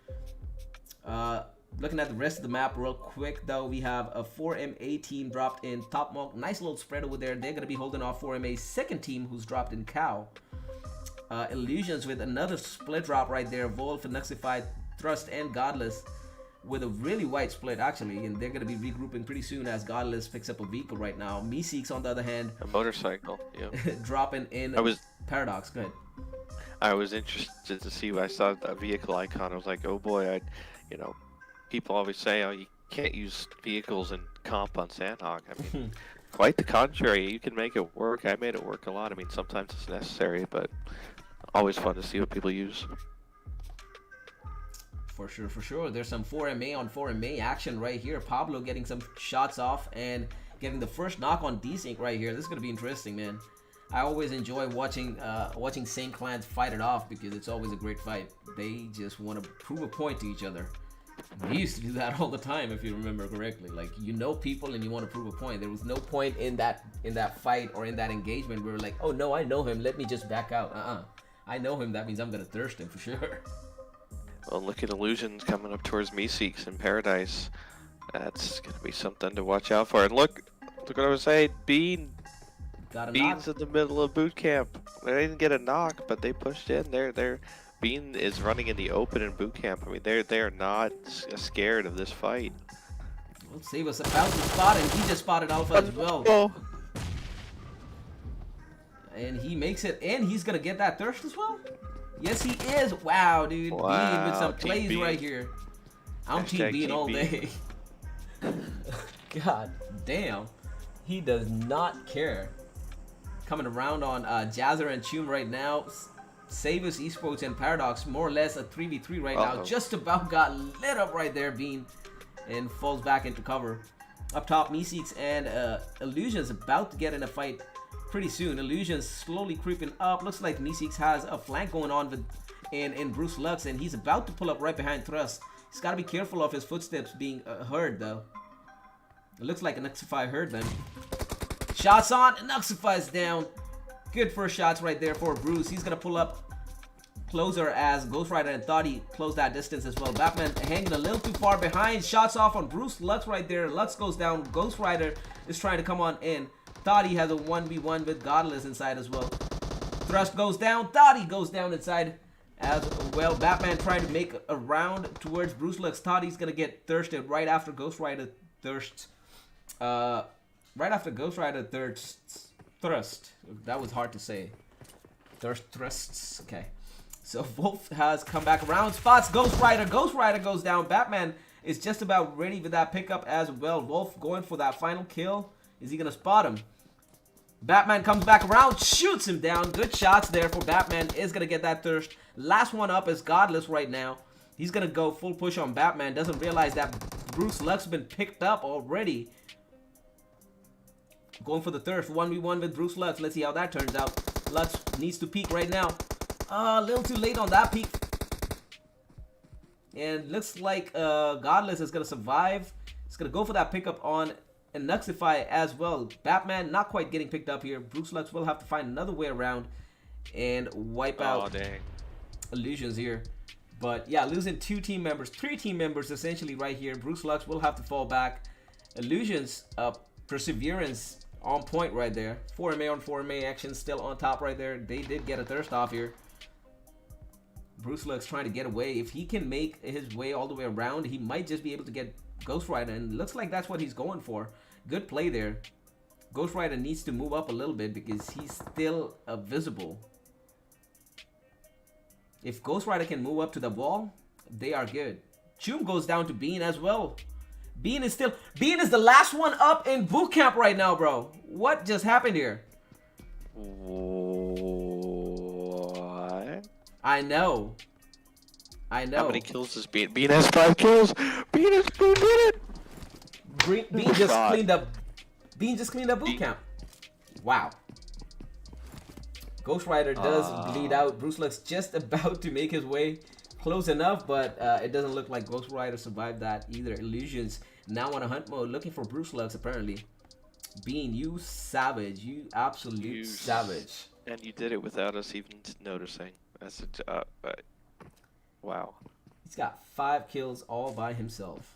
Looking at the rest of the map real quick though, we have a 4MA team dropped in Top Monk. Nice little spread over there. They're going to be holding off 4MA's second team who's dropped in Cow. Illusions with another split drop right there. Wolf, Nuxified, Thrust, and Godless with a really wide split actually, and they're going to be regrouping pretty soon as Godless picks up a vehicle right now. Meseeks on the other hand, a motorcycle, yeah. dropping in Paradox. Go ahead. I was interested to see when I saw the vehicle icon. I was like, oh boy, you know, people always say, oh, you can't use vehicles in comp on Sandhog. I mean, quite the contrary. You can make it work. I made it work a lot. I mean, sometimes it's necessary, but always fun to see what people use. For sure, for sure. There's some 4MA on 4MA action right here. Pablo getting some shots off and getting the first knock on Desync right here. This is going to be interesting, man. I always enjoy watching Saint clans fight it off because it's always a great fight. They just want to prove a point to each other. We used to do that all the time, if you remember correctly. Like, you know people and you want to prove a point. There was no point in that fight or in that engagement where we're like, oh no, I know him, let me just back out. I know him, that means I'm gonna thirst him for sure. Well, look at Illusions coming up towards Meseeks in Paradise. That's gonna be something to watch out for. And look what I was saying. Bean's in the middle of boot camp. They didn't get a knock, but they pushed in. Bean is running in the open in boot camp. I mean, they're not scared of this fight. Well, Save us about to spot, and he just spotted Alpha as well. Oh. And he makes it, and he's gonna get that thirst as well. Yes, he is. Wow, dude. Wow, Bean with some plays Bean. Right here. I'm Team Bean all day. God damn. He does not care. Coming around on Jazzer and Choom right now. Savers Esports and Paradox more or less a 3v3 right now. Just about got lit up right there, Bean, and falls back into cover. Up top, Meseeks and Illusions about to get in a fight pretty soon. Illusions slowly creeping up. Looks like Meseeks has a flank going on with in Bruce Lux, and he's about to pull up right behind Thrust. He's got to be careful of his footsteps being heard though. It looks like a Nuxify heard them. Shots on, Nuxify's down. Good first shots right there for Bruce. He's gonna pull up closer as Ghost Rider and Thoughty close that distance as well. Batman hanging a little too far behind. Shots off on Bruce Lux right there. Lux goes down. Ghost Rider is trying to come on in. Thoughty has a 1v1 with Godless inside as well. Thrust goes down. Thoughty goes down inside as well. Batman trying to make a round towards Bruce Lux. Thoughty's gonna get thirsted right after Ghost Rider thirsts. Right after Ghost Rider thirsts. Thrust. That was hard to say. Thrusts. Okay. So Wolf has come back around. Spots Ghost Rider. Ghost Rider goes down. Batman is just about ready with that pickup as well. Wolf going for that final kill. Is he going to spot him? Batman comes back around. Shoots him down. Good shots there for Batman. Is going to get that thirst. Last one up is Godless right now. He's going to go full push on Batman. Doesn't realize that Bruce Lux has been picked up already. Going for the thirst. 1v1 with Bruce Lux. Let's see how that turns out. Lux needs to peek right now. A little too late on that peek. And looks like Godless is going to survive. It's going to go for that pickup on Nuxify as well. Batman not quite getting picked up here. Bruce Lux will have to find another way around and wipe out Illusions here. But yeah, losing 2 team members, 3 team members essentially right here. Bruce Lux will have to fall back. Illusions, Perseverance on point right there. 4MA on 4MA action still on top right there. They did get a thirst off here. Bruce Lux trying to get away. If he can make his way all the way around, he might just be able to get Ghost Rider, and looks like that's what he's going for. Good play there. Ghost Rider needs to move up a little bit because he's still visible. If Ghost Rider can move up to the wall, they are good. Choom goes down to Bean as well. Bean is the last one up in boot camp right now, bro. What just happened here? What? I know. How many kills does Bean? Bean has 5 kills. Bean did it. Bean just cleaned up. Bean just cleaned up boot camp. Wow. Ghost Rider does bleed out. Bruce Lux just about to make his way close enough, but it doesn't look like Ghost Rider survived that either. Illusions now on a hunt mode, looking for Bruce Lux apparently. Bean, you savage. You absolute savage. And you did it without us even noticing. That's a wow. He's got 5 kills all by himself.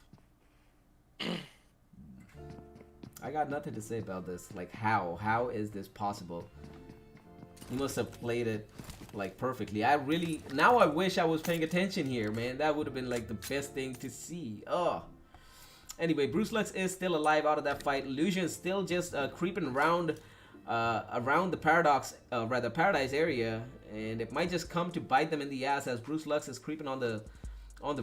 I got nothing to say about this. Like, how is this possible? He must have played it like perfectly. Now I wish I was paying attention here, man. That would have been like the best thing to see. Anyway, Bruce Lux is still alive out of that fight. Illusion still just creeping around the paradise area, and it might just come to bite them in the ass as Bruce Lux is creeping on the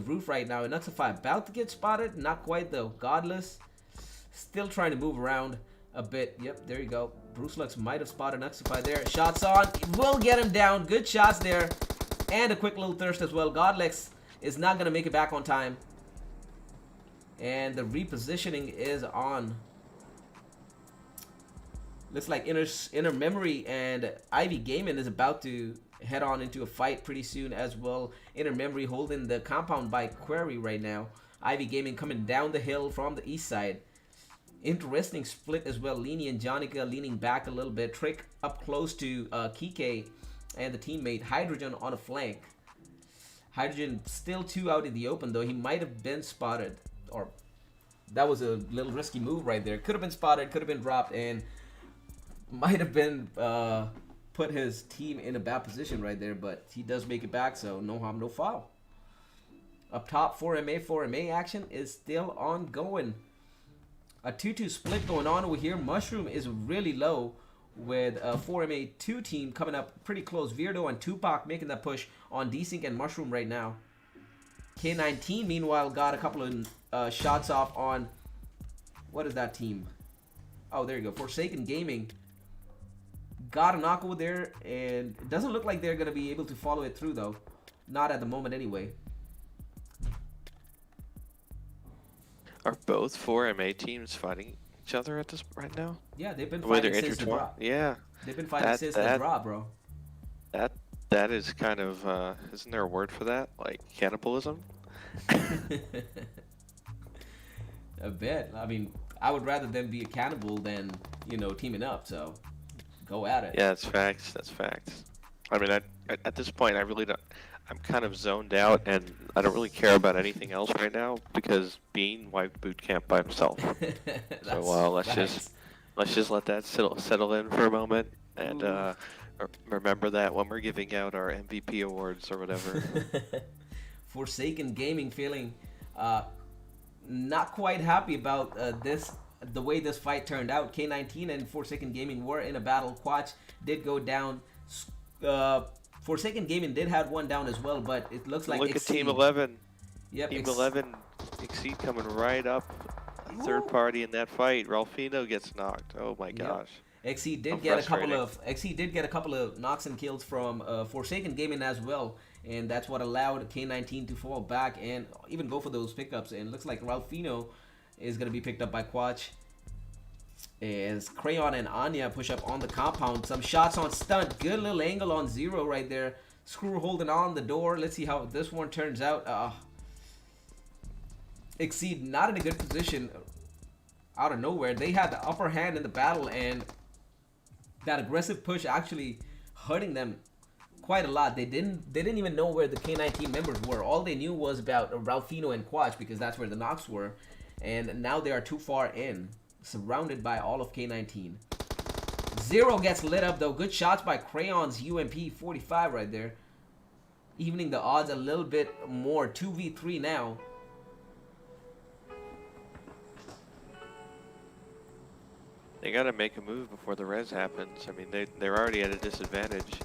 roof right now. And Nuxify about to get spotted, not quite though. Godless still trying to move around a bit. Yep, there you go. Bruce Lux might have spotted Nuxify there. Shots on, will get him down. Good shots there, and a quick little thirst as well. Godlex is not gonna make it back on time, and the repositioning is on. Looks like Inner Memory and Ivy Gaming is about to head on into a fight pretty soon as well. Inner Memory holding the compound by Query right now. Ivy Gaming coming down the hill from the east side. Interesting split as well. Leany and Jonica leaning back a little bit. Trick up close to Kike and the teammate. Hydrogen on a flank. Hydrogen still 2 out in the open though. He might have been spotted, or that was a little risky move right there. Could have been spotted, could have been dropped, and might have been put his team in a bad position right there, but he does make it back, so no harm, no foul. Up top, 4MA action is still ongoing. A 2-2 split going on over here. Mushroom is really low with a 4MA 2 team coming up pretty close. Virdo and Tupac making that push on Desync and Mushroom right now. K19 meanwhile got a couple of shots off on, what is that team? Oh, there you go. Forsaken Gaming got a knock over there, and it doesn't look like they're going to be able to follow it through though. Not at the moment anyway. Are both 4MA teams fighting each other at this right now? Yeah, they've been fighting since the drop. Yeah. They've been fighting since the drop, bro. That is kind of isn't there a word for that? Like cannibalism? A bit. I mean, I would rather them be a cannibal than, you know, teaming up, so go at it. Yeah, that's facts. That's facts. I mean, at this point, I really don't. I'm kind of zoned out, and I don't really care about anything else right now because Bean wiped boot camp by himself. So let's just let that settle in for a moment, and remember that when we're giving out our MVP awards or whatever. Forsaken Gaming feeling not quite happy about the way this fight turned out. K19 and Forsaken Gaming were in a battle. Quatch did go down. Forsaken Gaming did have one down as well, but it looks like look at Team 11. Yep, Team 11, Exceed coming right up. Third party in that fight. Ralphino gets knocked. Oh my gosh. Exceed did get a couple of knocks and kills from Forsaken Gaming as well, and that's what allowed K19 to fall back and even go for those pickups. And it looks like Ralphino is gonna be picked up by Quatch. As Crayon and Anya push up on the compound. Some shots on stunt. Good little angle on Zero right there. Screw holding on the door. Let's see how this one turns out. Exceed not in a good position. Out of nowhere. They had the upper hand in the battle, and that aggressive push actually hurting them quite a lot. They didn't even know where the K19 members were. All they knew was about Ralphino and Quatch, because that's where the knocks were. And now they are too far in, surrounded by all of K19. Zero gets lit up though. Good shots by Crayon's UMP 45 right there. Evening the odds a little bit more. 2v3 now. They gotta make a move before the res happens. I mean, they're already at a disadvantage.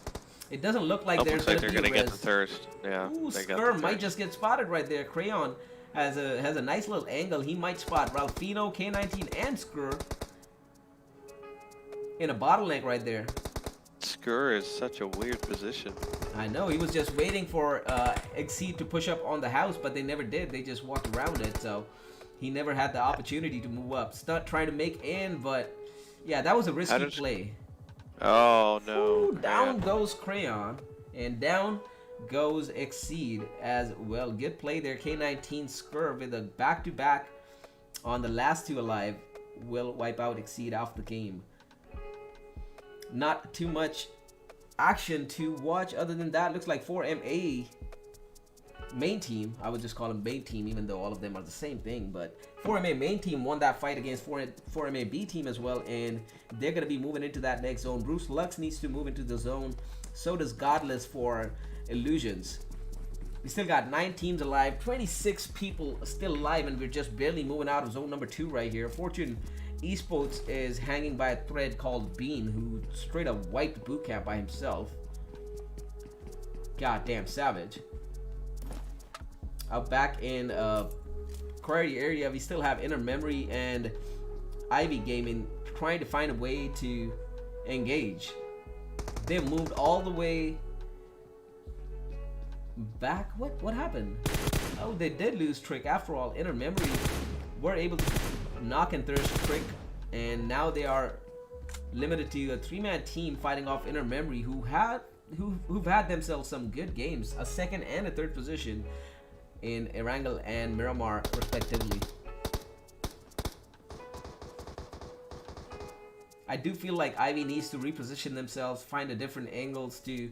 It doesn't look like Looks like they're gonna get the thirst. Yeah. Ooh, they got Skur the might thirst. just get spotted right there. Crayon has a nice little angle. He might spot Ralphino, K19, and Skur in a bottleneck right there. Skur is such a weird position. I know, he was just waiting for Exceed to push up on the house, but they never did. They just walked around it, so he never had the opportunity to move up. Stunt trying to make in, but yeah, that was a risky play. Oh no. Ooh, down goes Crayon, and down goes Exceed as well. Good play there. K19 Skur with a back-to-back on the last two alive will wipe out Exceed off the game. Not too much action to watch other than that. Looks like 4MA main team, I would just call them main team even though all of them are the same thing, but 4MA main team won that fight against 4MA B team as well, and they're going to be moving into that next zone. Bruce Lux needs to move into the zone, so does Godless for Illusions. We still got 9 teams alive, 26 people still alive, and we're just barely moving out of zone number 2 right here. Fortune Esports is hanging by a thread called Bean, who straight up wiped boot camp by himself. Goddamn savage. Out back in Quarry area, we still have Inner Memory and Ivy Gaming trying to find a way to engage. They moved all the way back. What happened? Oh, they did lose Trick after all. Inner Memory were able to knock and thirst Trick, and now they are limited to a 3-man team fighting off Inner Memory, who've had themselves some good games, a second and a third position in Erangel and Miramar respectively. I do feel like Ivy needs to reposition themselves, find a different angles to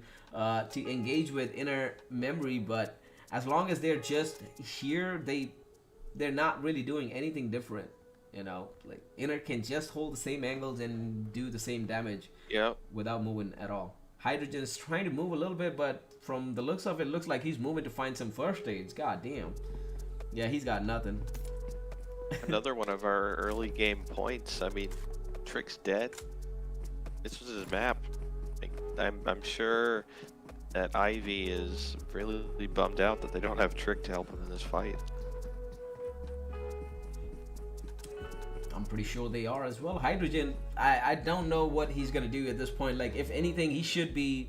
engage with Inner Memory, but as long as they're just here, they're not really doing anything different. You know, like Inner can just hold the same angles and do the same damage without moving at all. Hydrogen is trying to move a little bit, but from the looks of it, looks like he's moving to find some first aids. God damn. Yeah, he's got nothing. Another one of our early game points. I mean, Trick's dead. This was his map. Like, I'm sure that Ivy is really bummed out that they don't have Trick to help him in this fight. I'm pretty sure they are as well. Hydrogen, I don't know what he's gonna do at this point. Like, if anything, he should be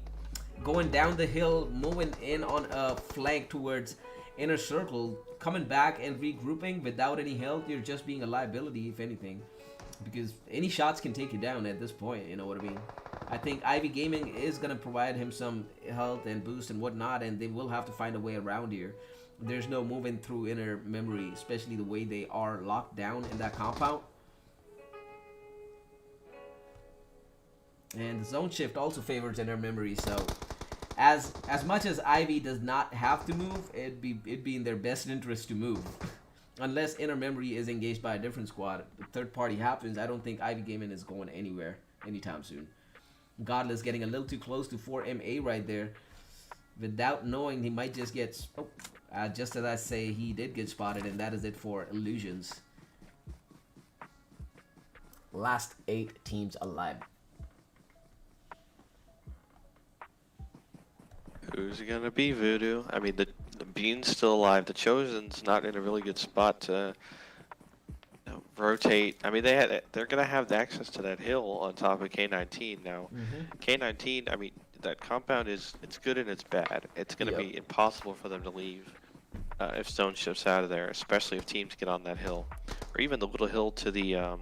going down the hill, moving in on a flank towards Inner Circle, coming back and regrouping without any health. You're just being a liability, if anything, because any shots can take you down at this point. You know what I mean? I think Ivy Gaming is gonna provide him some health and boost and whatnot, and they will have to find a way around here. There's no moving through Inner Memory, especially the way they are locked down in that compound. And the zone shift also favors Inner Memory, so as much as Ivy does not have to move, it'd be in their best interest to move. Unless Inner Memory is engaged by a different squad, the third party happens, I don't think Ivy Gaming is going anywhere anytime soon. Godless getting a little too close to 4MA right there. Without knowing, he might just get... just as I say, he did get spotted, and that is it for Illusions. Last 8 teams alive. Who's it gonna be, Voodoo? I mean, the Bean's still alive. The Chosen's not in a really good spot to rotate. I mean, they're gonna have the access to that hill on top of K19 now. K19, I mean, that compound it's good and it's bad. It's gonna be impossible for them to leave if Stone shifts out of there, especially if teams get on that hill, or even the little hill to the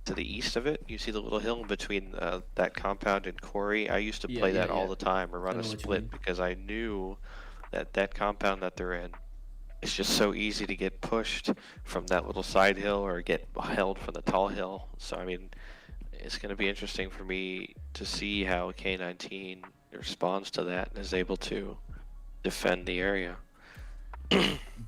to the east of it. You see the little hill between that compound and Quarry. I used to Yeah, play yeah, that all yeah. the time, or I run a know what you split, mean. because I knew that that compound that they're in, it's just so easy to get pushed from that little side hill or get held from the tall hill. So I mean, it's going to be interesting for me to see how K19 responds to that and is able to defend the area.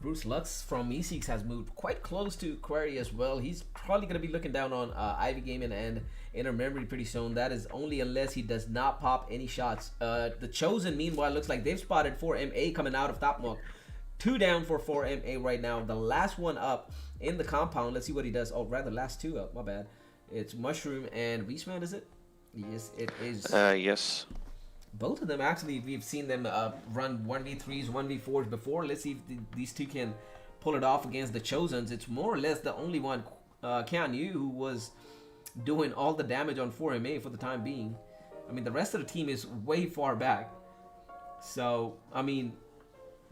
Bruce Lux from Meseeks has moved quite close to Query as well. He's probably going to be looking down on Ivy Gaming and Inner Memory pretty soon. That is only unless he does not pop any shots. The Chosen, meanwhile, looks like they've spotted 4MA coming out of Top Mark. 2 down for 4MA right now. The last one up in the compound. Let's see what he does. Oh, rather, last 2 up. My bad. It's Mushroom and Beastman, is it? Yes, it is. Yes. Both of them, actually, we've seen them run 1v3s, 1v4s before. Let's see if these two can pull it off against the Chosens. It's more or less the only one, Keanu, who was doing all the damage on 4MA for the time being. I mean, the rest of the team is way far back. So, I mean,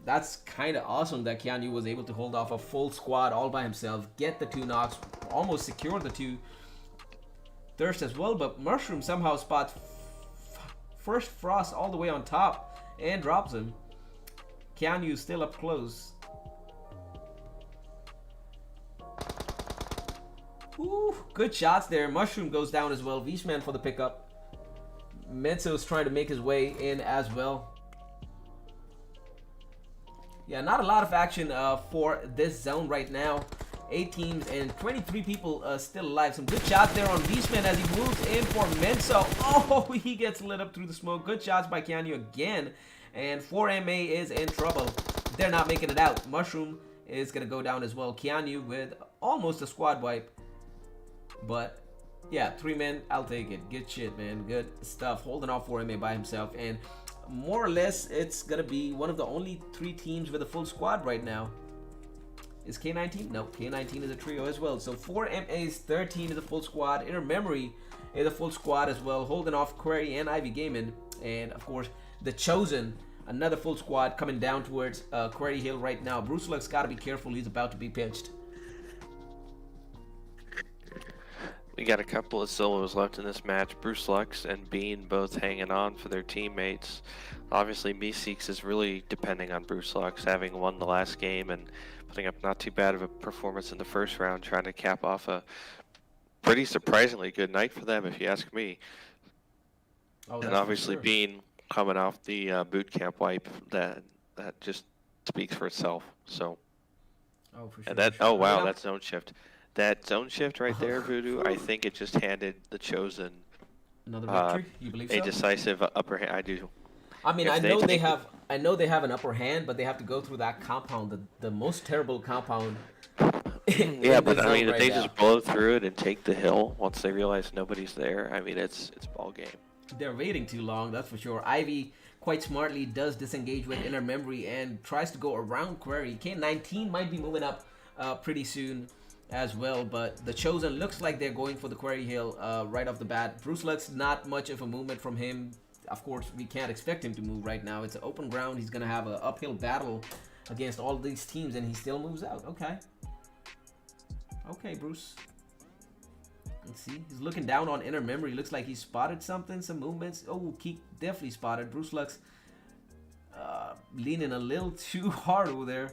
that's kind of awesome that Keanu was able to hold off a full squad all by himself, get the 2 knocks, almost secure the 2 thirst as well. But Mushroom somehow spots first Frost all the way on top and drops him. Keanu still up close. Ooh, good shots there. Mushroom goes down as well. Vishman for the pickup. Menso's trying to make his way in as well. Yeah, not a lot of action for this zone right now. 8 teams and 23 people still alive. Some good shots there on Beastman as he moves in for Menso. Oh, he gets lit up through the smoke. Good shots by Keanu again. And 4MA is in trouble. They're not making it out. Mushroom is going to go down as well. Keanu with almost a squad wipe. But, yeah, 3 men, I'll take it. Good shit, man. Good stuff. Holding off 4MA by himself. And more or less, it's going to be one of the only 3 teams with a full squad right now. Is K19? No, K19 is a trio as well. So 4MA's 13 is a full squad. Inner Memory is a full squad as well, holding off Query and Ivy Gaming. And of course, the Chosen, another full squad coming down towards Query Hill right now. Bruce Luck's got to be careful. He's about to be pinched. We got a couple of solos left in this match. Bruce Lux and Bean both hanging on for their teammates. Obviously, Meseeks is really depending on Bruce Lux, having won the last game and putting up not too bad of a performance in the first round, trying to cap off a pretty surprisingly good night for them, if you ask me. Oh, and obviously, sure. Bean coming off the boot camp wipe, that just speaks for itself. So, Oh, for sure. and that for sure. oh wow, I mean, that zone shift. That zone shift right there, Voodoo, I think it just handed the Chosen another victory. You believe so? a decisive upper hand. I do. I mean, if I they know they take have. I know they have an upper hand, but they have to go through that compound, the most terrible compound. Yeah, but I mean, if right they now. just blow through it and take the hill once they realize nobody's there, I mean, it's ball game. They're waiting too long, that's for sure. Ivy quite smartly does disengage with Inner Memory and tries to go around Query. K19 might be moving up pretty soon as well, but the Chosen looks like they're going for the Query Hill right off the bat. Bruce Lux, not much of a movement from him. Of course, we can't expect him to move right now. It's an open ground. He's going to have an uphill battle against all these teams, and he still moves out. Okay. Okay, Bruce. Let's see. He's looking down on Inner Memory. Looks like he spotted something, some movements. Oh, Keek definitely spotted. Bruce Lux leaning a little too hard over there.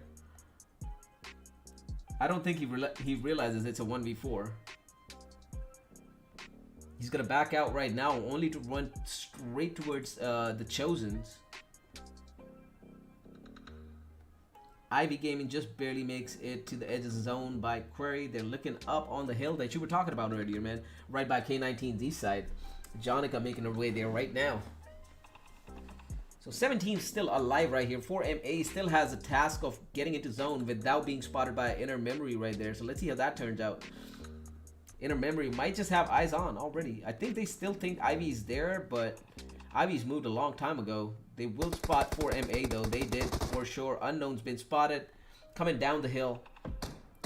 I don't think he realizes it's a 1v4. He's going to back out right now, only to run straight towards the Chosens. Ivy Gaming just barely makes it to the edge of the zone by Query. They're looking up on the hill that you were talking about earlier, man. Right by K19's east side. Jonica making her way there right now. So 17 still alive right here. 4MA still has a task of getting into zone without being spotted by Inner Memory right there. So let's see how that turns out. Inner Memory might just have eyes on already. I think they still think Ivy's there, but Ivy's moved a long time ago. They will spot 4MA though. They did for sure. Unknown's been spotted coming down the hill.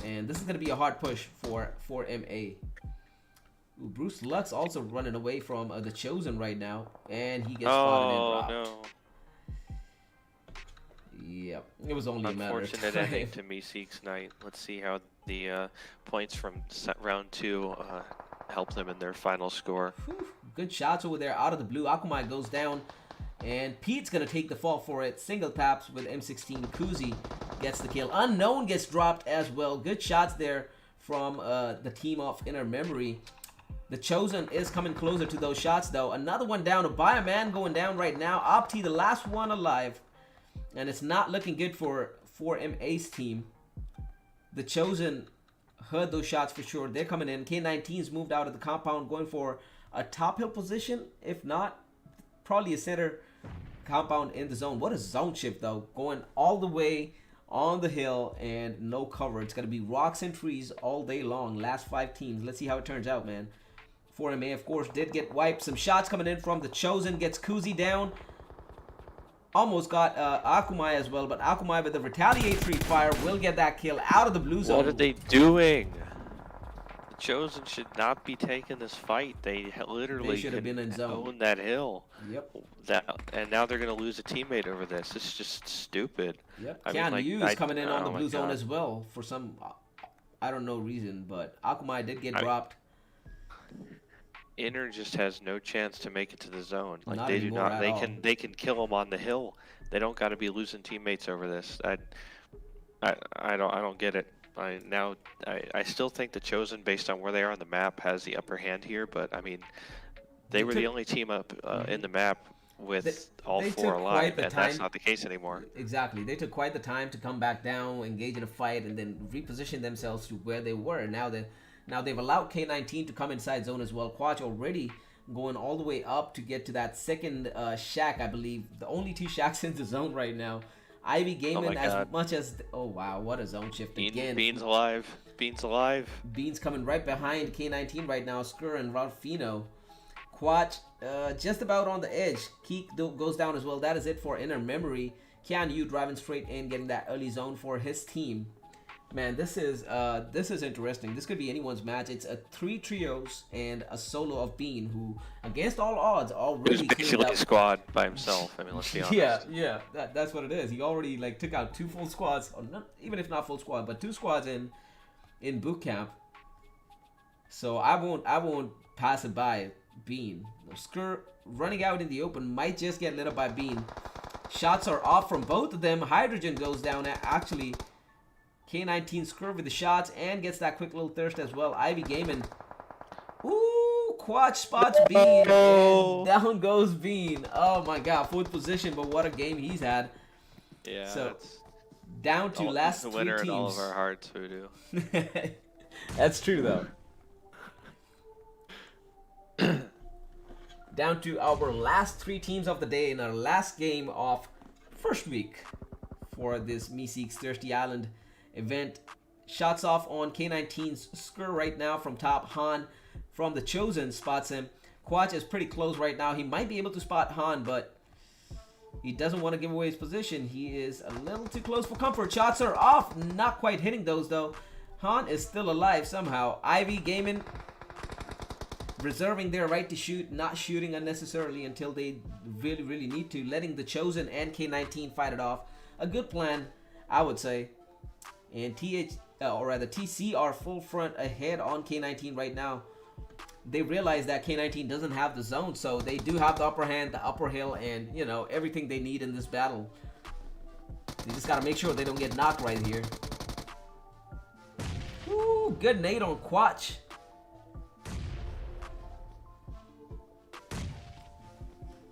And this is going to be a hard push for 4MA. Ooh, Bruce Lux also running away from the Chosen right now. And he gets spotted and dropped. No. Yep, it was only a matter of Unfortunate time. ending to Meseeks night. Let's see how the points from round 2 help them in their final score. Whew, good shots over there out of the blue. Akumai goes down, and Pete's gonna take the fall for it. Single taps with M16. Kuzi gets the kill. Unknown gets dropped as well. Good shots there from the team of Inner Memory. The Chosen is coming closer to those shots though. Another one down. A Bioman going down right now. Opti, the last one alive. And it's not looking good for 4MA's team. The Chosen heard those shots for sure. They're coming in. K19's moved out of the compound, going for a top hill position. If not, probably a center compound in the zone. What a zone shift though. Going all the way on the hill and no cover. It's going to be rocks and trees all day long. Last 5 teams. Let's see how it turns out, man. 4MA, of course, did get wiped. Some shots coming in from the Chosen. Gets Kuzi down. Almost got Akumai as well, but Akumai with the retaliatory fire will get that kill out of the blue zone. What are they doing? The Chosen should not be taking this fight. They literally should have been in zone. own that hill. Yep. And now they're going to lose a teammate over this. This is just stupid. Yep. I mean, Keanu like, is coming in on the oh my blue zone God. as well for some, I don't know reason, but Akumai did get dropped. Inner just has no chance to make it to the zone. Like Not they do anymore not. at They all. can kill them on the hill. They don't got to be losing teammates over this. I don't get it. I still think the Chosen, based on where they are on the map, has the upper hand here. But I mean, they were the only team up in the map with all they 4 took alive, quite the and that's time. not the case anymore. Exactly. They took quite the time to come back down, engage in a fight, and then reposition themselves to where they were. Now they've allowed K19 to come inside zone as well. Quach already going all the way up to get to that second shack, I believe. The only 2 shacks in the zone right now. Ivy Gaming, my as God. much as... Oh, wow. What a zone shift again. Beans alive. Beans alive. Beans coming right behind K19 right now. Skur and Ralphino. Quach just about on the edge. Keek goes down as well. That is it for Inner Memory. Keanu Yu driving straight in, getting that early zone for his team. Man, this is interesting. This could be anyone's match. It's a 3 trios and a solo of Bean, who, against all odds, He was already cleaned basically out. a squad by himself. I mean, let's be honest. Yeah, that's what it is. He already like took out 2 full squads, or not, even if not full squad, but 2 squads in boot camp. So I won't pass it by Bean. Skur running out in the open might just get lit up by Bean. Shots are off from both of them. Hydrogen goes down. Actually, K19 Skur with the shots and gets that quick little thirst as well. Ivy Gaming. Ooh, Quach spots Bean. And down goes Bean. Oh my God, 4th position, but what a game he's had. Yeah. So, that's down to last the 3 winner teams. in all of our hearts, Voodoo. That's true though. Down to our last 3 teams of the day in our last game of first week for this Meseeks Thirsty Island event. Shots off on K19's Skur right now from top. Han from the Chosen spots him. Quach is pretty close right now. He might be able to spot Han, but he doesn't want to give away his position. He is a little too close for comfort. Shots are off. Not quite hitting those though. Han is still alive somehow. Ivy Gaming reserving their right to shoot, not shooting unnecessarily until they really need to, letting the Chosen and K19 fight it off. A good plan, I would say. And TC are full front ahead on K19 right now. They realize that K19 doesn't have the zone, so they do have the upper hand, the upper hill, and you know, everything they need in this battle. They just gotta make sure they don't get knocked right here. Woo, good nade on Quach.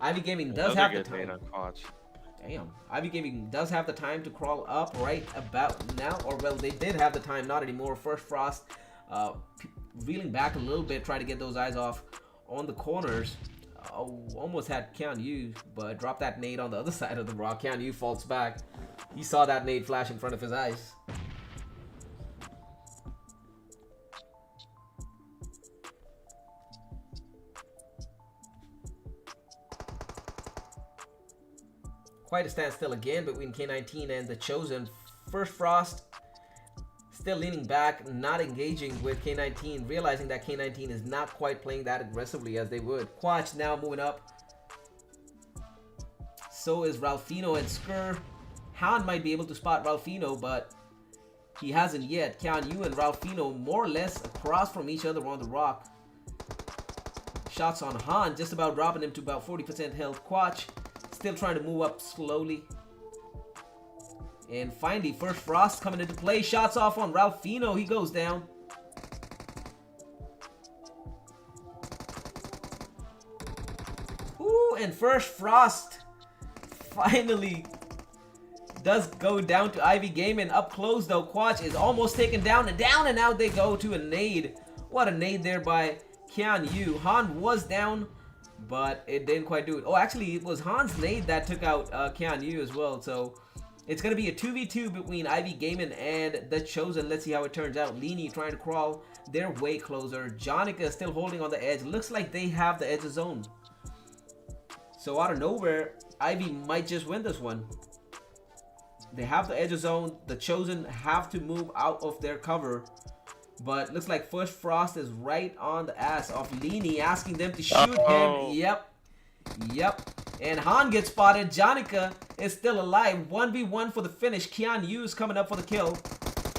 Ivy Gaming does have the time. On Quach. Damn. Ivy Gaming does have the time to crawl up right about now. Or, well, they did have the time, not anymore. First Frost reeling back a little bit, trying to get those eyes off on the corners. Almost had Keanu, but dropped that nade on the other side of the rock. Keanu falls back. He saw that nade flash in front of his eyes. Quite a standstill again between K19 and the Chosen. First Frost still leaning back, not engaging with K19, realizing that K19 is not quite playing that aggressively as they would. Quach now moving up. So is Ralphino and Skur. Han might be able to spot Ralphino, but he hasn't yet. Keanu and Ralphino more or less across from each other on the rock. Shots on Han, just about dropping him to about 40% health. Quatch still trying to move up slowly. And finally, first Frost coming into play. Shots off on Ralphino. He goes down. Ooh, and first Frost finally does go down to Ivy Gaming. Up close though, Quatch is almost taken down, and out they go to a nade. What a nade there by Kian Yu. Han was down, but it didn't quite do it. Oh, actually, it was Han's nade that took out Kian Yu as well. So it's going to be a 2v2 between Ivy Gaming and The Chosen. Let's see how it turns out. Leany trying to crawl their way closer. Jonica still holding on the edge. Looks like they have the edge of zone. So out of nowhere, Ivy might just win this one. They have the edge of zone. The Chosen have to move out of their cover. But looks like first Frost is right on the ass of Leany, asking them to shoot him. Yep. And Han gets spotted. Jonica is still alive. 1v1 for the finish. Kian Yu is coming up for the kill.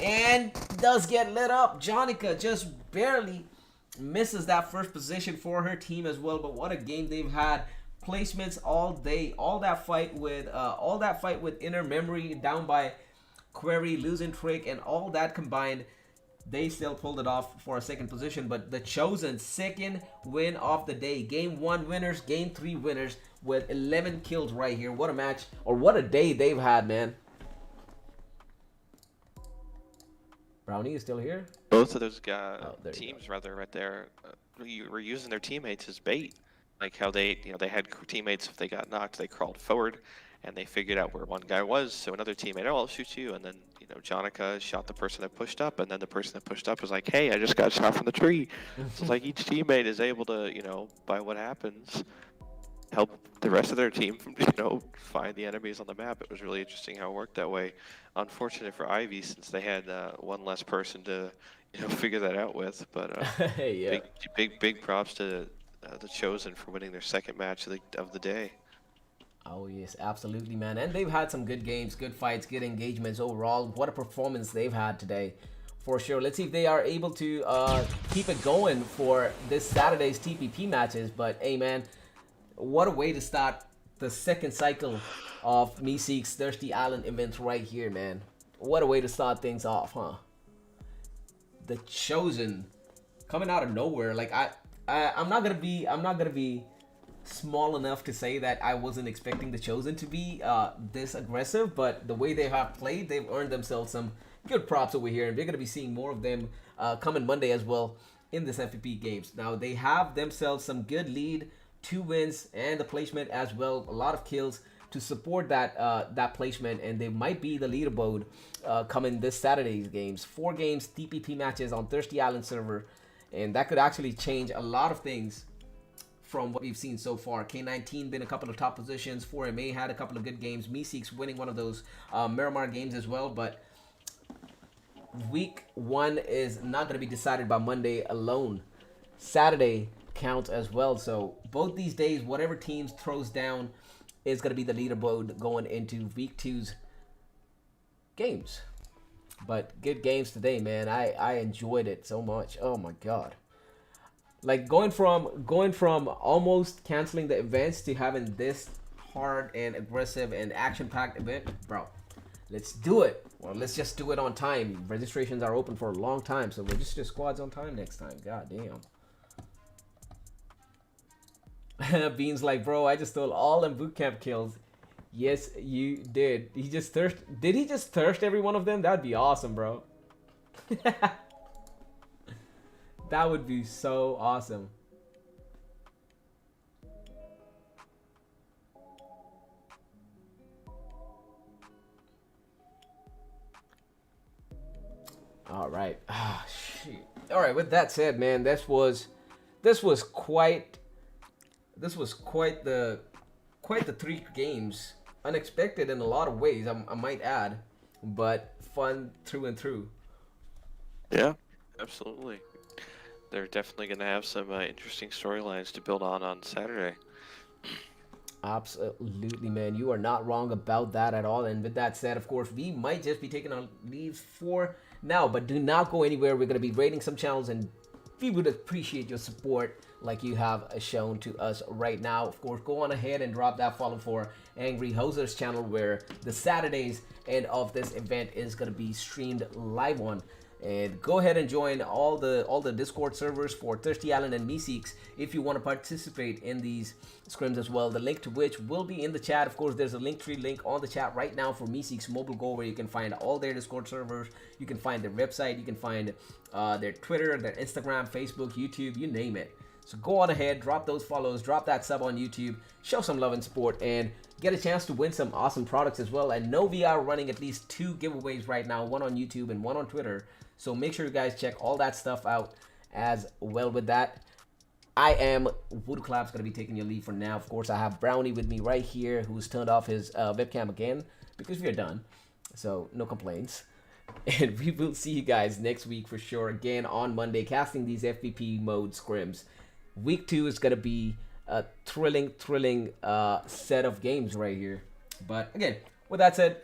And does get lit up. Jonica just barely misses that first position for her team as well. But what a game they've had. Placements all day. All that fight with Inner Memory down by Query, losing Trick, and all that combined, they still pulled it off for a second position. But the Chosen, second win of the day. Game 1 winners, Game 3 winners with 11 kills right here. What a match, or what a day they've had, man. Brownie is still here? Both of those guys, teams right there, were using their teammates as bait. Like how they had teammates, if they got knocked, they crawled forward, and they figured out where one guy was. So another teammate, oh, I'll shoot you, and then Jonica shot the person that pushed up, and then the person that pushed up was like, hey, I just got shot from the tree. So it's like each teammate is able to, by what happens, help the rest of their team from, find the enemies on the map. It was really interesting how it worked that way. Unfortunate for Ivy, since they had one less person to, figure that out with. But yeah. big props to the Chosen for winning their second match of the day. Oh yes, absolutely, man. And they've had some good games, good fights, good engagements overall. What a performance they've had today, for sure. Let's see if they are able to keep it going for this Saturday's TPP matches. But hey, man, what a way to start the second cycle of Meseeks Thirsty Island events right here, man. What a way to start things off, huh? The Chosen coming out of nowhere. Like I'm not gonna be small enough to say that I wasn't expecting the Chosen to be this aggressive, but the way they have played, they've earned themselves some good props over here, and we're gonna be seeing more of them coming Monday as well in this FPP games. Now they have themselves some good lead, 2 wins, and the placement as well, a lot of kills to support that placement, and they might be the leaderboard coming this Saturday's games. 4 games, TPP matches on Thirsty Island server, and that could actually change a lot of things from what we've seen so far. K19 been a couple of top positions. 4MA had a couple of good games. Meseeks winning one of those Miramar games as well. But week 1 is not going to be decided by Monday alone. Saturday counts as well. So both these days, whatever teams throws down is going to be the leaderboard going into week 2's games. But good games today, man. I enjoyed it so much. Oh my god. Like going from almost canceling the events to having this hard and aggressive and action-packed event, bro. Let's do it. Well, let's just do it on time. Registrations are open for a long time, so we'll just do squads on time next time. God damn. Bean's like, bro, I just stole all them bootcamp kills. Yes, you did. Did he just thirst every one of them? That'd be awesome, bro. That would be so awesome. All right. Ah, shit. All right. With that said, man, this was quite the 3 games. Unexpected in a lot of ways, I might add, but fun through and through. Yeah, absolutely. They're definitely going to have some interesting storylines to build on Saturday. Absolutely, man. You are not wrong about that at all. And with that said, of course, we might just be taking our leaves for now, but do not go anywhere. We're going to be rating some channels and we would appreciate your support like you have shown to us right now. Of course, go on ahead and drop that follow for Angry Hoser's channel, where the Saturdays end of this event is going to be streamed live on. And go ahead and join all the Discord servers for Thirsty Island and Meseeks if you want to participate in these scrims as well. The link to which will be in the chat. Of course, there's a Linktree link on the chat right now for Meseeks Mobile Go, where you can find all their Discord servers. You can find their website. You can find their Twitter, their Instagram, Facebook, YouTube, you name it. So go on ahead, drop those follows, drop that sub on YouTube, show some love and support, and get a chance to win some awesome products as well. I know we are running at least 2 giveaways right now, one on YouTube and one on Twitter. So make sure you guys check all that stuff out as well. With that, I am Voodoo Clap's going to be taking your leave for now. Of course, I have Brownie with me right here, who's turned off his webcam again because we are done. So no complaints. And we will see you guys next week for sure. Again on Monday, casting these FPP mode scrims. Week 2 is going to be a thrilling set of games right here. But again, with that said,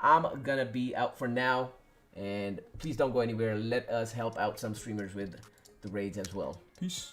I'm going to be out for now. And please don't go anywhere. Let us help out some streamers with the raids as well. Peace.